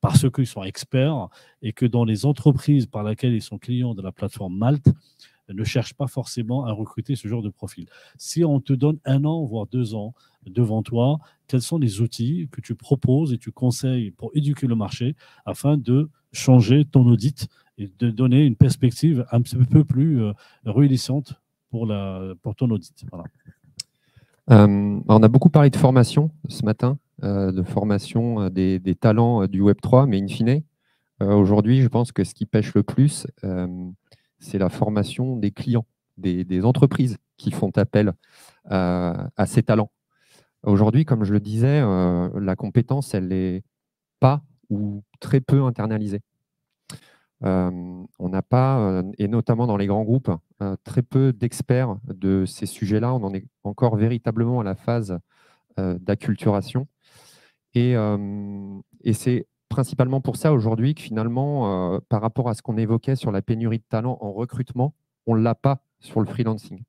parce qu'ils sont experts et que dans les entreprises par lesquelles ils sont clients de la plateforme Malte, ne cherchent pas forcément à recruter ce genre de profil. Si on te donne 1 an, voire 2 ans devant toi, quels sont les outils que tu proposes et tu conseilles pour éduquer le marché afin de changer ton audit et de donner une perspective un petit peu plus réjouissante pour ton audit. Voilà. On a beaucoup parlé de formation ce matin, de formation des talents du Web3, mais in fine, aujourd'hui, je pense que ce qui pêche le plus, c'est la formation des clients, des entreprises qui font appel à ces talents. Aujourd'hui, comme je le disais, la compétence, elle n'est pas ou très peu internalisée. On n'a pas, et notamment dans les grands groupes, très peu d'experts de ces sujets-là. On en est encore véritablement à la phase d'acculturation. Et c'est principalement pour ça aujourd'hui que finalement, par rapport à ce qu'on évoquait sur la pénurie de talent en recrutement, on ne l'a pas sur le freelancing.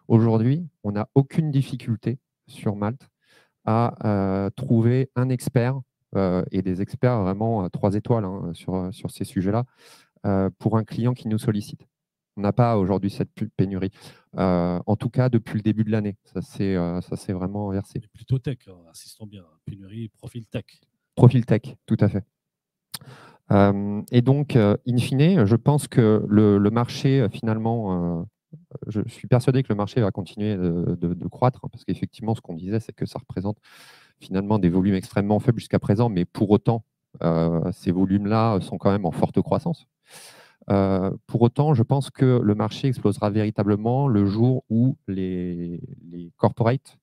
Aujourd'hui, on n'a aucune difficulté sur Malte à trouver un expert, et des experts vraiment 3 étoiles hein, sur ces sujets-là, pour un client qui nous sollicite. On n'a pas aujourd'hui cette pénurie, en tout cas depuis le début de l'année. Ça s'est vraiment inversé. Plutôt tech, insistons bien. Pénurie, profil tech. Profil tech, tout à fait. Et donc, in fine, je pense que le marché, finalement, je suis persuadé que le marché va continuer de croître, hein, parce qu'effectivement, ce qu'on disait, c'est que ça représente finalement des volumes extrêmement faibles jusqu'à présent, mais pour autant, ces volumes-là sont quand même en forte croissance. Pour autant, je pense que le marché explosera véritablement le jour où les corporates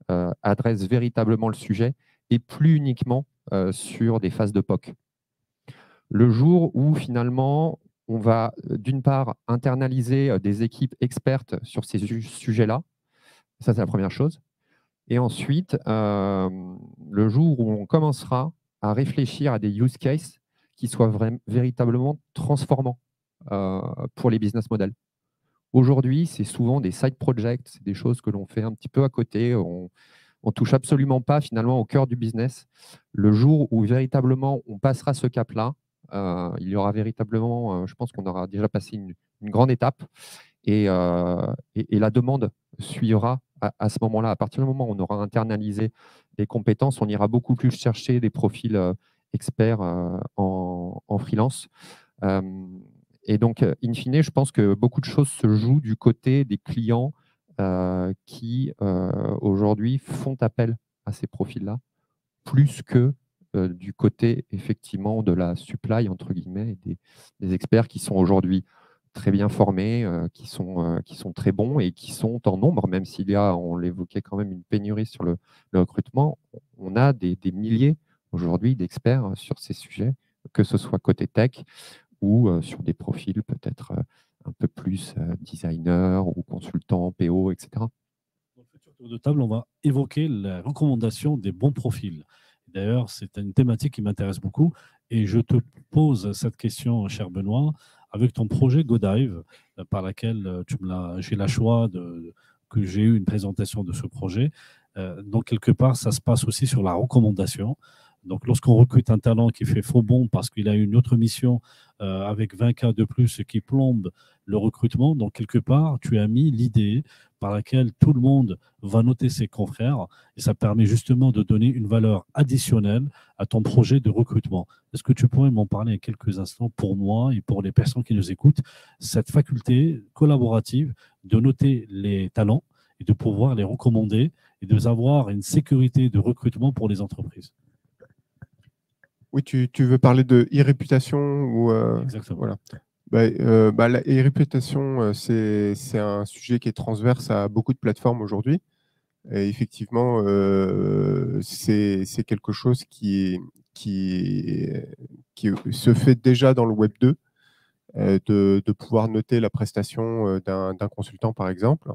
adressent véritablement le sujet et plus uniquement sur des phases de POC. Le jour où finalement on va d'une part internaliser des équipes expertes sur ces sujets-là, ça c'est la première chose. Et ensuite, le jour où on commencera à réfléchir à des use cases qui soient véritablement transformants pour les business models. Aujourd'hui, c'est souvent des side projects, c'est des choses que l'on fait un petit peu à côté. On ne touche absolument pas finalement au cœur du business. Le jour où véritablement on passera ce cap-là, il y aura véritablement, je pense qu'on aura déjà passé une grande étape et la demande suivra à ce moment-là. À partir du moment où on aura internalisé les compétences, on ira beaucoup plus chercher des profils experts en freelance. Et donc, in fine, je pense que beaucoup de choses se jouent du côté des clients qui, aujourd'hui, font appel à ces profils-là, plus que du côté, effectivement, de la supply, entre guillemets, des experts qui sont aujourd'hui très bien formés, qui sont très bons et qui sont en nombre, même s'il y a, on l'évoquait quand même, une pénurie sur le recrutement. On a des milliers aujourd'hui d'experts sur ces sujets, que ce soit côté tech ou sur des profils peut-être un peu plus designer ou consultant, PO, etc. Dans le futur tour de table, on va évoquer la recommandation des bons profils. D'ailleurs, c'est une thématique qui m'intéresse beaucoup et je te pose cette question, cher Benoît, avec ton projet GoDive, par laquelle j'ai la choix que j'ai eu une présentation de ce projet. Donc, quelque part, ça se passe aussi sur la recommandation. Donc, lorsqu'on recrute un talent qui fait faux bond parce qu'il a une autre mission avec 20 cas de plus, ce qui plombe le recrutement, donc quelque part, tu as mis l'idée par laquelle tout le monde va noter ses confrères et ça permet justement de donner une valeur additionnelle à ton projet de recrutement. Est-ce que tu pourrais m'en parler quelques instants pour moi et pour les personnes qui nous écoutent, cette faculté collaborative de noter les talents et de pouvoir les recommander et d'avoir une sécurité de recrutement pour les entreprises? Oui, tu veux parler de e-réputation ou Exactement. Voilà. La e-réputation, c'est un sujet qui est transverse à beaucoup de plateformes aujourd'hui. Et effectivement, c'est quelque chose qui se fait déjà dans le Web 2, de pouvoir noter la prestation d'un consultant, par exemple.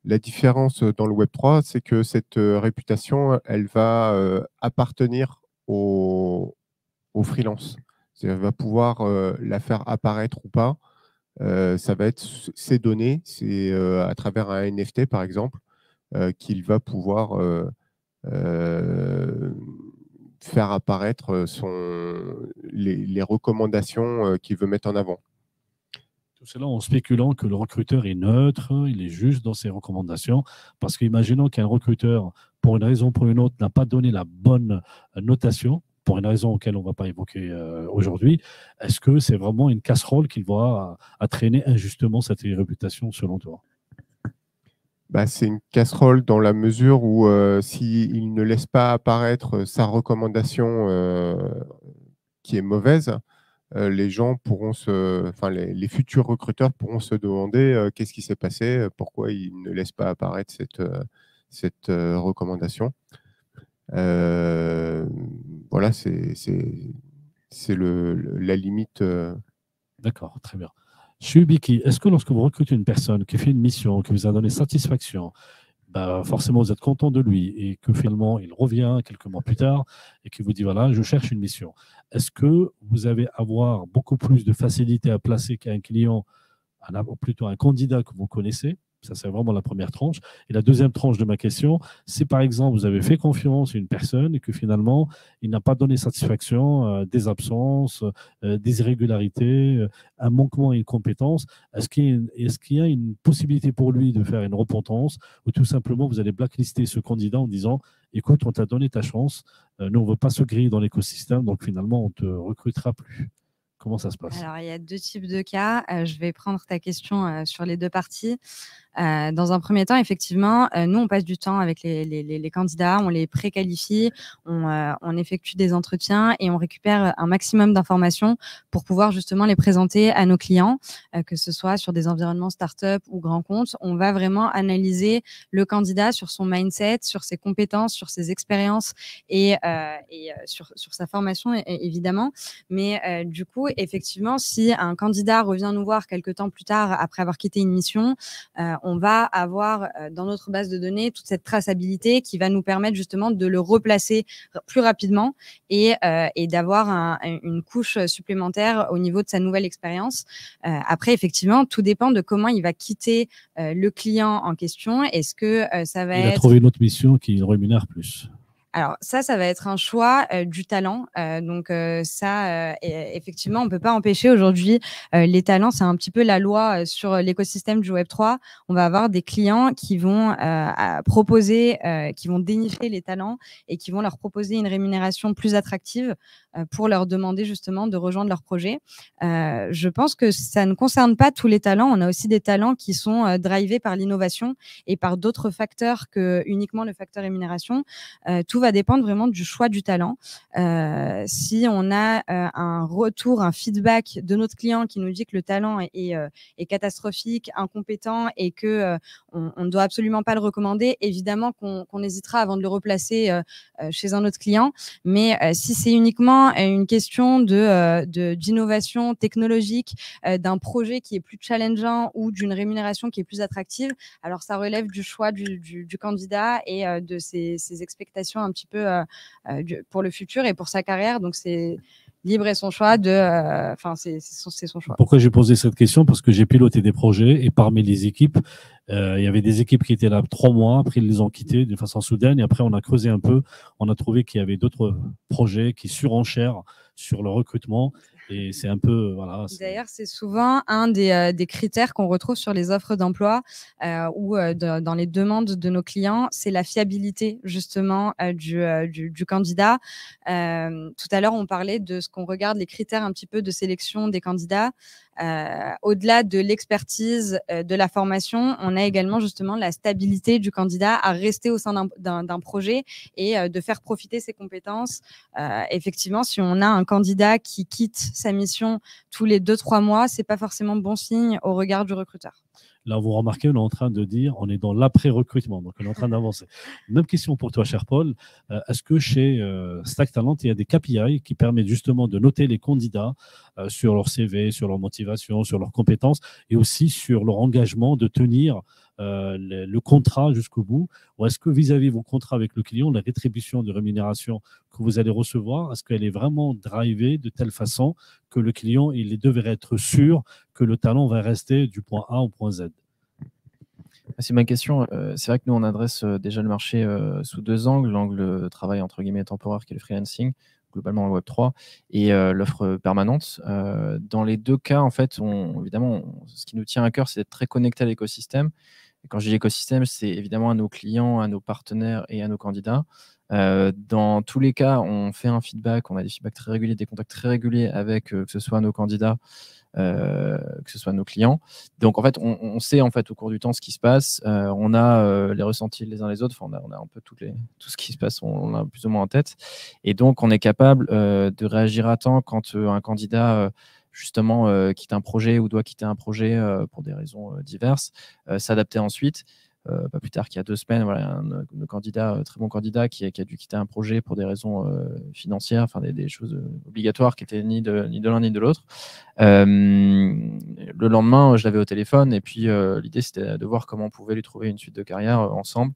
La différence dans le Web 3, c'est que cette réputation, elle va appartenir au freelance. Elle va pouvoir la faire apparaître ou pas. Ça va être ses données, c'est à travers un NFT par exemple, qu'il va pouvoir faire apparaître les recommandations qu'il veut mettre en avant. Tout cela en spéculant que le recruteur est neutre, il est juste dans ses recommandations, parce qu'imaginons qu'un recruteur, pour une raison ou pour une autre, n'a pas donné la bonne notation, pour une raison auquel on ne va pas évoquer aujourd'hui, est-ce que c'est vraiment une casserole qu'il va à traîner injustement cette réputation selon toi? C'est une casserole dans la mesure où s'il ne laisse pas apparaître sa recommandation qui est mauvaise, les gens pourront les futurs recruteurs pourront se demander qu'est-ce qui s'est passé, pourquoi il ne laisse pas apparaître cette recommandation. Voilà, c'est la limite. D'accord, très bien. Chez Ubiki, est-ce que lorsque vous recrutez une personne qui fait une mission, qui vous a donné satisfaction, bah, forcément, vous êtes content de lui et que finalement, il revient quelques mois plus tard et qu'il vous dit, voilà, je cherche une mission. Est-ce que vous allez avoir beaucoup plus de facilité à placer qu'un client, plutôt un candidat que vous connaissez? Ça, c'est vraiment la première tranche. Et la deuxième tranche de ma question, si par exemple, vous avez fait confiance à une personne et que finalement, il n'a pas donné satisfaction, des absences, des irrégularités, un manquement à une compétence, est-ce qu'il y a une possibilité pour lui de faire une repentance ou tout simplement, vous allez blacklister ce candidat en disant, écoute, on t'a donné ta chance, nous, on ne veut pas se griller dans l'écosystème, donc finalement, on ne te recrutera plus. Comment ça se passe? Alors, il y a deux types de cas. Je vais prendre ta question sur les deux parties. Dans un premier temps, effectivement, nous, on passe du temps avec les candidats, on les préqualifie, on effectue des entretiens et on récupère un maximum d'informations pour pouvoir justement les présenter à nos clients, que ce soit sur des environnements start-up ou grands comptes. On va vraiment analyser le candidat sur son mindset, sur ses compétences, sur ses expériences et sur sa formation, évidemment. Mais du coup, effectivement, si un candidat revient nous voir quelques temps plus tard après avoir quitté une mission, on va avoir dans notre base de données toute cette traçabilité qui va nous permettre justement de le replacer plus rapidement et d'avoir une couche supplémentaire au niveau de sa nouvelle expérience. Après, effectivement, tout dépend de comment il va quitter le client en question. Est-ce que ça va être… Il a trouvé une autre mission qui rémunère plus. Alors ça va être un choix du talent. Effectivement, on ne peut pas empêcher aujourd'hui les talents. C'est un petit peu la loi sur l'écosystème du Web3. On va avoir des clients qui vont proposer, qui vont dénicher les talents et qui vont leur proposer une rémunération plus attractive pour leur demander justement de rejoindre leur projet. Je pense que ça ne concerne pas tous les talents. On a aussi des talents qui sont drivés par l'innovation et par d'autres facteurs que uniquement le facteur rémunération. Tout va dépendre vraiment du choix du talent. Si on a un retour, un feedback de notre client qui nous dit que le talent est catastrophique, incompétent et que on ne doit absolument pas le recommander, évidemment qu'on hésitera avant de le replacer chez un autre client. Mais si c'est uniquement une question d'innovation technologique, d'un projet qui est plus challengeant ou d'une rémunération qui est plus attractive, alors ça relève du choix du candidat et de ses expectations un petit peu pour le futur et pour sa carrière. Donc, c'est libre et son choix c'est son choix. Pourquoi j'ai posé cette question? Parce que j'ai piloté des projets et parmi les équipes, il y avait des équipes qui étaient là 3 mois, après ils les ont quittés de façon soudaine et après on a creusé un peu, on a trouvé qu'il y avait d'autres projets qui surenchèrent sur le recrutement et c'est un peu… Voilà, D'ailleurs, c'est souvent un des critères qu'on retrouve sur les offres d'emploi ou dans les demandes de nos clients, c'est la fiabilité justement du candidat. Tout à l'heure, on parlait de ce qu'on regarde, les critères un petit peu de sélection des candidats. Au-delà de l'expertise de la formation, on a également justement la stabilité du candidat à rester au sein d'un projet et de faire profiter ses compétences. Effectivement, si on a un candidat qui quitte sa mission tous les 2-3 mois, c'est pas forcément bon signe au regard du recruteur. Là, vous remarquez, on est en train de dire, on est dans l'après-recrutement, donc on est en train d'avancer. Même question pour toi, cher Paul. Est-ce que chez Stack Talent, il y a des KPI qui permettent justement de noter les candidats sur leur CV, sur leur motivation, sur leurs compétences et aussi sur leur engagement de tenir le contrat jusqu'au bout? Ou est-ce que vis-à-vis de vos contrats avec le client, la rétribution de rémunération que vous allez recevoir, est-ce qu'elle est vraiment drivée de telle façon que le client, il devrait être sûr que le talent va rester du point A au point Z? C'est ma question. C'est vrai que nous, on adresse déjà le marché sous 2 angles. L'angle travail entre guillemets temporaire qui est le freelancing, globalement le Web3, et l'offre permanente. Dans les 2 cas, en fait, évidemment, ce qui nous tient à cœur, c'est d'être très connecté à l'écosystème. Et quand je dis l'écosystème, c'est évidemment à nos clients, à nos partenaires et à nos candidats. Dans tous les cas, on fait un feedback, on a des feedbacks très réguliers, des contacts très réguliers avec que ce soit nos candidats, que ce soit nos clients. Donc en fait, on sait en fait au cours du temps ce qui se passe. On a les ressentis les uns les autres. Enfin, on a un peu tout ce qui se passe, on l'a plus ou moins en tête. Et donc on est capable de réagir à temps quand un candidat justement quitte un projet ou doit quitter un projet pour des raisons diverses, s'adapter ensuite. pas plus tard qu'il y a 2 semaines, voilà, un candidat, très bon candidat qui a dû quitter un projet pour des raisons financières, enfin des choses obligatoires qui étaient ni de l'un ni de l'autre. Le lendemain, je l'avais au téléphone et puis l'idée c'était de voir comment on pouvait lui trouver une suite de carrière ensemble.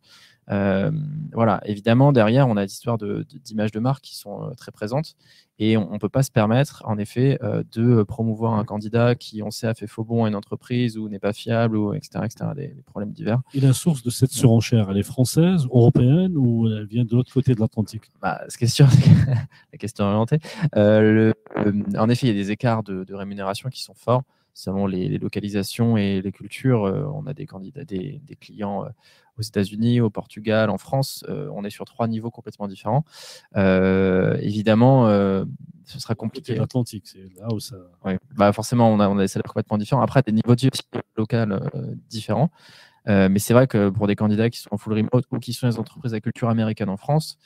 Voilà, évidemment, derrière, on a des histoires d'images de marque qui sont très présentes et on ne peut pas se permettre, en effet, de promouvoir un candidat qui, on sait, a fait faux bond à une entreprise ou n'est pas fiable, ou etc., des problèmes divers. Et la source de cette surenchère, elle est française, européenne ou elle vient de l'autre côté de l'Atlantique? Ce qui est sûr, la question orientée. En effet, il y a des écarts de rémunération qui sont forts selon les localisations et les cultures. On a des candidats, des clients aux États-Unis, au Portugal, en France. On est sur 3 niveaux complètement différents. Évidemment, ce sera compliqué. L'Atlantique, c'est là où ça. Oui. Forcément, on a des salaires complètement différents. Après, des niveaux de vie locaux différents. Mais c'est vrai que pour des candidats qui sont en full remote ou qui sont des entreprises à culture américaine en France,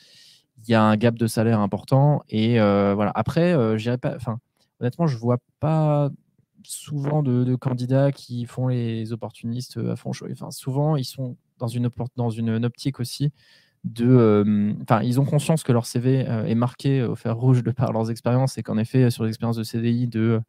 il y a un gap de salaire important. Et voilà. Après, honnêtement, je ne vois pas souvent de candidats qui font les opportunistes à fond chaud. Souvent, ils sont dans une optique aussi ils ont conscience que leur CV est marqué au fer rouge de par leurs expériences et qu'en effet, sur les expériences de CDI de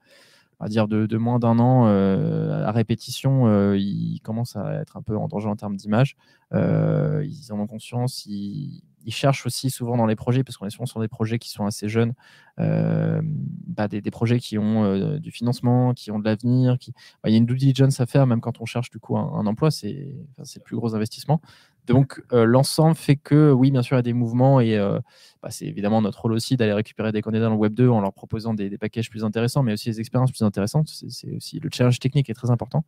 moins d'1 an à répétition, ils commencent à être un peu en danger en termes d'image. Ils en ont conscience. Ils cherchent aussi souvent dans les projets, parce qu'on est souvent sur des projets qui sont assez jeunes, des projets qui ont du financement, qui ont de l'avenir. Il y a une due diligence à faire, même quand on cherche du coup un emploi, c'est le plus gros investissement. Donc, l'ensemble fait que, oui, bien sûr, il y a des mouvements et c'est évidemment notre rôle aussi d'aller récupérer des candidats dans le Web 2 en leur proposant des packages plus intéressants, mais aussi des expériences plus intéressantes. C'est aussi le challenge technique est très important.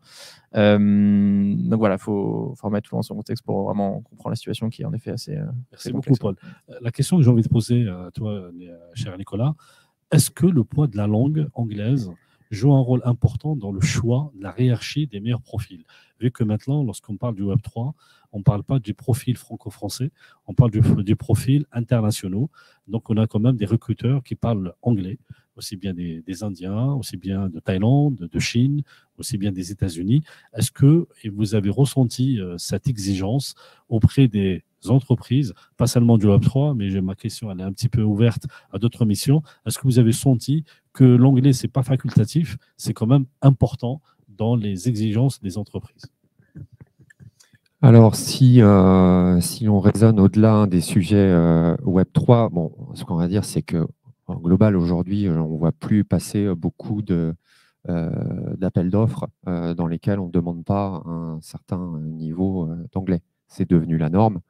Donc voilà, il faut remettre tout dans son contexte pour vraiment comprendre la situation qui est en effet assez. Merci beaucoup, Paul. La question que j'ai envie de poser à toi, cher Nicolas, est-ce que le poids de la langue anglaise joue un rôle important dans le choix de la hiérarchie des meilleurs profils? Vu que maintenant, lorsqu'on parle du Web3, on ne parle pas du profil franco-français, on parle du profil internationaux. Donc, on a quand même des recruteurs qui parlent anglais, aussi bien des Indiens, aussi bien de Thaïlande, de Chine, aussi bien des États-Unis. Est-ce que vous avez ressenti cette exigence auprès des entreprises, pas seulement du Web3, mais ma question elle est un petit peu ouverte à d'autres missions. Est-ce que vous avez senti que l'anglais, ce n'est pas facultatif, c'est quand même important dans les exigences des entreprises? Alors, si on raisonne au-delà des sujets Web3, bon, ce qu'on va dire, c'est qu'en global, aujourd'hui, on ne voit plus passer beaucoup d'appels d'offres dans lesquels on ne demande pas un certain niveau d'anglais. C'est devenu la norme.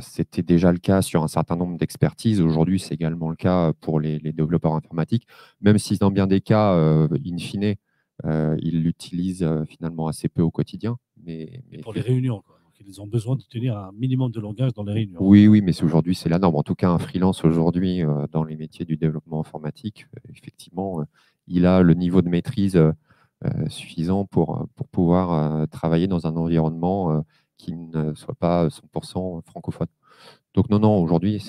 C'était déjà le cas sur un certain nombre d'expertises. Aujourd'hui, c'est également le cas pour les développeurs informatiques, même si dans bien des cas, in fine, ils l'utilisent finalement assez peu au quotidien. Mais pour les réunions, quoi. Donc, ils ont besoin de tenir un minimum de langage dans les réunions. Oui, mais aujourd'hui, c'est la norme. En tout cas, un freelance aujourd'hui, dans les métiers du développement informatique, effectivement, il a le niveau de maîtrise suffisant pour pouvoir travailler dans un environnement qui ne soit pas 100% francophone. Donc non, aujourd'hui,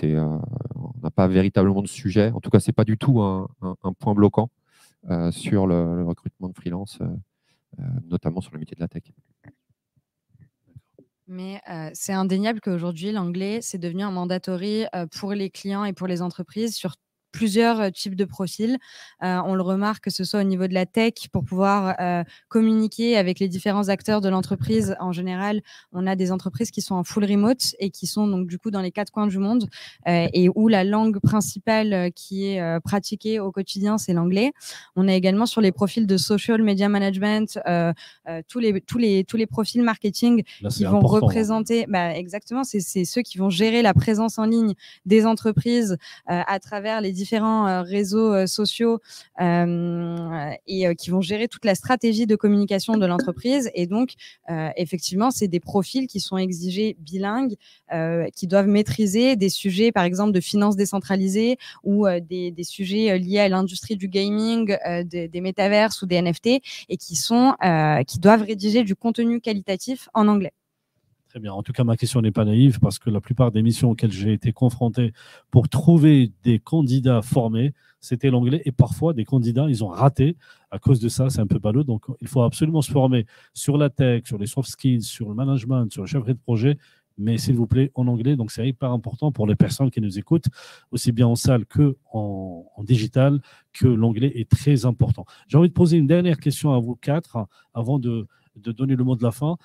on n'a pas véritablement de sujet. En tout cas, ce n'est pas du tout un point bloquant sur le recrutement de freelance, notamment sur le métier de la tech. Mais c'est indéniable qu'aujourd'hui, l'anglais, c'est devenu un mandatory pour les clients et pour les entreprises sur plusieurs types de profils. On le remarque, que ce soit au niveau de la tech, pour pouvoir communiquer avec les différents acteurs de l'entreprise. En général, on a des entreprises qui sont en full remote et qui sont donc du coup dans les 4 coins du monde et où la langue principale qui est pratiquée au quotidien, c'est l'anglais. On a également sur les profils de social media management, tous les profils marketing qui vont représenter, exactement, c'est ceux qui vont gérer la présence en ligne des entreprises à travers les différents réseaux sociaux et qui vont gérer toute la stratégie de communication de l'entreprise. Et donc, effectivement, c'est des profils qui sont exigés bilingues, qui doivent maîtriser des sujets, par exemple, de finances décentralisées ou des sujets liés à l'industrie du gaming, des métaverses ou des NFT et qui doivent rédiger du contenu qualitatif en anglais. Très bien. En tout cas, ma question n'est pas naïve parce que la plupart des missions auxquelles j'ai été confronté pour trouver des candidats formés, c'était l'anglais. Et parfois, des candidats, ils ont raté à cause de ça. C'est un peu ballot. Donc, il faut absolument se former sur la tech, sur les soft skills, sur le management, sur le chef de projet, mais s'il vous plaît, en anglais. Donc, c'est hyper important pour les personnes qui nous écoutent, aussi bien en salle qu'en digital, que l'anglais est très important. J'ai envie de poser une dernière question à vous quatre avant de donner le mot de la fin.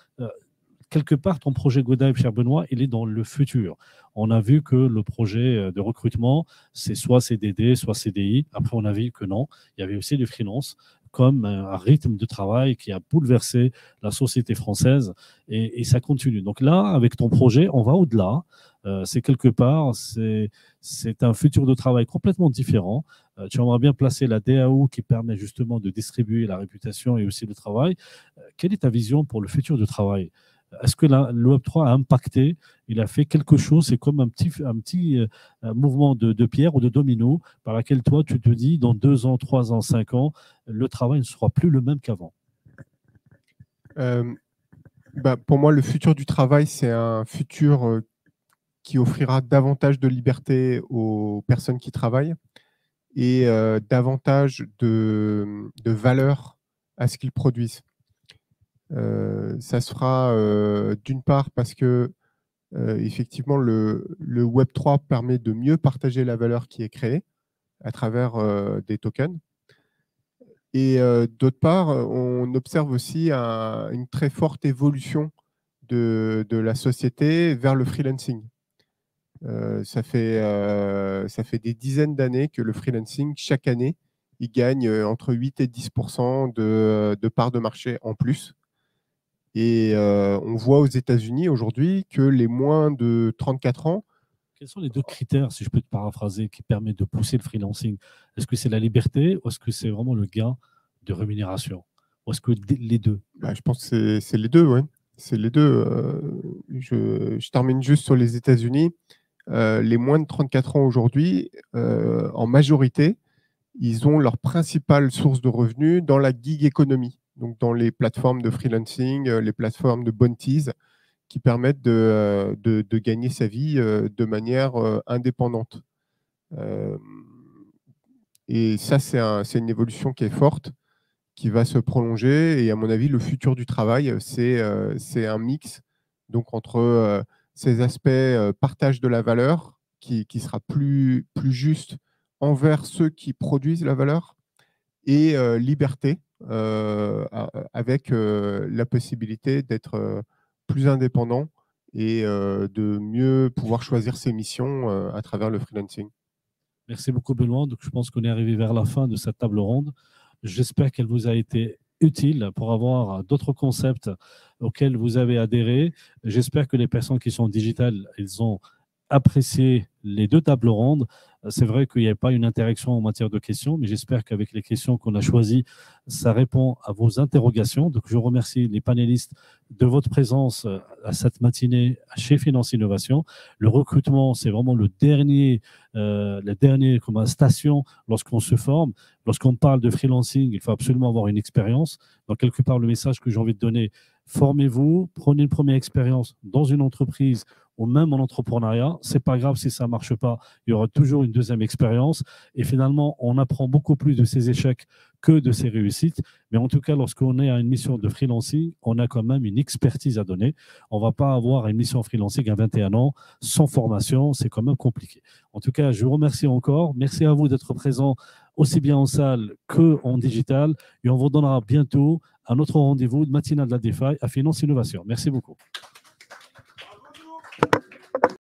Quelque part, ton projet GoDive, cher Benoît, il est dans le futur. On a vu que le projet de recrutement, c'est soit CDD, soit CDI. Après, on a vu que non. Il y avait aussi du freelance comme un rythme de travail qui a bouleversé la société française et ça continue. Donc là, avec ton projet, on va au-delà. C'est quelque part, c'est un futur de travail complètement différent. Tu aimerais bien placer la DAO qui permet justement de distribuer la réputation et aussi le travail. Quelle est ta vision pour le futur du travail ? Est-ce que le Web3 a impacté? Il a fait quelque chose, c'est comme un petit mouvement de pierre ou de domino par laquelle toi, tu te dis, dans 2 ans, 3 ans, 5 ans, le travail ne sera plus le même qu'avant. Pour moi, le futur du travail, c'est un futur qui offrira davantage de liberté aux personnes qui travaillent et davantage de valeur à ce qu'ils produisent. Ça se fera d'une part parce que effectivement le Web3 permet de mieux partager la valeur qui est créée à travers des tokens. Et d'autre part, on observe aussi une très forte évolution de la société vers le freelancing. Ça fait des dizaines d'années que le freelancing, chaque année, il gagne entre 8 et 10% de parts de marché en plus. Et on voit aux États-Unis aujourd'hui que les moins de 34 ans. Quels sont les 2 critères, si je peux te paraphraser, qui permettent de pousser le freelancing? Est-ce que c'est la liberté ou est-ce que c'est vraiment le gain de rémunération? Ou est-ce que les deux? Je pense que c'est les deux, oui. C'est les deux. Je termine juste sur les États-Unis. Les moins de 34 ans aujourd'hui, en majorité, ils ont leur principale source de revenus dans la gig economy. Donc dans les plateformes de freelancing, les plateformes de bounties qui permettent de gagner sa vie de manière indépendante. Et ça, c'est une évolution qui est forte, qui va se prolonger. Et à mon avis, le futur du travail, c'est un mix donc, entre ces aspects partage de la valeur qui sera plus juste envers ceux qui produisent la valeur et liberté. Avec la possibilité d'être plus indépendant et de mieux pouvoir choisir ses missions à travers le freelancing. Merci beaucoup, Benoît. Donc, je pense qu'on est arrivé vers la fin de cette table ronde. J'espère qu'elle vous a été utile pour avoir d'autres concepts auxquels vous avez adhéré. J'espère que les personnes qui sont digitales, elles ont apprécié les 2 tables rondes. C'est vrai qu'il n'y a pas une interaction en matière de questions, mais j'espère qu'avec les questions qu'on a choisies, ça répond à vos interrogations. Donc, je remercie les panélistes de votre présence à cette matinée chez Finance Innovation. Le recrutement, c'est vraiment la dernière comme station lorsqu'on se forme. Lorsqu'on parle de freelancing, il faut absolument avoir une expérience. Donc, quelque part, le message que j'ai envie de donner, formez-vous, prenez une première expérience dans une entreprise ou même en entrepreneuriat. Ce n'est pas grave si ça ne marche pas, il y aura toujours une deuxième expérience. Et finalement, on apprend beaucoup plus de ses échecs que de ses réussites. Mais en tout cas, lorsqu'on est à une mission de freelancing, on a quand même une expertise à donner. On ne va pas avoir une mission freelancing à 21 ans sans formation, c'est quand même compliqué. En tout cas, je vous remercie encore. Merci à vous d'être présents aussi bien en salle qu'en digital. Et on vous donnera bientôt un autre rendez-vous de matinale de la DeFi à Finance Innovation. Merci beaucoup.